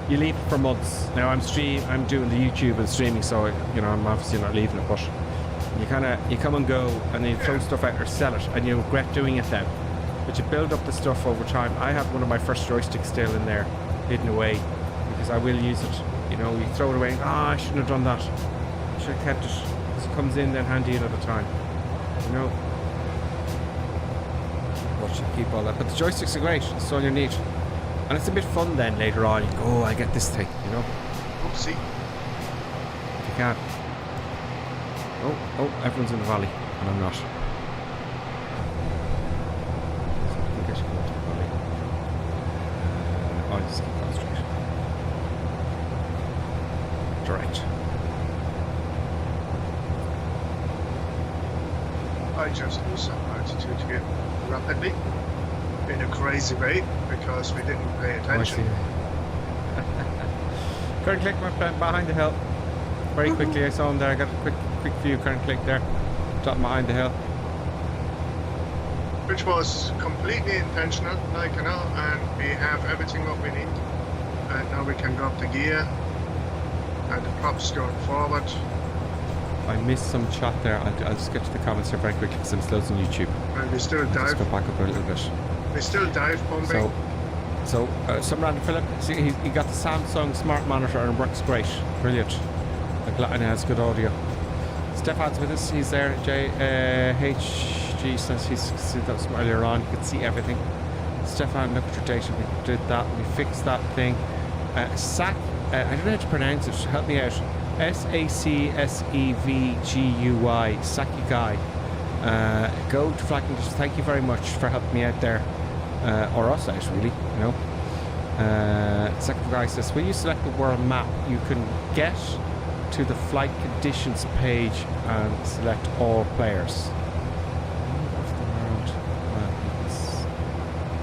you leave it for months. Now I'm doing the YouTube and streaming, so, you know, I'm obviously not leaving it, but you come and go, and then you throw stuff out or sell it, and you regret doing it then. But you build up the stuff over time. I have one of my first joysticks still in there, hidden away, because I will use it. You know, you throw it away, I shouldn't have done that. I should have kept it, because it comes in then handy another time. You know? But you keep all that. But the joysticks are great, it's all you need. And it's a bit fun then later on. You go, oh, I get this thing, you know? Oopsie. You can. Oh, everyone's in the valley, and I'm not. So I think I should go to the valley. I'll just keep going straight. Direct. I just lose some altitude here rapidly in a crazy way because we didn't pay attention. Current click went behind the hill. Very quickly, I saw him there. I got a quick view. Current click there, top behind the hill. Which was completely intentional, like, you know, and we have everything what we need. And now we can drop the gear and the props going forward. I missed some chat there. I'll just get to the comments here very quickly because I'm still on YouTube. And we still dive. Just go back up a little bit. We still dive bombing. So some random Philip, see, he got the Samsung smart monitor and it works great. Brilliant. And it has good audio. Stefan's with us. He's there. HG says he's seen that from earlier on. You could see everything. Stefan, look at your data. We did that. We fixed that thing. SAC. I don't know how to pronounce it. Help me out. SACSEVGUI. Sakugai. Go to Flag Conditions. Thank you very much for helping me out there. Or us out, really. You know. Sakugai says, when you select the world map, you can get to the flight conditions page and select all players.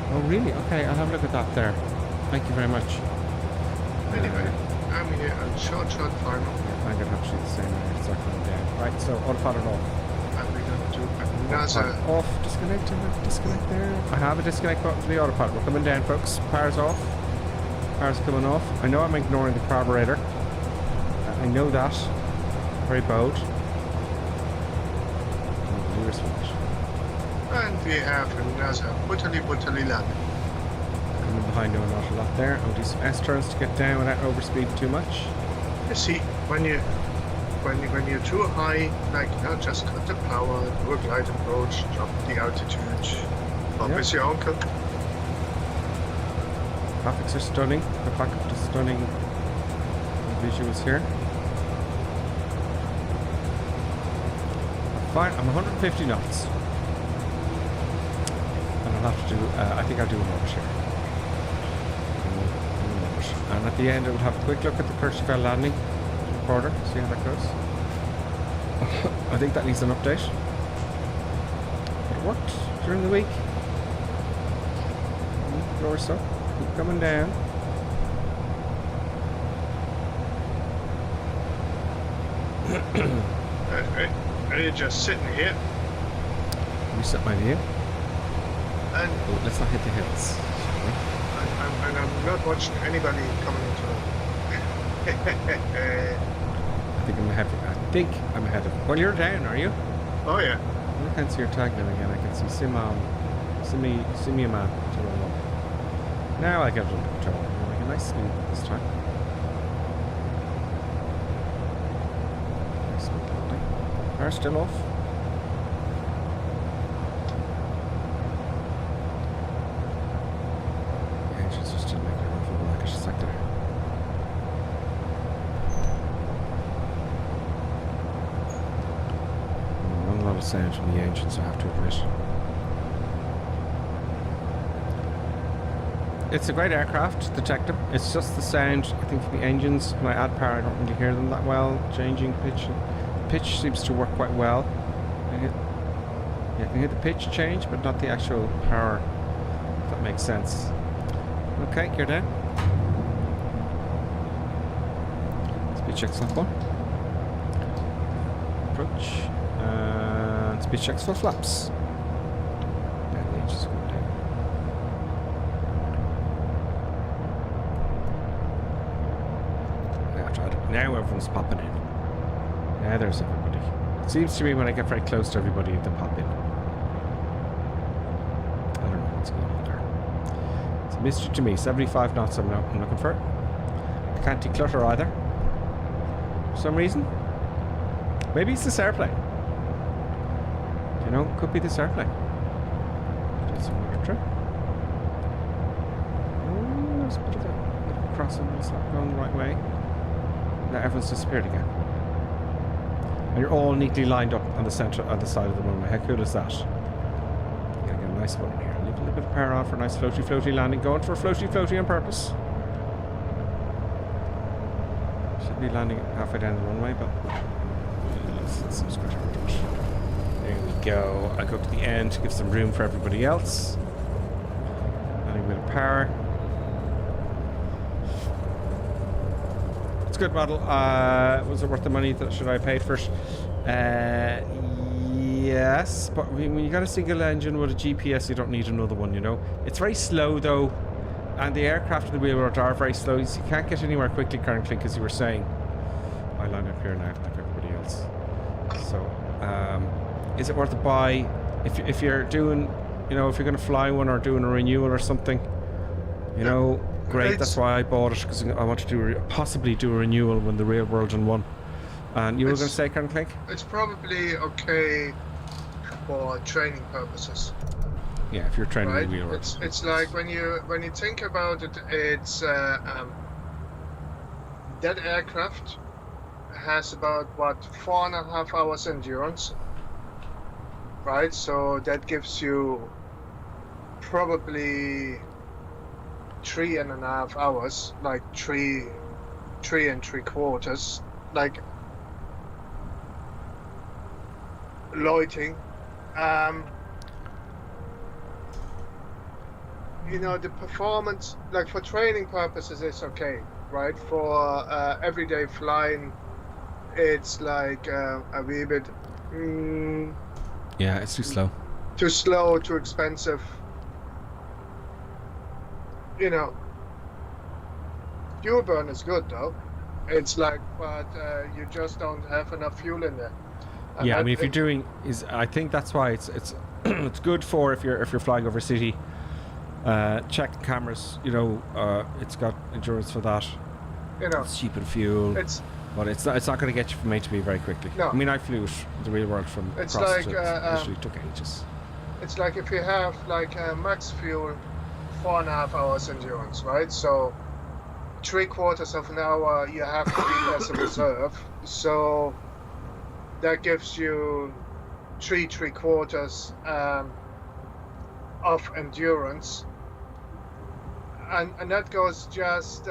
Oh really? Okay, I'll have a look at that there. Thank you very much. Anyway, I'm here on short final. Yeah, I'm going to actually the same way. It's going down. Right, so autopilot off. And we're going to do NASA. Off, disconnect there. I have a disconnect button for the autopilot. We're coming down, folks. Power's off. Power's coming off. I know I'm ignoring the carburetor. I know that. Very bold. And we have another butterly land. Coming behind doing an awful lot there. I'll do some S-turns to get down without overspeeding too much. You see, when you're too high, like, you know, just cut the power, do a glide approach, drop the altitude. Is your uncle. Graphics are stunning. The backup to stunning visuals here. Fine, I'm 150 knots. And I'll have to do, I think I'll do a note here. And at the end I will have a quick look at the Courchevel landing recorder, see how that goes. I think that needs an update. It worked during the week. Lower so, keep coming down. Are you just sitting here? Reset my view. And let's not hit the hills. And I'm not watching anybody coming into I think I'm ahead of him. Well, you're down, are you? Oh yeah. I can't see your tag now again. I can see Simmy man. Now I get it under control. I'm like a nice speed this time. Nice speed landing. Power still off. The engines are still making an awful blackish sector. Not a lot of sound from the engines, I have to admit. It's a great aircraft, the Tecnam. It's just the sound, I think, from the engines. When I add power, I don't really hear them that well. Changing pitch. Pitch seems to work quite well. I can hear the pitch change, but not the actual power, if that makes sense. Okay, gear down. Speed checks left one. Approach. And speed checks for flaps. And the engines go down. Now everyone's popping in. Now there's everybody. It seems to me when I get very close to everybody, they pop in. I don't know what's Mystery to me. 75 knots I'm looking for. Can't declutter either. For some reason. Maybe it's this airplane. You know, could be this airplane. There's a bit of a crossing. It's not going the right way. Now everyone's disappeared again. And you're all neatly lined up on the side of the runway. How cool is that? You're gonna get a nice one in here. Leave a little bit of power on for a nice floaty landing. Going for a floaty on purpose. Should be landing halfway down the runway, but let's scratch our touch. There we go. I go to the end to give some room for everybody else. Adding a bit of power. It's a good model. Was it worth the money that should I have paid for it? Yes, but when you got a single engine with a GPS, you don't need another one, you know. It's very slow though, and the aircraft and the wheelbars are very slow. You can't get anywhere quickly currently, as you were saying. I line up here now like everybody else. So, is it worth a buy if you're doing, you know, if you're going to fly one or doing a renewal or something, you know? Great, that's why I bought it, because I want to possibly do a renewal when the real world in one. And you were going to say, Karen Clink? It's probably okay for training purposes. Yeah, if you're training right? the real world. It's like when you think about it, it's that aircraft has about 4.5 hours endurance, right? So that gives you probably 3.5 hours, like three and 3/4, like loitering. You know, the performance, like for training purposes, is okay, right? For everyday flying, it's like a wee bit. Yeah, it's too slow. Too slow, too expensive. You know, fuel burn is good though. It's like, but you just don't have enough fuel in there. And yeah, I mean, if you're doing, I think that's why it's it's good for if you're flying over city. Check cameras. You know, it's got endurance for that. You know, it's cheap in fuel. But it's not going to get you from A to B very quickly. No. I mean, I flew it the real world from it's across like, it literally took ages. It's like if you have like max fuel, 4.5 hours endurance, right? So 3/4 of an hour you have to be as a reserve. So that gives you 3/4 of endurance, and that goes just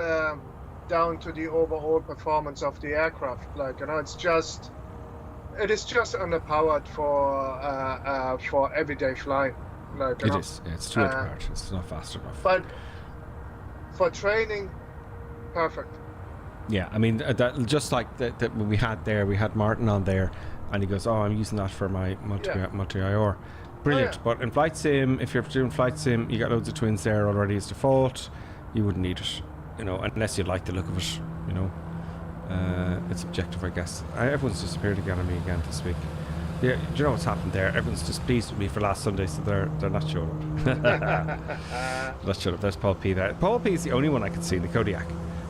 down to the overall performance of the aircraft. Like, you know, it is just underpowered for everyday flying. Like, It is. Yeah, it's too underpowered. It's not fast enough. But for training, perfect. Yeah, I mean, that just like that when we had Martin on there, and he goes, "Oh, I'm using that for my multi-IR." Brilliant. Oh, yeah. But in flight sim, if you're doing flight sim, you got loads of twins there already as default. You wouldn't need it, you know, unless you like the look of it. You know, it's objective, I guess. Everyone's disappeared again on me again this week. Yeah, do you know what's happened there? Everyone's displeased with me for last Sunday, so they're not showing up. Not showing up. There's Paul P there. Paul P is the only one I can see in the Kodiak.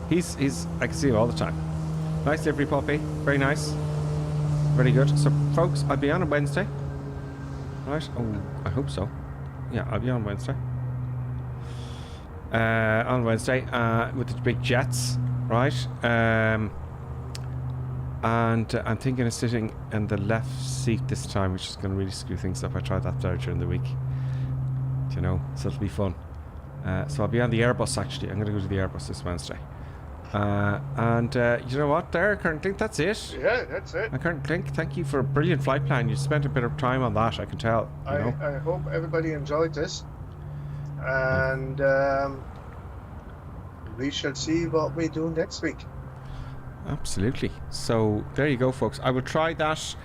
He's I can see him all the time. Nice delivery, Paul P. Very nice. Very good. So, folks, I'll be on Wednesday. Right? Oh, I hope so. Yeah, I'll be on Wednesday. With the big jets, right? And I'm thinking of sitting in the left seat this time, which is going to really screw things up. I tried that there during the week. You know, so it'll be fun. So I'll be on the Airbus, actually. I'm going to go to the Airbus this Wednesday. You know what, there, Karen Clink, that's it. Yeah, that's it. Karen Clink, thank you for a brilliant flight plan. You spent a bit of time on that, I can tell. You know? I hope everybody enjoyed this. And we shall see what we do next week. Absolutely. So there you go, folks. I will try that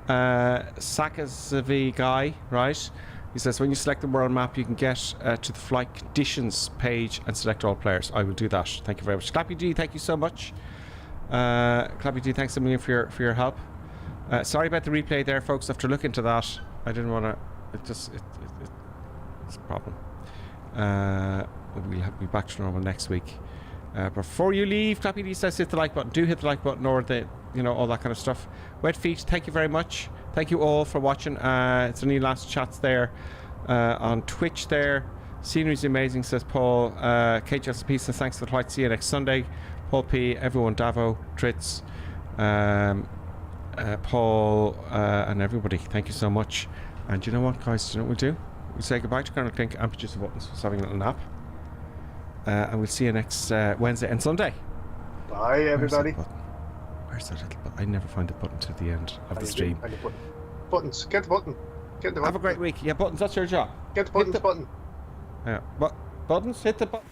Sakazavi guy, right? He says when you select the world map, you can get to the flight conditions page and select all players. I will do that. Thank you very much. Clappy D, thank you so much. Clappy D, thanks a million for your help. Sorry about the replay there, folks. I have to look into that. I didn't want to. It's a problem. we'll be back to normal next week. Before you leave, Clappy D says hit the like button. Do hit the like button or the, all that kind of stuff. Wet Feet, thank you very much. Thank you all for watching. It's only last chats there on Twitch there. Scenery's amazing, says Paul. KHSP says thanks for the flight. See you next Sunday. Paul P, everyone, Davo, Tritz, Paul, and everybody. Thank you so much. And you know what, guys? Do you know what we'll do? We'll say goodbye to Colonel Clink and Producer Buttons for having a little nap. And we'll see you next Wednesday and Sunday. Bye, everybody. Where's that little button? I never find the button to the end of the stream. Buttons. Get the button. Get the button. Have a great week. Yeah, Buttons, that's your job. Get the buttons button. Yeah. Buttons, hit the button.